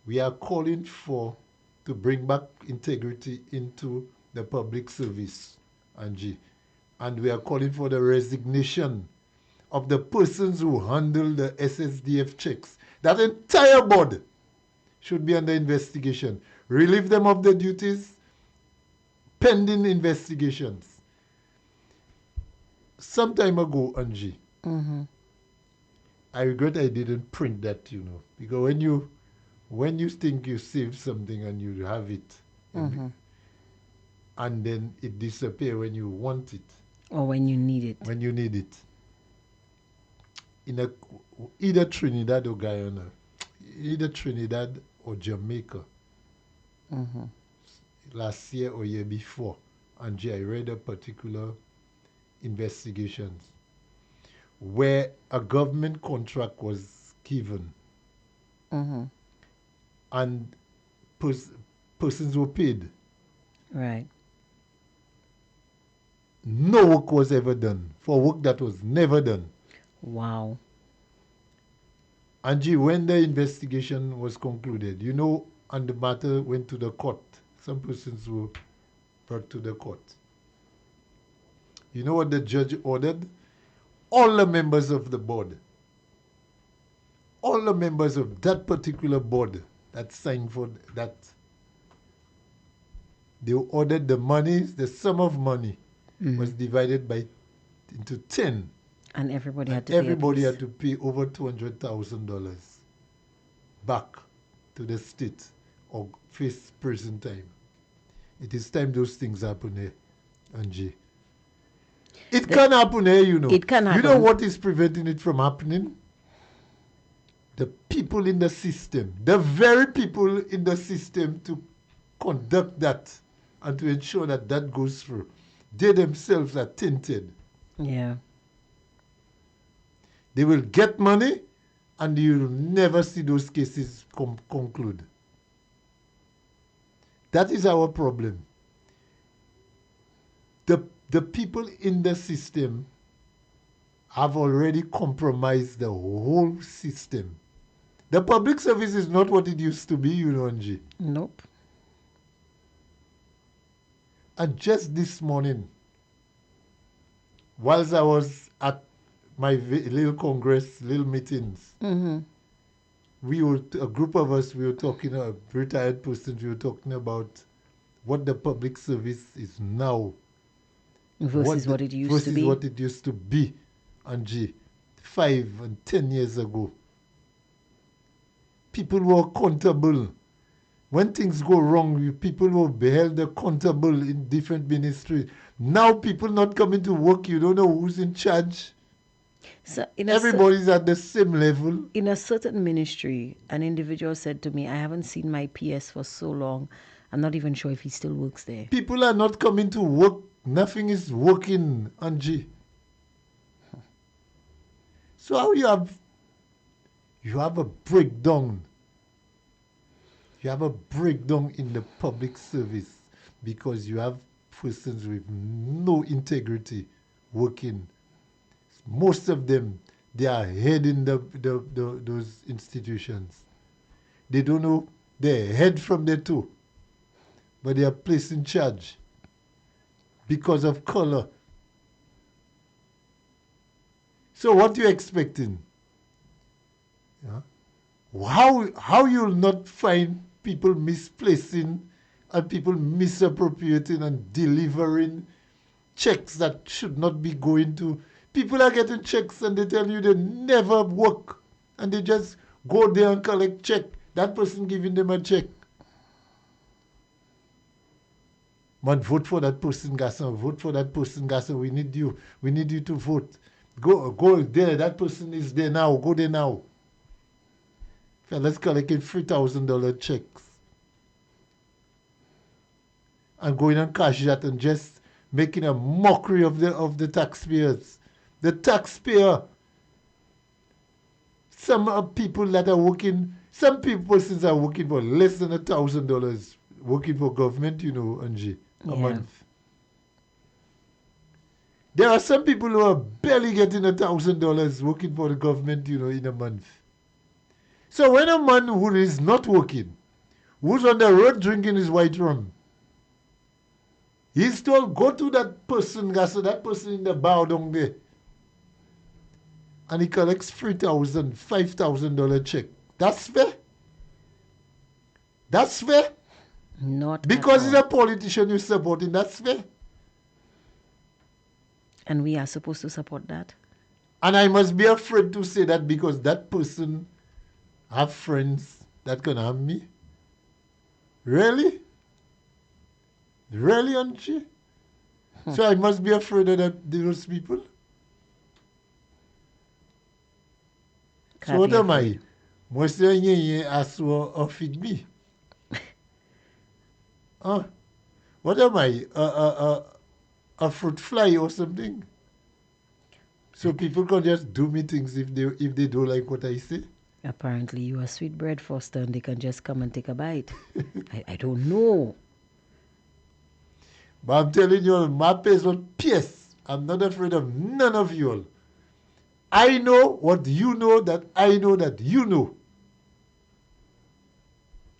to bring back integrity into the public service, Angie. And we are calling for the resignation of the persons who handle the SSDF checks. That entire board should be under investigation. Relieve them of their duties pending investigations. Some time ago, Angie, I regret I didn't print that, you know, because when you think you saved something and you have it, and then it disappears when you want it. Or when you need it. When you need it. In either Trinidad or Guyana, either Trinidad or Jamaica, last year or year before, Angie, I read a particular investigations where a government contract was given and persons were paid. Right. No work was ever done for work that was never done. Wow. Angie, when the investigation was concluded, you know, and the matter went to the court. Some persons were brought to the court. You know what the judge ordered? All the members of the board, all the members of that particular board that signed for that, they ordered the money, the sum of money was divided into 10. And everybody had to pay over $200,000 back to the state or face prison time. It is time those things happen here, Angie. It can happen here, you know. It can happen. You know what is preventing it from happening? the people in the system, the very people in the system to conduct that and to ensure that that goes through, they themselves are tainted. Yeah. They will get money and you'll never see those cases conclude. That is our problem. The people in the system have already compromised the whole system. The public service is not what it used to be, you know, Angie. Nope. And just this morning, whilst I was at my little congress, little meetings, we were, a group of us, we were talking, a retired person, we were talking about what the public service is now. Versus what it used to be. Versus what it used to be, Angie, 5 and 10 years ago. People were accountable. When things go wrong, people were held accountable in different ministries. Now people not coming to work, you don't know who's in charge. So everybody's at the same level. In a certain ministry, an individual said to me, I haven't seen my PS for so long, I'm not even sure if he still works there. People are not coming to work. Nothing is working, Angie. So how you have a breakdown. You have a breakdown in the public service because you have persons with no integrity working. Most of them, they are heading those institutions. They don't know their head from their toe, but they are placed in charge because of color. So what you expecting? Yeah? How you'll not find people misplacing and people misappropriating and delivering checks that should not be going to. People are getting checks and they tell you they never work and they just go there and collect check. That person giving them a check. Man, vote for that person, Gasson. Vote for that person, Gasson. We need you. We need you to vote. Go there. That person is there now. Go there now. Fellas collecting $3,000 checks. And going and cash that and just making a mockery of the taxpayers. The taxpayer. Some people that are working, some persons are working for less than $1,000 working for government, you know, Angie, a month. There are some people who are barely getting $1,000 working for the government, you know, in a month. So when a man who is not working, who's on the road drinking his white rum, he's told, go to that person, so that person in the bar down there, and he collects $3,000, $5,000 check. That's fair? That's fair? Not because he's a politician you're supporting, that's fair? And we are supposed to support that? And I must be afraid to say that because that person have friends that can harm me? Really? Really, Angie? So I must be afraid of those people? So what am I? Must I ask for feed me? What am I? A fruit fly or something? So people can just do me things if they don't like what I say? Apparently you are Sweetbread Foster and they can just come and take a bite. I don't know. But I'm telling you all, my pace was pierced. I'm not afraid of none of you all. I know what you know that I know that you know.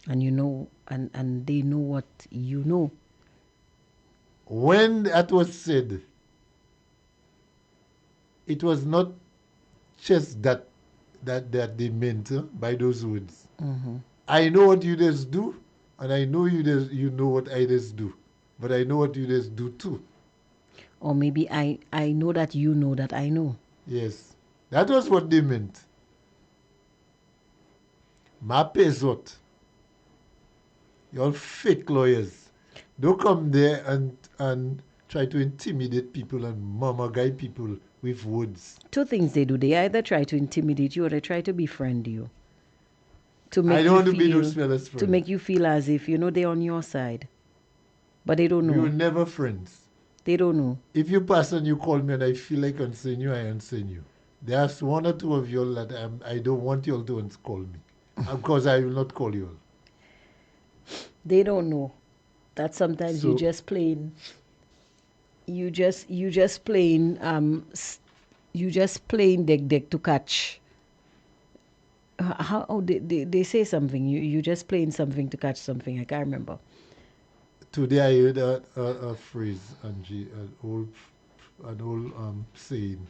And you know, and they know what you know. When that was said, it was not just that they meant by those words. Mm-hmm. I know what you just do, and I know you know what I just do. But I know what you just do too. Or maybe I know that you know that I know. Yes. That was what they meant. Ma pesot. You're fake lawyers. Don't come there and try to intimidate people and mama guy people with words. Two things they do. They either try to intimidate you or they try to befriend you. to make I don't want to be no smeller's friend. To make you feel as if, they're on your side. But they don't know. We were never friends. They don't know. If you pass and you call me and I feel like answering you, I answer you. There's one or two of you all that I don't want you all to call me. Because I will not call you all. They don't know that sometimes you just plain deck to catch. How they say something. You just playing something to catch something. I can't remember. Today I heard a phrase, Angie, an old saying.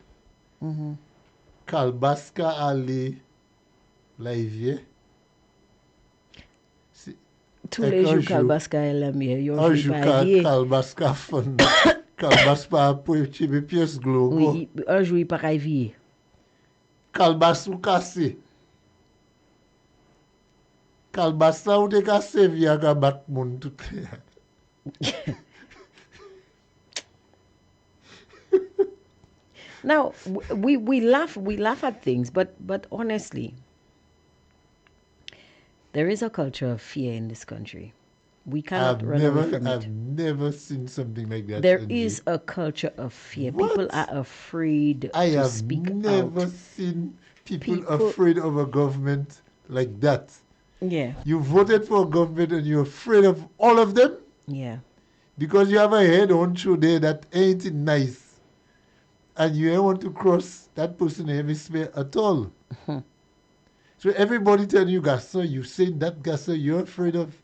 Kalbaska ali laivye. Tous les jours kalbaska elamie. Un jour kalbaska fon. Kalbaska pou chibe pièce globo. Oui, un jour il pas vie. Kalbasou kase. Kalbasa ou te kase via ka bat moun tout. Now we laugh at things, but honestly, there is a culture of fear in this country. We cannot run away from it. I've never seen something like that. There is a culture of fear. What? People are afraid to speak out. I have never seen people afraid of a government like that. Yeah. You voted for a government and you're afraid of all of them? Yeah. Because you have a head on show there that ain't nice. And you don't want to cross that person hemisphere at all. So everybody telling you, Gasser, you saying that, Gasser, you're afraid of.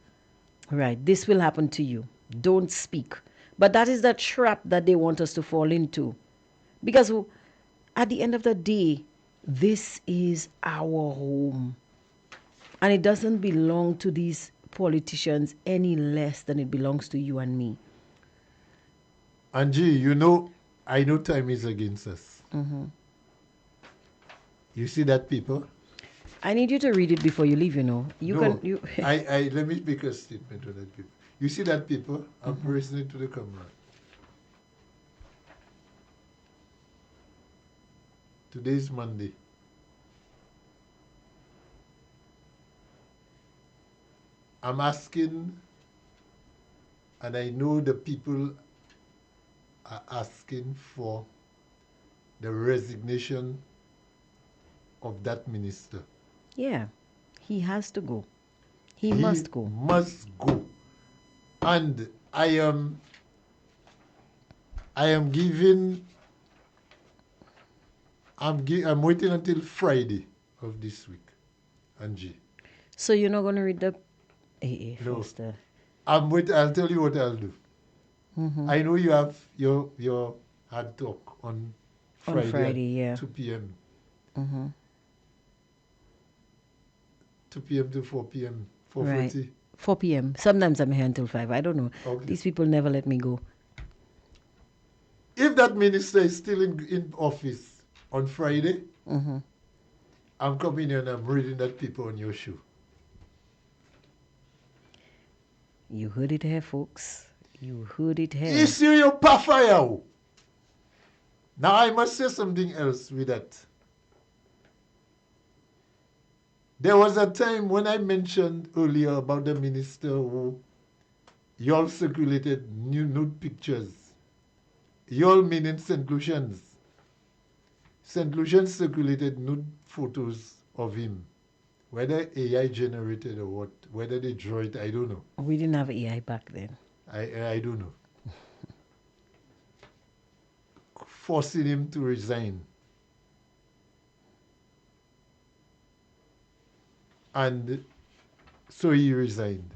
Right. This will happen to you. Don't speak. But that is the trap that they want us to fall into. Because at the end of the day, this is our home. And it doesn't belong to these politicians any less than it belongs to you and me. Angie, I know time is against us. You see that, people? I need you to read it before you leave, Let me make a statement to that people. You see that, people? I'm listening to the camera. Today is Monday. I'm asking, and I know the people are asking for the resignation of that minister. Yeah, he has to go. He must go. Must go. And I'm waiting until Friday of this week, Angie. So you're not going to read the AA first? No. I'll tell you what I'll do. I know you have your hard talk on Friday, yeah. 2 p.m. 2 p.m. to 4 p.m. 4:40. Right. 4 p.m. Sometimes I'm here until 5. I don't know. Okay. These people never let me go. If that minister is still in office on Friday, I'm coming here and I'm reading that paper on your show. You heard it here, folks. You heard it here. Issue your fire. Now I must say something else with that. There was a time when I mentioned earlier about the minister who y'all circulated nude pictures. Y'all meaning St. Lucians. St. Lucians circulated nude photos of him. Whether AI generated or what, whether they draw it, I don't know. We didn't have AI back then. I don't know. Forcing him to resign. And so he resigned.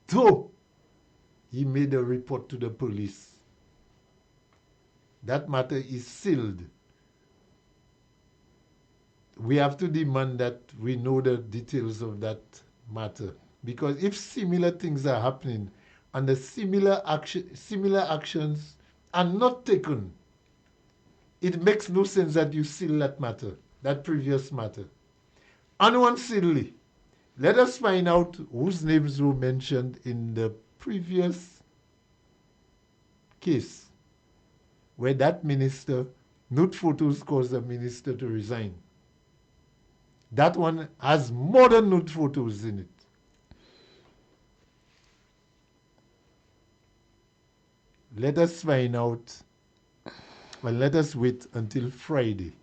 So he made a report to the police. That matter is sealed. We have to demand that we know the details of that matter. Because if similar things are happening and the similar actions are not taken, it makes no sense that you seal that matter, that previous matter. Unwansedly, let us find out whose names were mentioned in the previous case where that minister, nude photos caused the minister to resign. That one has more than nude photos in it. Let us find out, well, let us wait until Friday.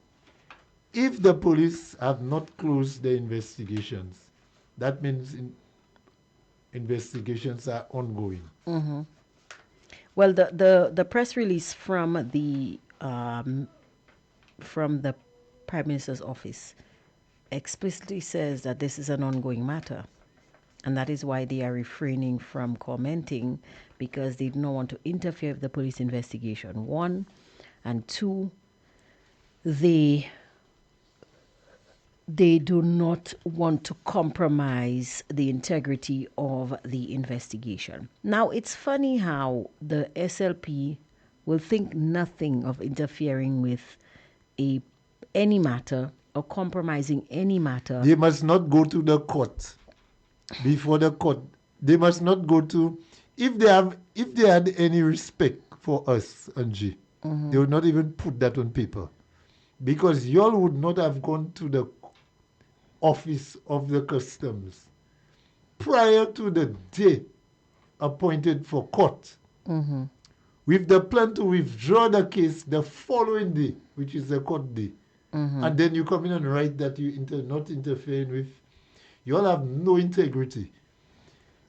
If the police have not closed their investigations, that means investigations are ongoing. Mm-hmm. Well, the press release from the Prime Minister's office explicitly says that this is an ongoing matter. And that is why they are refraining from commenting, because they do not want to interfere with the police investigation, one. And two, they do not want to compromise the integrity of the investigation. Now, it's funny how the SLP will think nothing of interfering with any matter or compromising any matter. They must not go to the court. Before the court, they must not go to. If they had any respect for us, Angie, they would not even put that on paper, because y'all would not have gone to the office of the customs prior to the day appointed for court, with the plan to withdraw the case the following day, which is the court day, and then you come in and write that you not interfering with. You all have no integrity.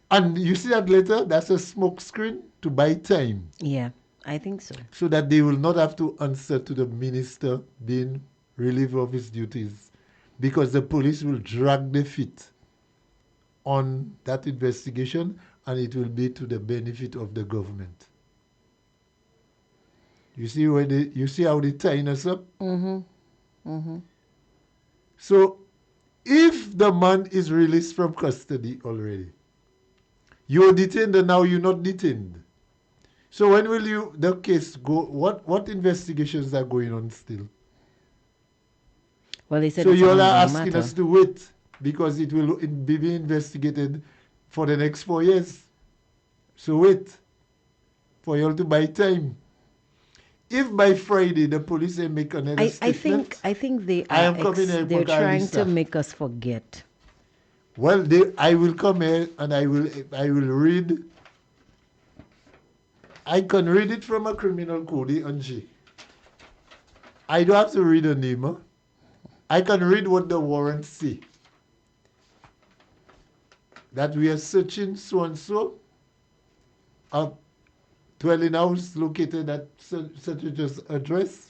And you see that letter? That's a smoke screen to buy time. Yeah, I think so. So that they will not have to answer to the minister being relieved of his duties, because the police will drag their feet on that investigation, and it will be to the benefit of the government. You see you see how they tying us up? So if the man is released from custody already, you're detained and now you're not detained. So when will the case go? What investigations are going on still? Well, they said so you all are asking us to wait because it will be investigated for the next 4 years. So wait for you all to buy time. If by Friday the police make another statement, I think they are. They're trying to make us forget. Well, I will come here and I will read. I can read it from a criminal code, Angie. I don't have to read a name. Huh? I can read what the warrants say. That we are searching so and so, a dwelling house located at such address,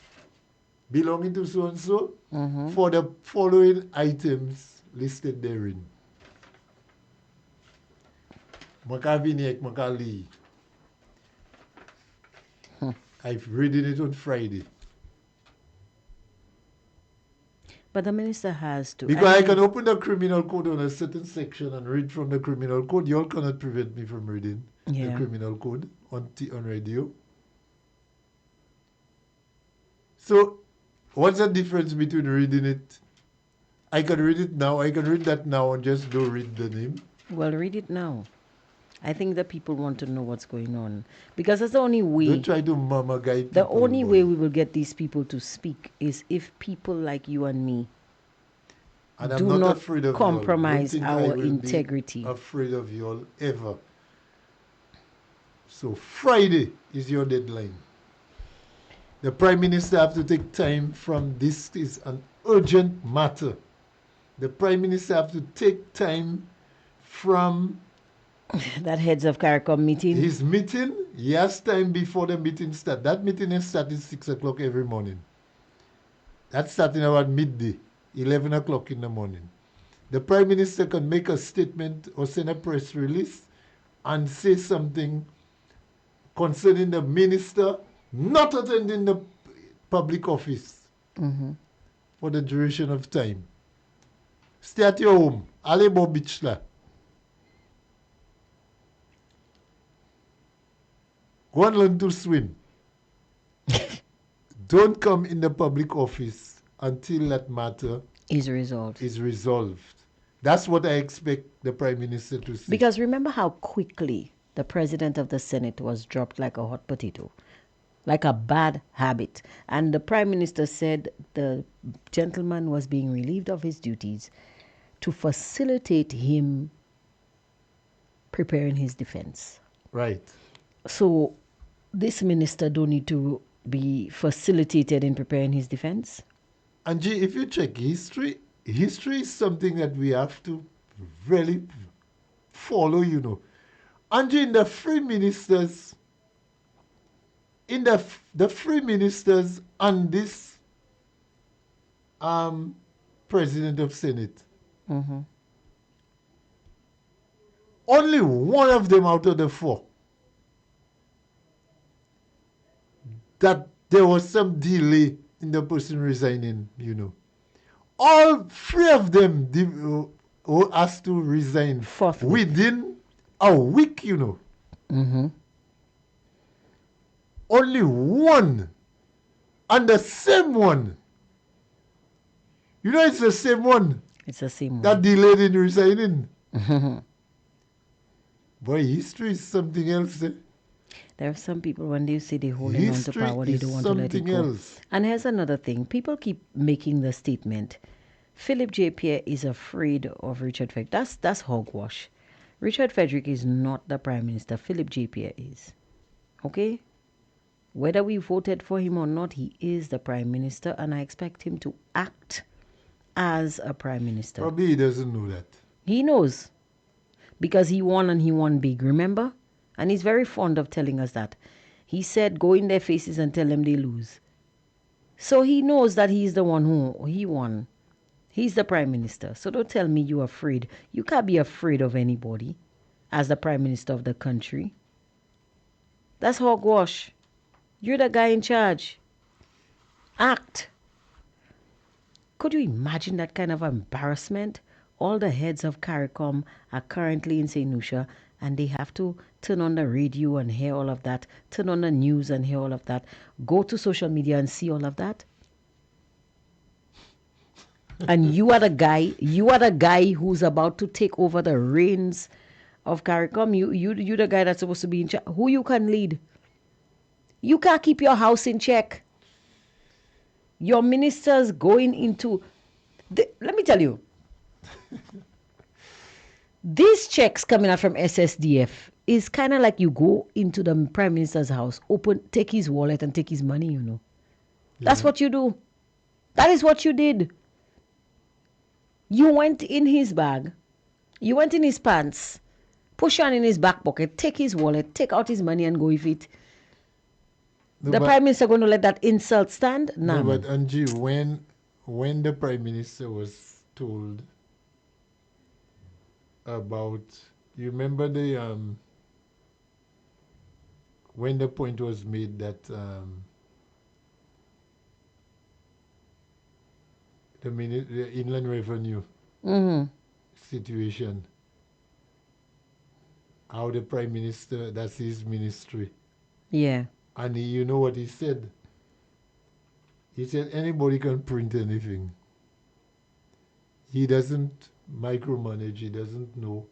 belonging to so and so, for the following items listed therein. Makaviniek Makali. I've read it on Friday. But the minister has to. Because I can open the criminal code on a certain section and read from the criminal code. You all cannot prevent me from reading the criminal code on radio. So, what's the difference between reading it? I can read it now. I can read that now and just don't read the name. Well, read it now. I think the people want to know what's going on. Because that's the only way. Don't try to mama guide people. The only way we will get these people to speak is if people like you and me and do not compromise our integrity. Afraid of you all ever. So Friday is your deadline. The Prime Minister have to take time from this is an urgent matter. The Prime Minister have to take time from that heads of CARICOM meeting. His meeting, he has time before the meeting starts. That meeting is starting 6 o'clock every morning. That's starting about midday, 11 o'clock in the morning. The Prime Minister can make a statement or send a press release and say something concerning the minister not attending the public office for the duration of time. Stay at your home. Alebo bichla. Go and learn to swim. Don't come in the public office until that matter is resolved. That's what I expect the Prime Minister to say. Because remember how quickly the President of the Senate was dropped like a hot potato. like a bad habit. And the Prime Minister said the gentleman was being relieved of his duties to facilitate him preparing his defense. Right. So this minister don't need to be facilitated in preparing his defense? Angie, if you check history is something that we have to really follow, you know. Angie, in the free ministers, the free ministers and this president of Senate, only one of them out of the four that there was some delay in the person resigning, you know. All three of them were asked to resign within a week, you know. Only one, and the same one. You know, it's the same one. It's the same one. That delayed in resigning. Boy, history is something else. There are some people, when they say they're holding on to power, they don't want to let it go. Else. And here's another thing. People keep making the statement, Philip J. Pierre is afraid of Richard Frederick. That's hogwash. Richard Frederick is not the Prime Minister. Philip J. Pierre is. Okay? Whether we voted for him or not, he is the Prime Minister, and I expect him to act as a Prime Minister. Probably he doesn't know that. He knows. Because he won, and he won big, remember? And he's very fond of telling us that. He said, go in their faces and tell them they lose. So he knows that he's the one who he won. He's the Prime Minister. So don't tell me you're afraid. You can't be afraid of anybody as the Prime Minister of the country. That's hogwash. You're the guy in charge. Act. Could you imagine that kind of embarrassment? All the heads of CARICOM are currently in St. Lucia, and they have to turn on the radio and hear all of that, turn on the news and hear all of that, go to social media and see all of that. And you are the guy who's about to take over the reins of CARICOM. You the guy that's supposed to be in charge. Who you can lead? You can't keep your house in check. Your ministers going into... let me tell you. These checks coming out from SSDF is kind of like you go into the Prime Minister's house, take his wallet and take his money, you know. Yeah. That's what you do. That is what you did. You went in his bag. You went in his pants. Push on in his back pocket. Take his wallet. Take out his money and go with it. No, the Prime Minister going to let that insult stand? No, but Angie, when the Prime Minister was told about, you remember when the point was made that the Inland Revenue situation, how the Prime Minister, that's his ministry. Yeah. And you know what he said? He said anybody can print anything. He doesn't micromanage, he doesn't know.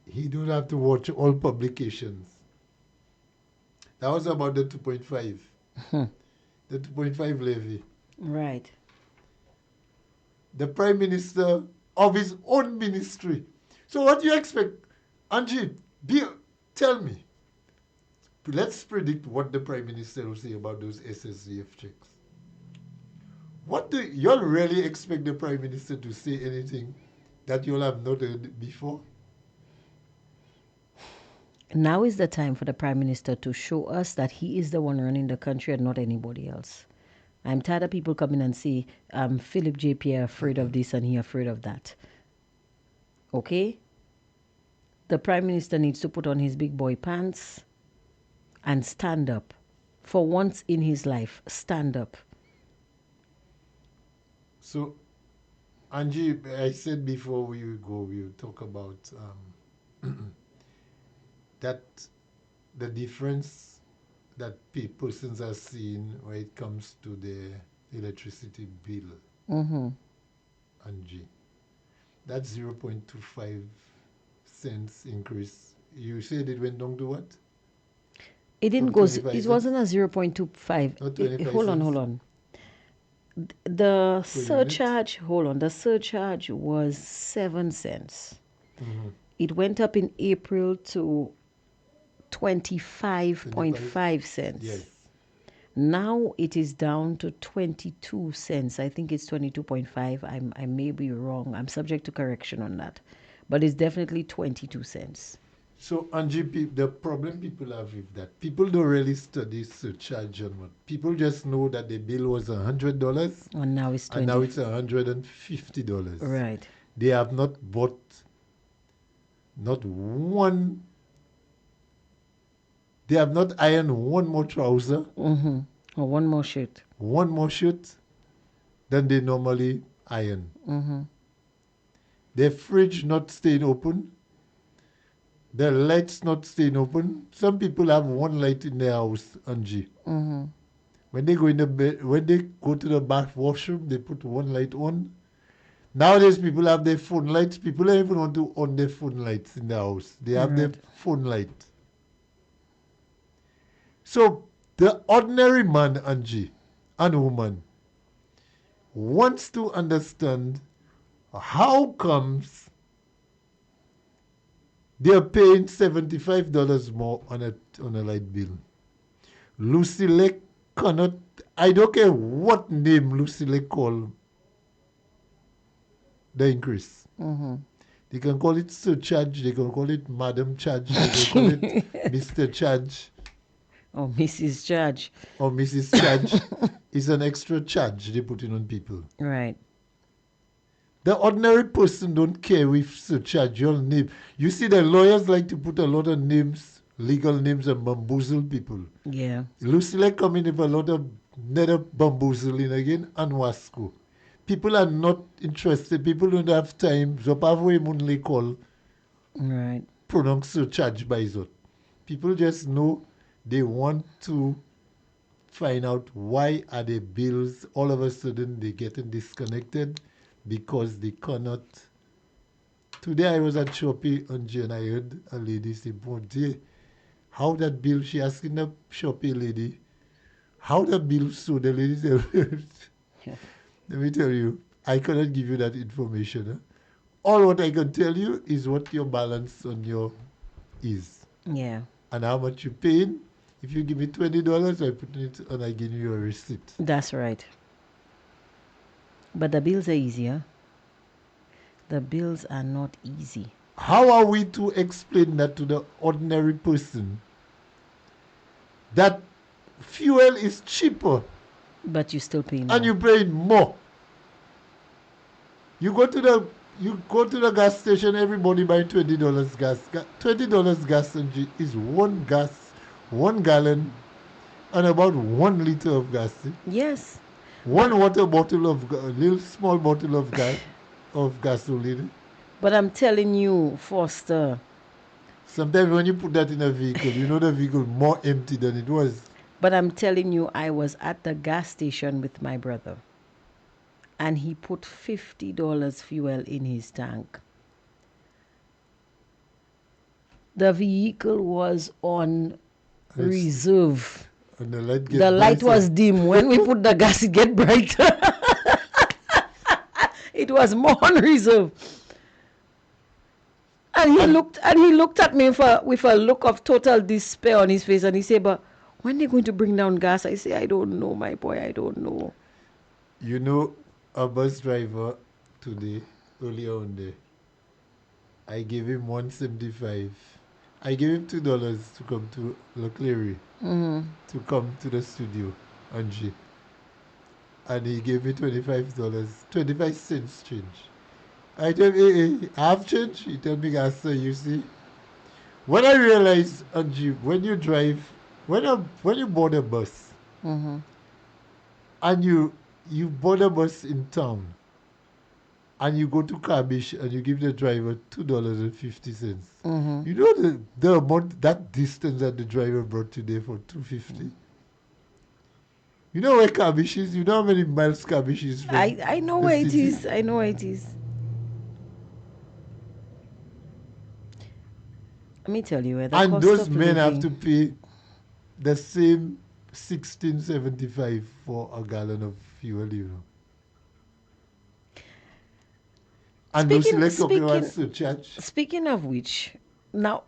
He don't have to watch all publications. That was about the 2.5. The 2.5 levy. Right. The Prime Minister of his own ministry. So what do you expect? Angie, tell me. Let's predict what the Prime Minister will say about those SSDF checks. What do you really expect the Prime Minister to say anything that you'll have not heard before? Now is the time for the Prime Minister to show us that he is the one running the country and not anybody else. I'm tired of people coming and say, Philip J. Pierre afraid of this and he afraid of that. Okay? The Prime Minister needs to put on his big boy pants and stand up. For once in his life, stand up. So, Angie, I said before we will talk about that the difference that persons are seeing when it comes to the electricity bill. Angie, that 0.25 cents increase, you said it went down to what? It didn't go. It wasn't a 0.25. Hold on. The surcharge. Hold on. The surcharge was 7 cents. Mm-hmm. It went up in April to 25.5 cents. Yes. Now it is down to 22 cents. I think it's 22.5. I may be wrong. I'm subject to correction on that. But it's definitely 22 cents. So, Angie, the problem people have with that, people don't really study surcharge on what. People just know that the bill was $100. And now it's $20. And now it's $150. Right. They have not bought not one. They have not ironed one more trouser. Mm-hmm. Or one more shirt. One more shirt than they normally iron. Mm-hmm. Their fridge not staying open. Their lights not staying open. Some people have one light in their house, Angie. Mm-hmm. When they go in the bed, when they go to the bath washroom, they put one light on. Nowadays, people have their phone lights. People don't even want to on their phone lights in the house. They have their phone light. So the ordinary man, Angie, and woman, wants to understand how comes they're paying $75 more on a light bill. Lucille cannot, I don't care what name Lucille call the increase. Mm-hmm. They can call it surcharge, they can call it Madam Charge, they can call it Mr. Charge. Or Mrs. Charge. Or Mrs. Charge. It's an extra charge they put in on people. Right. The ordinary person don't care with surcharge your name. You see, the lawyers like to put a lot of names, legal names, and bamboozle people. Yeah. Lucille come in with a lot of nether bamboozling again and Wasco. People are not interested. People don't have time. So pathway munli call. Right. Pronounce surcharge by that. People just know they want to find out why are the bills all of a sudden they getting disconnected because they cannot. Today I was at Shopee and I heard a lady say, how that bill, she asking the Shopee lady, how that bill so the lady said, let me tell you, I cannot give you that information. Huh? All what I can tell you is what your balance on your is. Yeah. And how much you paying. If you give me $20, I put it and I give you a receipt. That's right. But the bills are easier. The bills are not easy. How are we to explain that to the ordinary person? That fuel is cheaper. But you still pay more. And you pay more. You go to the gas station, everybody buy $20 gas. $20 gas is one gallon and about 1 liter of gas. Yes. One water bottle of a little small bottle of gasoline. But I'm telling you, Foster. Sometimes when you put that in a vehicle, you know the vehicle more empty than it was. But I'm telling you, I was at the gas station with my brother. And he put $50 fuel in his tank. The vehicle was on reserve. And the light was dim. When we put the gas, it get brighter. It was more on reserve. And he looked at me with a look of total despair on his face, and he said, "But when are they going to bring down gas?" I say, "I don't know, my boy, I don't know." You know, a bus driver today, earlier on there, I gave him $1.75. I gave him $2 to come to Leclerc, to come to the studio, Angie. And he gave me $25, 25 cents change. I told him, hey, I have change? He told me, sir, you see. When I realized, Angie, when you drive, when you board a bus, and you board a bus in town, and you go to Kabish and you give the driver $2.50. You know the amount, that distance that the driver brought today for $2.50? You know where Kabish is? You know how many miles Kabish is from? I know where it is. I know where it is. Let me tell you where the and cost those of men living, have to pay the same 16.75 for a gallon of fuel, you know. And speaking of which, now,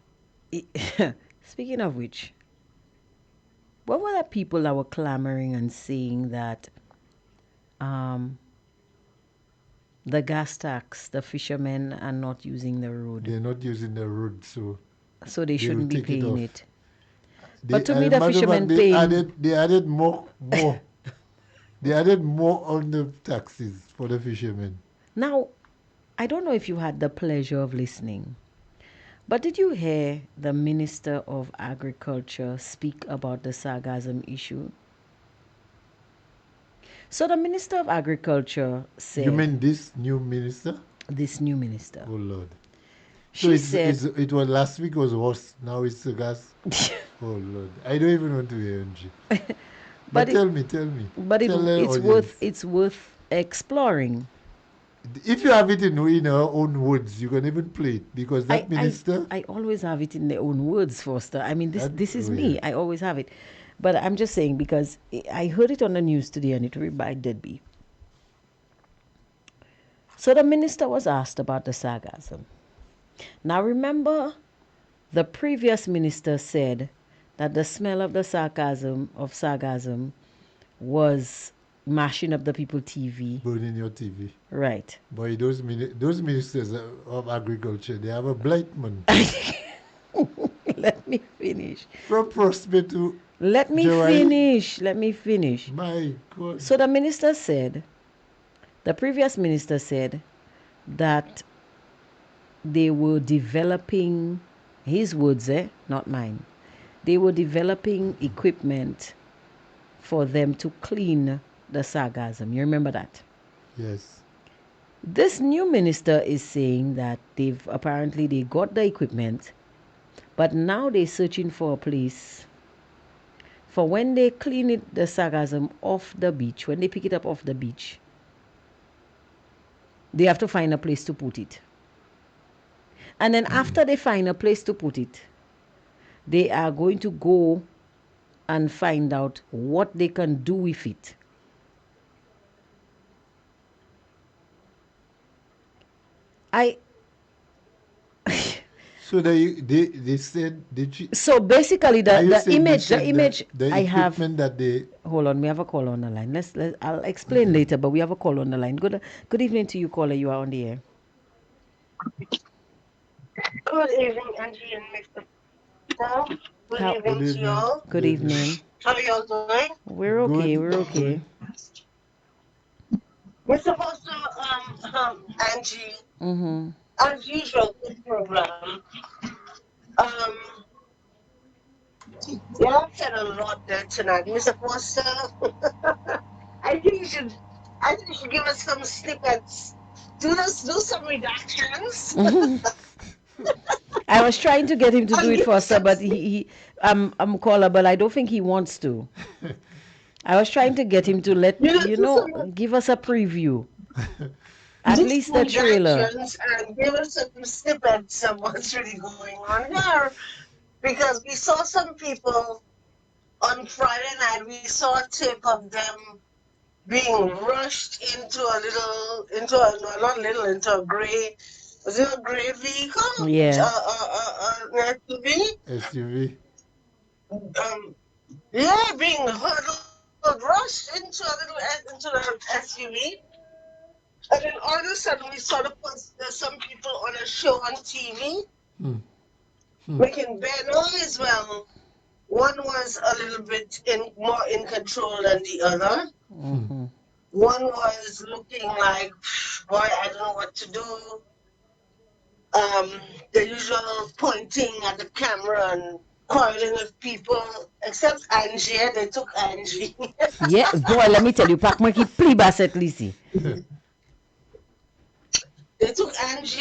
speaking of which, what were the people that were clamoring and saying that the gas tax, the fishermen are not using the road? They're not using the road, so they shouldn't be paying it. But to me, the fishermen paying... They added more. They added more on the taxes for the fishermen. Now, I don't know if you had the pleasure of listening, but did you hear the Minister of Agriculture speak about the sargassum issue? So the Minister of Agriculture said... You mean this new minister? This new minister. Oh, Lord. She said... It was last week was worse. Now it's the gas. Oh, Lord. I don't even want to hear Angie. But tell me. But it's worth exploring. If you have it in our own words, you can even play it, because that minister... I always have it in their own words, Foster. I mean, this is me. I always have it. But I'm just saying, because I heard it on the news today and it reminded me. So the minister was asked about the sargassum. Now remember, the previous minister said that the smell of the sargassum was mashing up the people's TV. Burning your TV. Right. Boy, those ministers of agriculture, they have a blight, man. Let me finish. From Prosper to... Let me finish. My God. So the previous minister said that they were developing, his words, not mine. They were developing equipment for them to clean the sargassum. You remember that? Yes. This new minister is saying that they got the equipment, but now they're searching for a place for when they clean the sargassum off the beach, when they pick it up off the beach, they have to find a place to put it. And then after they find a place to put it, they are going to go and find out what they can do with it. So they said, did she? So basically, the image I have. That they... Hold on, we have a call on the line. I'll explain later, but we have a call on the line. Good evening to you, caller. You are on the air. Good evening, Angie and Mr. Good evening to y'all. Good evening. How are y'all doing? We're okay. We're okay. We're supposed to, Angie. Mm-hmm. As usual, good program. Y'all said a lot there tonight, Mr. Foster. I think you should give us some snippets. Do some redactions. I was trying to get him to do it, Foster, but I'm caller, but I don't think he wants to. I was trying to get him to give us a preview. At least the trailer. And give us some snippets of what's really going on here. Because we saw some people on Friday night, we saw a tape of them being rushed into a gray, was it a gray vehicle? Yeah. SUV. Being rushed into the SUV. And then all of a sudden we saw some people on a show on TV making bad noise. Well, one was a little bit more in control than the other. Mm-hmm. One was looking like, boy, I don't know what to do. The usual pointing at the camera and quarreling with people, except Angie. They took Angie. Yeah, boy, let me tell you, pack my plea basset, Lisi. They took Angie.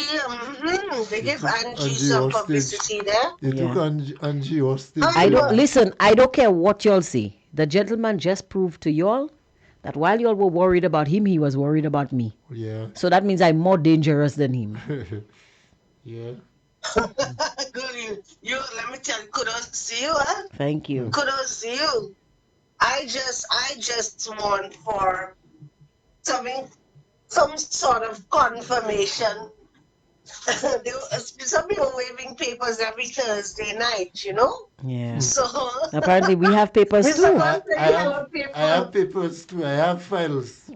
They gave Angie some publicity there. They took Angie hostage. I don't care what y'all say. The gentleman just proved to y'all that while y'all were worried about him, he was worried about me. Yeah. So that means I'm more dangerous than him. Yeah. Good. You let me tell you, kudos to you, huh? Thank you. Kudos to you. I just want for some sort of confirmation. Some people waving papers every Thursday night, you know? Yeah. So apparently we have papers too. I have papers too. I have files.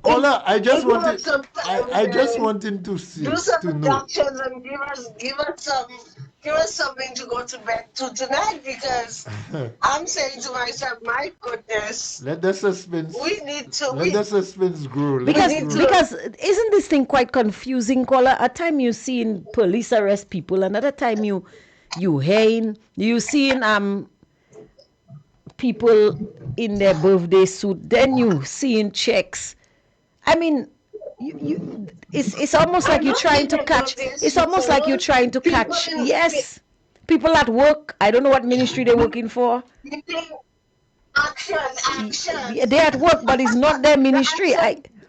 Ola, I just want him to see, do some to know. deductions and give us something to go to bed to tonight, because I'm saying to myself, my goodness, let the suspense. We need to let the suspense grow. Because isn't this thing quite confusing, caller? At time you seeing police arrest people, another time you seeing people in their birthday suit, then you seeing checks. I mean, it's almost like you're trying to catch. It's almost like you're trying to catch. Yes, people at work. I don't know what ministry they're working for. Action. They're at work, but it's not their ministry.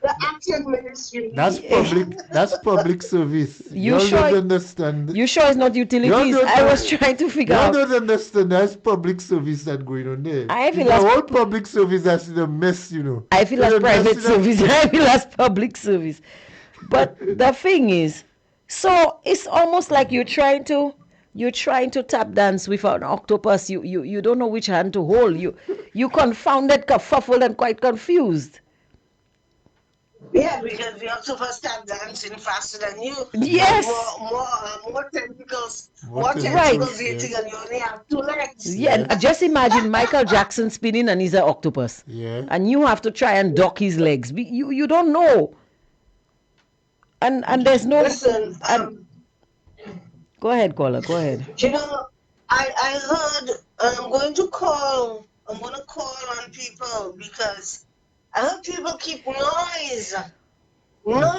The action ministry. That's public service. You sure? Don't understand. You sure it's not utilities? I was trying to figure out. You don't understand. That's public service that's going on there. I feel the whole public service that's in a mess, you know. I feel as private service. I feel as public service. But the thing is, so it's almost like you're trying to tap dance with an octopus. You don't know which hand to hold. You confounded, kerfuffled, and quite confused. Yeah, because the octopus tap dancing faster than you. Yes. More tentacles. More tentacles eating, and you only have 2 legs. Yeah, just imagine Michael Jackson spinning and he's an octopus. Yeah. And you have to try and dock his legs. You don't know. And there's no. Listen. Go ahead, caller. Go ahead. You know, I heard I'm going to call on people, because I heard people keep noise when, and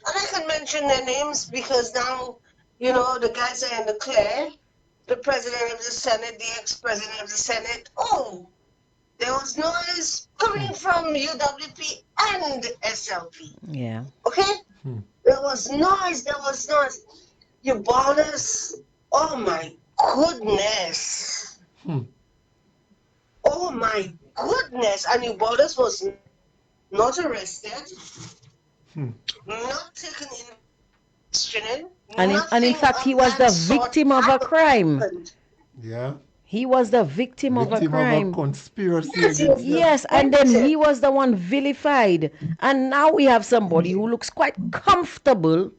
I can mention their names because now, you know, the guys are in the clear, the president of the Senate, the ex-president of the Senate. Oh, there was noise coming from UWP and SLP. Yeah. Okay? There was noise. You borders. Oh my goodness. Oh my goodness. And your borders was not arrested, not taken in questioning. And in fact, he was the victim of a crime. Yeah. He was the victim of a crime. Of a conspiracy. Yes, and then he was the one vilified. And now we have somebody who looks quite comfortable,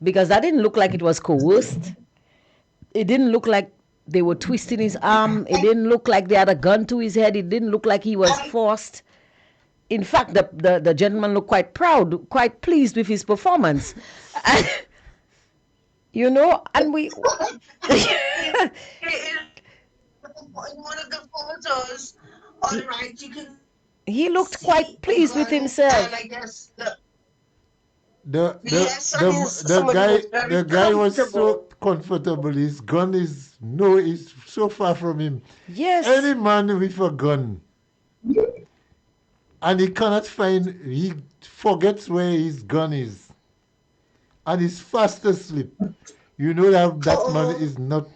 because that didn't look like it was coerced. It didn't look like they were twisting his arm. It didn't look like they had a gun to his head. It didn't look like he was forced. In fact, the gentleman looked quite proud, quite pleased with his performance. And, you know, and we... One of the photos, all right, you can... He looked quite pleased with himself. And I guess the guy was so comfortable. His gun is so far from him. Yes. Any man with a gun, and he forgets where his gun is, and he's fast asleep. You know that man is not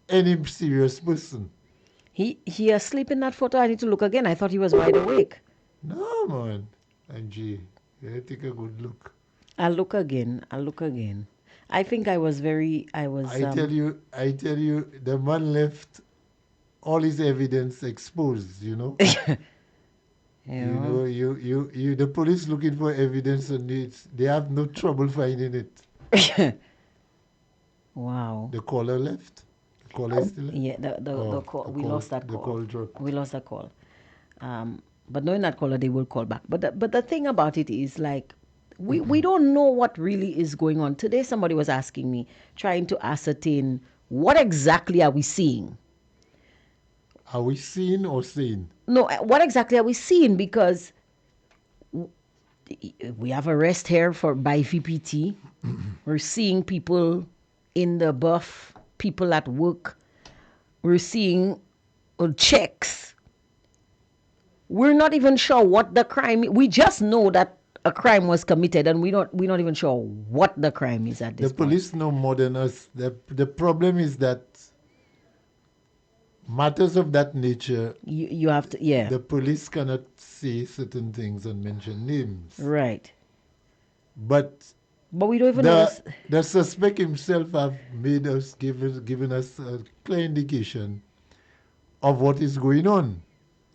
any serious person. He asleep in that photo. I need to look again. I thought he was wide awake. No, man. Angie, you take a good look. I'll look again. I think I tell you, the man left all his evidence exposed, you know. You the police looking for evidence, and they have no trouble finding it. Wow. The caller left. The caller is still left? Yeah, the call. We lost that call. The call dropped. We lost that call. But knowing that caller, they will call back. But the thing about it is, like, we don't know what really is going on. Today, somebody was asking me, trying to ascertain what exactly are we seeing. Are we seeing or seeing? No, what exactly are we seeing? Because we have arrest here by VPT. We're seeing people in the buff, people at work. We're seeing checks. We're not even sure what the crime is. We just know that a crime was committed, and we're not even sure what the crime is at this point. The police know more than us. The problem is that matters of that nature, you have to, yeah. The police cannot say certain things and mention names. Right. But we don't even know. The suspect himself have made us given us a clear indication of what is going on.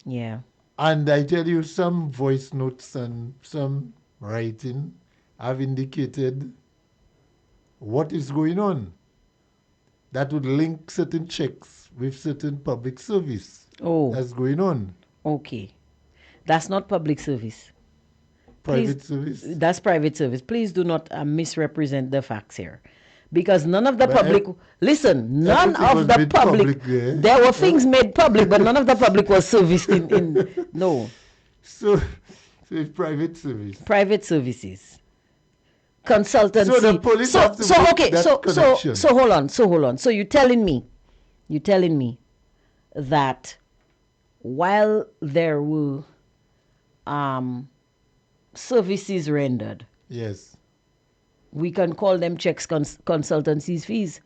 Yeah. And I tell you, some voice notes and some writing have indicated what is going on. That would link certain checks with certain public service. Oh. That's going on. Okay. That's not public service. Private service? That's private service. Please do not misrepresent the facts here. Because none of the public... Listen, none of the public... There were things made public, but none of the public was serviced in no. So it's private service. Private services. Consultancy. So the police have to make that connection. So hold on. So you're telling me that while there were services rendered, yes, we can call them checks consultancies fees.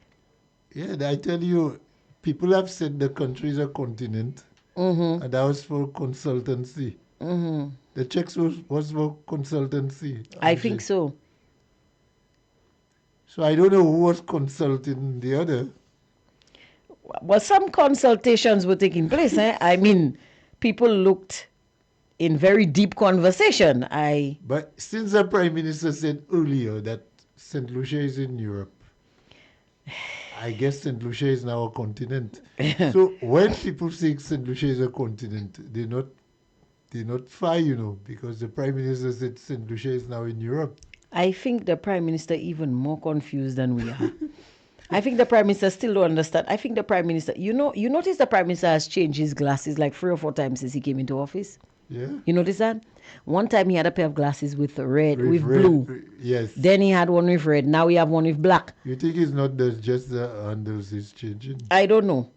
Yeah, I tell you, people have said the country is a continent, and that was for consultancy. The checks was for consultancy. I think so. So I don't know who was consulting the other. Well, some consultations were taking place. I mean, people looked in very deep conversation. But since the Prime Minister said earlier that St. Lucia is in Europe, I guess St. Lucia is now a continent. So when people say St. Lucia is a continent, they're not far, because the Prime Minister said St. Lucia is now in Europe. I think the Prime Minister even more confused than we are. I think the Prime Minister still don't understand. I think the Prime Minister, you notice the Prime Minister has changed his glasses like 3 or 4 times since he came into office. Yeah. You notice that? One time he had a pair of glasses with blue. Yes. Then he had one with red. Now we have one with black. You think it's not just the handles is changing? I don't know.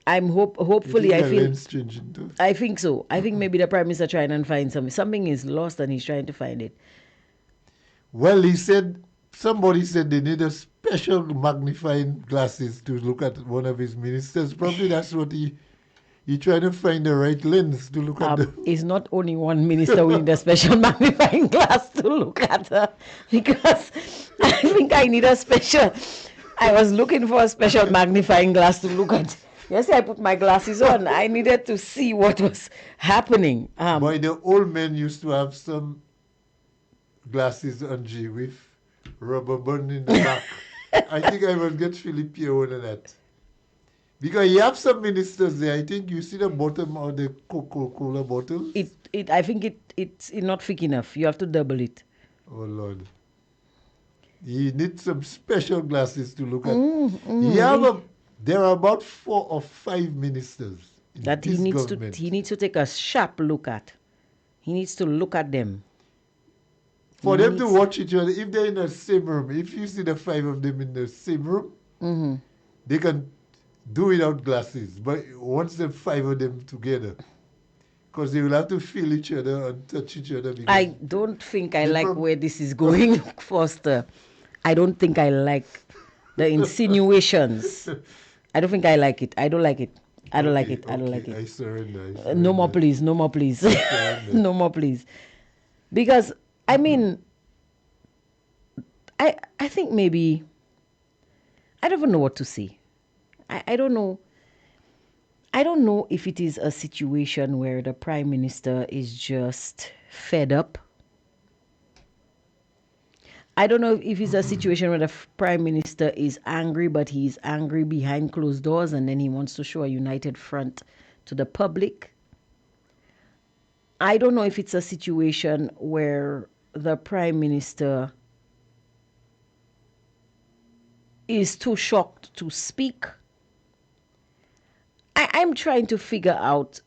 I'm hopefully I feel lens changing too? I think so. I think maybe the Prime Minister trying and find something. Something is lost and he's trying to find it. Well, somebody said they need a special magnifying glasses to look at one of his ministers. Probably that's what he trying to find the right lens to look at. It's not only one minister with a special magnifying glass to look at her, because I think I need a special. I was looking for a special magnifying glass to look at. Yes, I put my glasses on. I needed to see what was happening. Boy, the old men used to have some glasses on G with rubber band in the back. I think I will get Philip here one of that. Because you have some ministers there. I think you see the bottom of the Coca-Cola bottle. I think it's not thick enough. You have to double it. Oh Lord. You need some special glasses to look at. There are about 4 or 5 ministers that he needs to take a sharp look at. He needs to look at them. For them to watch each other, if they're in the same room, if you see the 5 of them in the same room, they can do without glasses. But once the 5 of them together, because they will have to feel each other and touch each other. I don't think I like where this is going, Foster. I don't think I like the insinuations. I don't think I like it. I don't like it. I don't like it. I don't like it. I surrender. No more, please. No more, please. No more, please. Because, I mean, I think maybe, I don't even know what to say. I don't know. I don't know if it is a situation where the Prime Minister is just fed up. I don't know if it's a situation where the Prime Minister is angry, but he's angry behind closed doors and then he wants to show a united front to the public. I don't know if it's a situation where the Prime Minister is too shocked to speak. I'm trying to figure out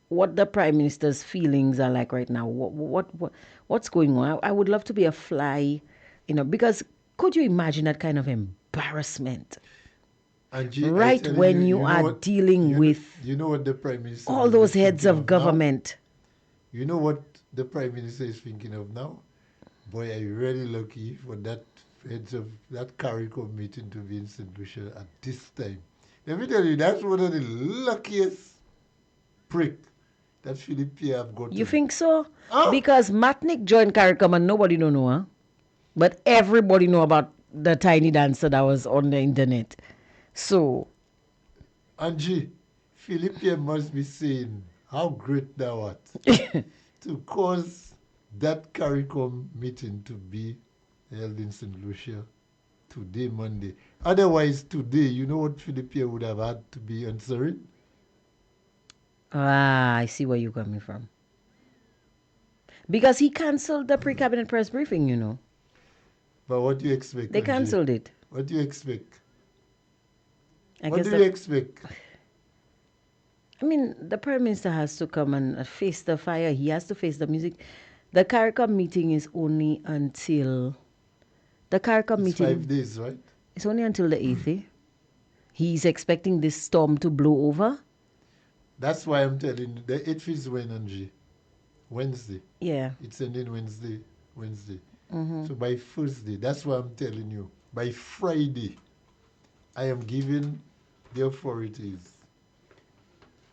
what the Prime Minister's feelings are like right now. What's going on? I would love to be a fly, because could you imagine that kind of embarrassment? Right when you are dealing with what the Prime Minister all those heads of government. You know what the Prime Minister is thinking of now? Boy, are you really lucky for that heads of that CARICOM meeting to be in St. Lucia at this time. Let me tell you, that's one of the luckiest prick that Philip Pierre have got. You think so? Because Matnik joined CARICOM and nobody don't know, huh? But everybody know about the tiny dancer that was on the internet. So, Angie, Philip Pierre must be saying how great thou art to cause that CARICOM meeting to be held in St. Lucia today, Monday. Otherwise, today, you know what Philip Pierre would have had to be answering? I see where you're coming from. Because he cancelled the pre-cabinet press briefing, you know. But what do you expect? They cancelled it. What do you expect? What do you expect? I mean, the Prime Minister has to come and face the fire. He has to face the music. The CARICOM meeting is only until... The CARICOM meeting... 5 days, right? It's only until the 8th. He's expecting this storm to blow over. That's why I'm telling you. The 8th is when, Angie? Wednesday. Yeah. It's ending Wednesday. Mm-hmm. So by Thursday, that's why I'm telling you. By Friday, I am giving the authorities,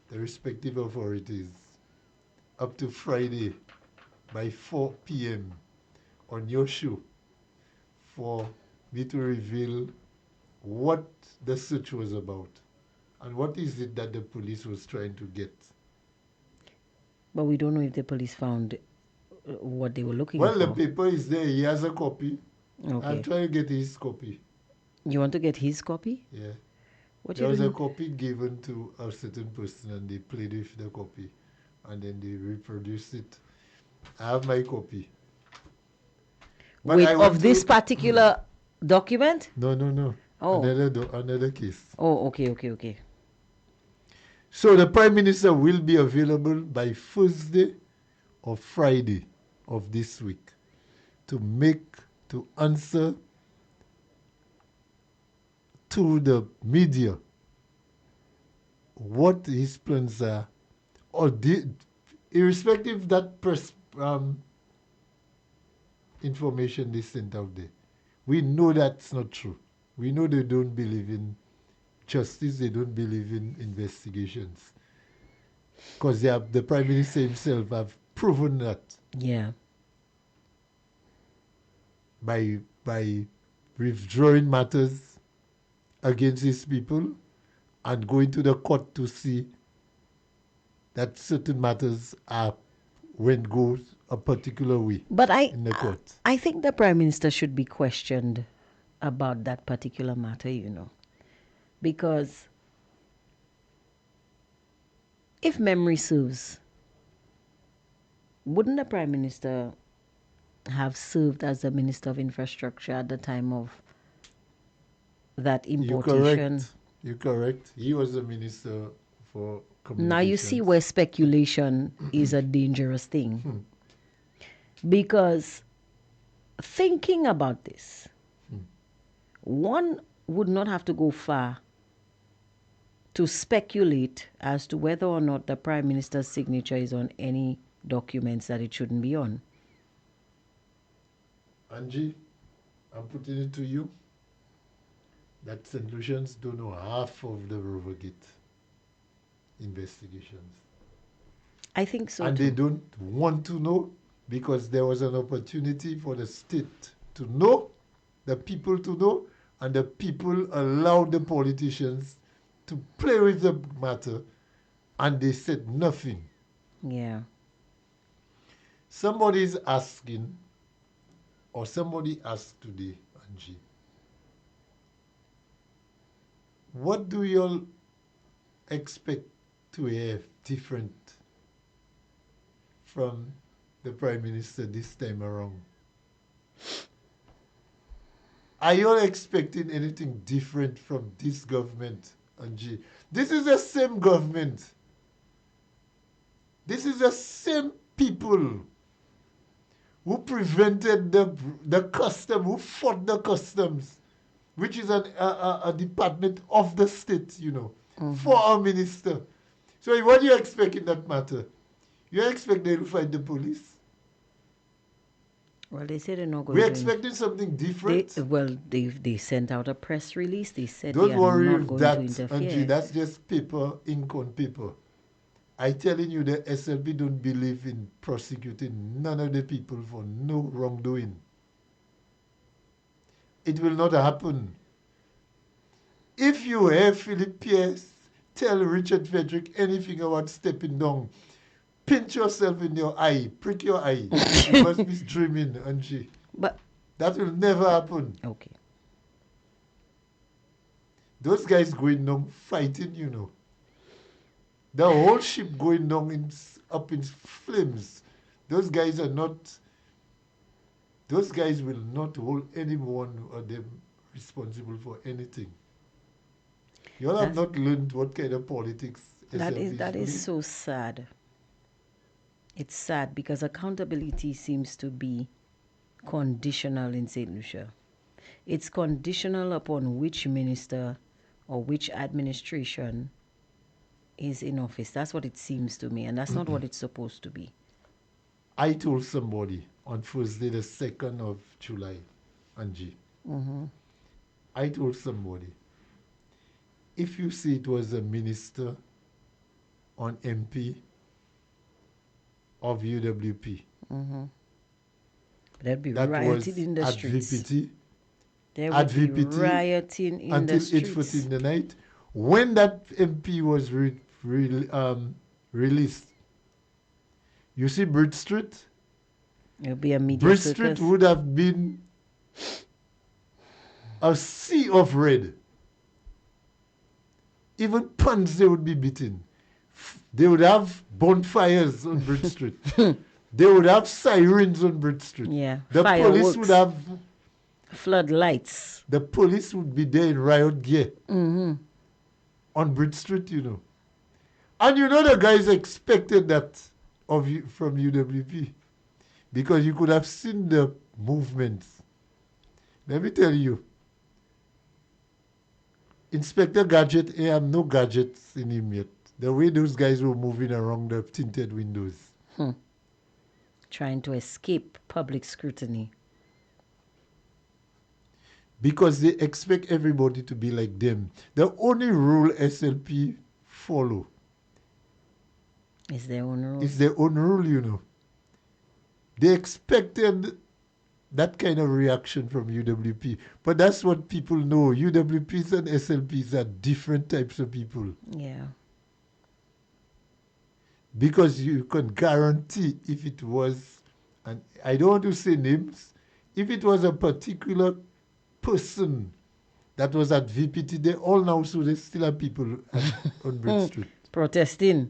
the respective authorities, up to Friday by 4 p.m. on your show for me to reveal what the search was about and what is it that the police was trying to get. But we don't know if the police found what they were looking for. Well, the paper is there. He has a copy. Okay. I'm trying to get his copy. You want to get his copy? Yeah. There was a copy given to a certain person and they played with the copy and then they reproduced it. I have my copy. But of this particular document? No. Oh. Another case. Oh, okay. So the Prime Minister will be available by Thursday or Friday of this week to answer to the media what his plans are, irrespective that information they sent out there. We know that's not true. We know they don't believe in justice, they don't believe in investigations. Because the Prime Minister himself have proven that. Yeah. By withdrawing matters against his people and going to the court to see that certain matters goes a particular way in the court. I think the Prime Minister should be questioned about that particular matter, you know. Because if memory serves, wouldn't the Prime Minister have served as the Minister of Infrastructure at the time of that importation? You're correct. He was the Minister for Communications. Now you see where speculation is a dangerous thing. Because thinking about this, one would not have to go far to speculate as to whether or not the Prime Minister's signature is on any documents that it shouldn't be on. Angie, I'm putting it to you that St. Lucians don't know half of the Rivergate investigations. I think so. And too. they don't want to know because there was an opportunity for the state to know, the people to know, and the people allowed the politicians to play with the matter, and they said nothing. Yeah. Somebody's asking, or somebody asked today, Angie, what do you all expect to have different from the Prime Minister this time around? Are you all expecting anything different from this government, Angie? This is the same government. This is the same people who prevented the custom, who fought the customs, which is a department of the state, you know, for our minister. So what do you expect in that matter? You expect they will fight the police? Well, they said they're not going We're to. expecting something different. They sent out a press release. They said Don't they are worry not if going that, to interfere. Angie, that's just paper, ink on paper. I telling you, the SLP don't believe in prosecuting none of the people for no wrongdoing. It will not happen. If you hear Philip Pierce tell Richard Frederick anything about stepping down, pinch yourself in your eye, prick your eye. You must be dreaming, Angie. But that will never happen. Okay. Those guys going down fighting, you know. The whole ship going down up in flames. Those guys will not hold anyone of them responsible for anything. You all have not learned what kind of politics that is so sad. It's sad because accountability seems to be conditional in St. Lucia. It's conditional upon which minister or which administration is in office. That's what it seems to me, and that's not what it's supposed to be. I told somebody on Thursday, the 2nd of July, Angie, I told somebody, if you see it was a minister on MP of UWP, there'd be rioting in the streets. VPT, there would be rioting in the streets. Until 8:40 in the night. When that MP was released, you see Bridge Street? It'll be a media Bridge circus. Street would have been a sea of red. Even puns they would be beaten. They would have bonfires on Bridge Street. They would have sirens on Bridge Street. Yeah, the police would have floodlights. The police would be there in riot gear on Bridge Street, you know. And you know the guys expected that from UWP because you could have seen the movements. Let me tell you, Inspector Gadget, I have no gadgets in him yet. The way those guys were moving around the tinted windows. Trying to escape public scrutiny. Because they expect everybody to be like them. The only rule SLP follow is their own rule. It's their own rule, you know. They expected that kind of reaction from UWP. But that's what people know. UWPs and SLPs are different types of people. Yeah. Because you can guarantee if it was, and I don't want to say names, if it was a particular person that was at VPT, they all know, so they still have people on Bridge Street. Protesting.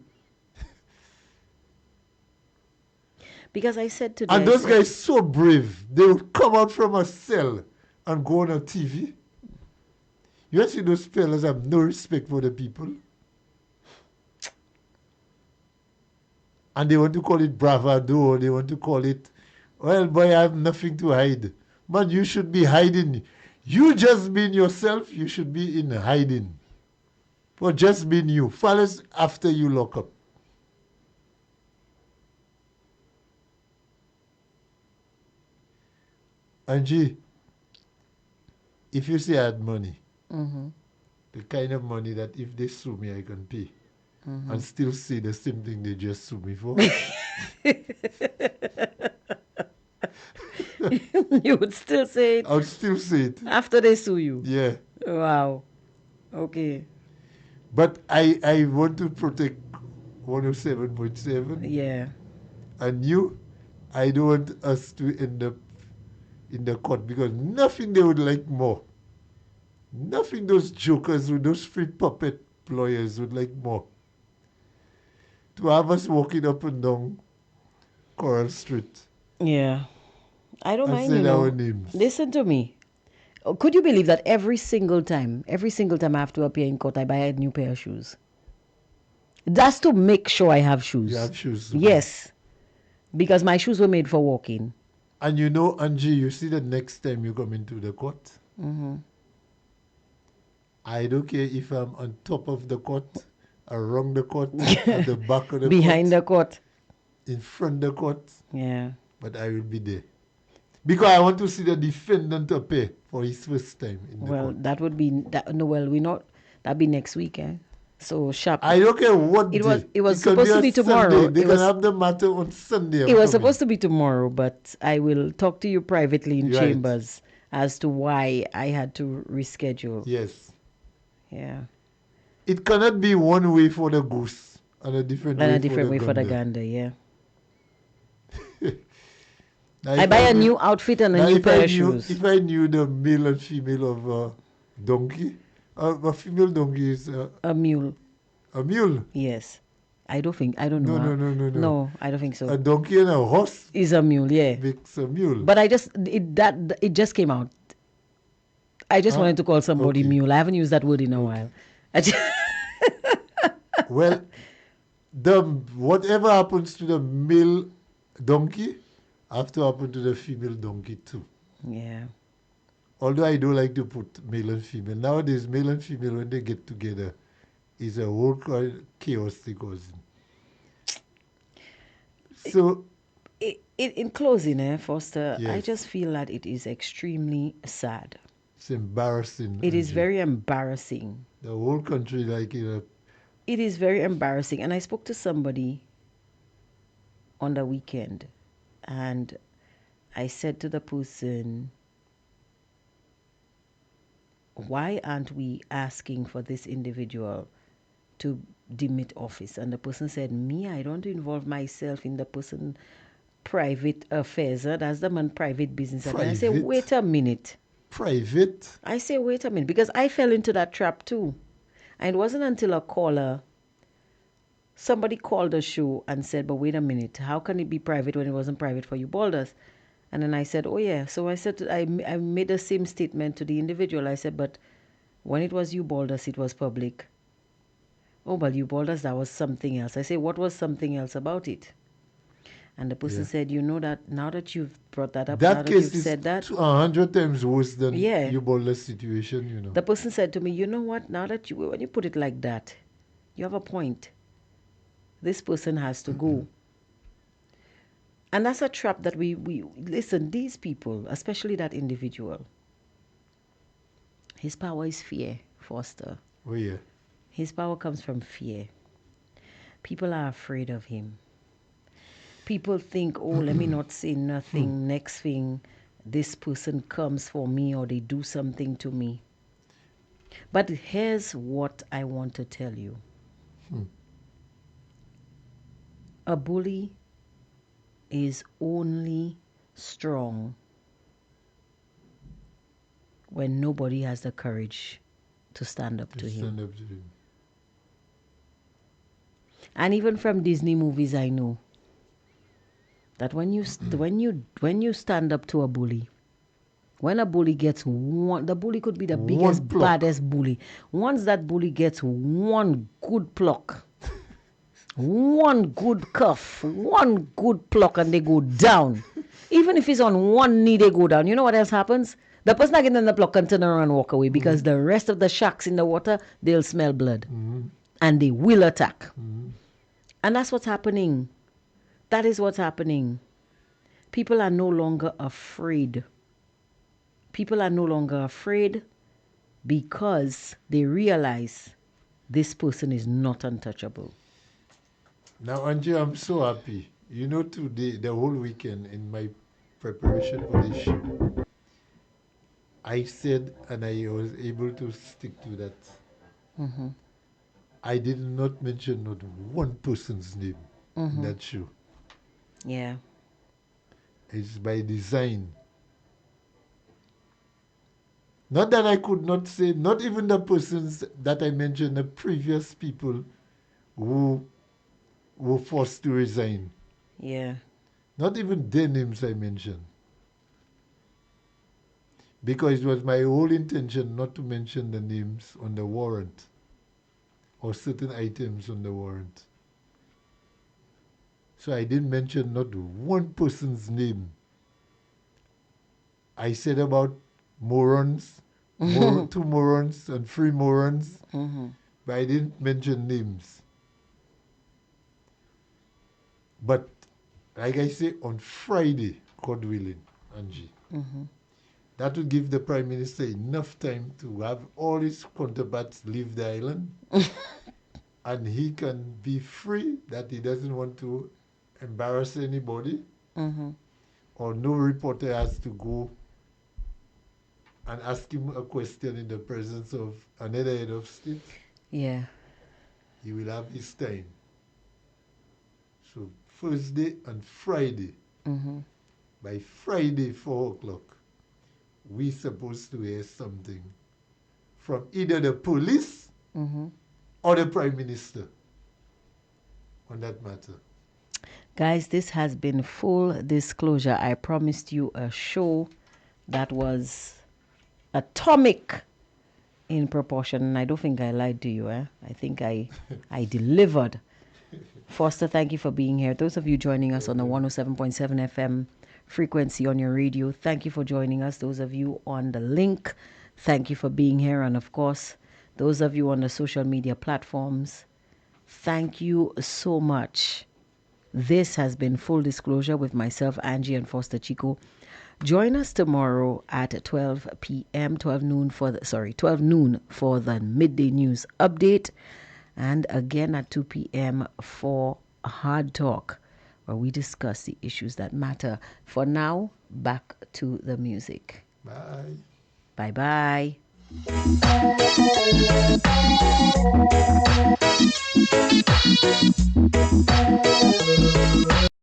Because I said today... And those guys so brave. They would come out from a cell and go on a TV. You see those fellas have no respect for the people. And they want to call it bravado, or they want to call it, well, boy, I have nothing to hide. But you should be hiding. You just being yourself, you should be in hiding. For just being you. Fellas, after you lock up. Angie, if you say I had money, the kind of money that if they sue me, I can pay, and still say the same thing they just sued me for. You would still say it? I would still say it. After they sue you? Yeah. Wow. Okay. But I want to protect 107.7. Yeah. And you, I don't want us to end up in the court because nothing they would like more. Nothing those jokers with those free puppet lawyers would like more. To have us walking up and down Coral Street. Yeah. I don't mind, you know. Our names. Listen to me. Could you believe that every single time I have to appear in court, I buy a new pair of shoes? That's to make sure I have shoes. You have shoes? Yes. Because my shoes were made for walking. And you know, Angie, you see the next time you come into the court, I don't care if I'm on top of the court, around the court, at the back of the behind court, the court, in front of the court. Yeah. But I will be there. Because I want to see the defendant appear for his first time in the court. That would be that'd be next week, eh? So sharp. I don't care what day. It was supposed to be tomorrow. Sunday. They can have the matter on Sunday. It was supposed to be tomorrow, but I will talk to you privately in chambers as to why I had to reschedule. Yes. Yeah. It cannot be one way for the goose and a different way for the gander, yeah. I buy a new outfit and a new pair of shoes. If I knew the male and female of a donkey, a female donkey is a mule. A mule? Yes. I don't know. No, I don't think so. A donkey and a horse is a mule, yeah. Makes a mule. But it just came out. I just wanted to call somebody mule. I haven't used that word in a while. Well, whatever happens to the male donkey have to happen to the female donkey too. Yeah. Although I don't like to put male and female. Nowadays, male and female, when they get together, is a whole chaos they cause. So, in closing, Foster, yes. I just feel that it is extremely sad. It's embarrassing. It is very embarrassing. The whole country like it. It is very embarrassing. And I spoke to somebody on the weekend, and I said to the person, why aren't we asking for this individual to demit office? And the person said, me, I don't involve myself in the person private affairs. That's the man private business. And I say, wait a minute. Private? I say, wait a minute, because I fell into that trap too. And it wasn't until somebody called the show and said, but wait a minute, how can it be private when it wasn't private for you balders? And then I said, oh yeah. So I said, I made the same statement to the individual. I said, but when it was you balders, it was public. Oh, but you balders, that was something else. I say, what was something else about it? And the person said, you know that now that you've brought that up, that case is said that 100 times worse than you balders situation, you know. The person said to me, you know what, now that when you put it like that, you have a point. This person has to go. And that's a trap that we listen, these people, especially that individual, his power is fear, Foster. Oh, yeah. His power comes from fear. People are afraid of him. People think, oh, let me not say nothing. Next thing, this person comes for me or they do something to me. But here's what I want to tell you. A bully is only strong when nobody has the courage to stand up to him. And even from Disney movies, I know that when you stand up to a bully, when a bully gets the bully could be the biggest, baddest bully. Once that bully gets one good pluck, one good cuff, one good pluck, and they go down. Even if it's on one knee, they go down. You know what else happens? The person that gets in the pluck can turn around and walk away because the rest of the sharks in the water, they'll smell blood. And they will attack. And that's what's happening. That is what's happening. People are no longer afraid. People are no longer afraid because they realize this person is not untouchable. Now, Angie, I'm so happy. You know, today, the whole weekend, in my preparation for this show, I said, and I was able to stick to that. I did not mention not one person's name in that show. Yeah. It's by design. Not that I could not say, not even the persons that I mentioned, the previous people who were forced to resign. Yeah. Not even their names I mentioned. Because it was my whole intention not to mention the names on the warrant or certain items on the warrant. So I didn't mention not one person's name. I said about morons, 2 morons and 3 morons, but I didn't mention names. But like I say, on Friday, God willing, Angie. That would give the Prime Minister enough time to have all his counterparts leave the island and he can be free, that he doesn't want to embarrass anybody, or no reporter has to go and ask him a question in the presence of another head of state. Yeah. He will have his time. So Thursday and Friday, by Friday 4 o'clock, we're supposed to hear something from either the police or the Prime Minister on that matter. Guys, this has been Full Disclosure. I promised you a show that was atomic in proportion, and I don't think I lied to you. I think I delivered. Foster, thank you for being here. Those of you joining us on the 107.7 FM frequency on your radio, thank you for joining us. Those of you on the link, thank you for being here. And of course, those of you on the social media platforms, thank you so much. This has been Full Disclosure with myself, Angie, and Foster Chico. Join us tomorrow at 12 noon for the midday news update, and again at 2 p.m. for Hard Talk, where we discuss the issues that matter. For now, back to the music. Bye. Bye-bye.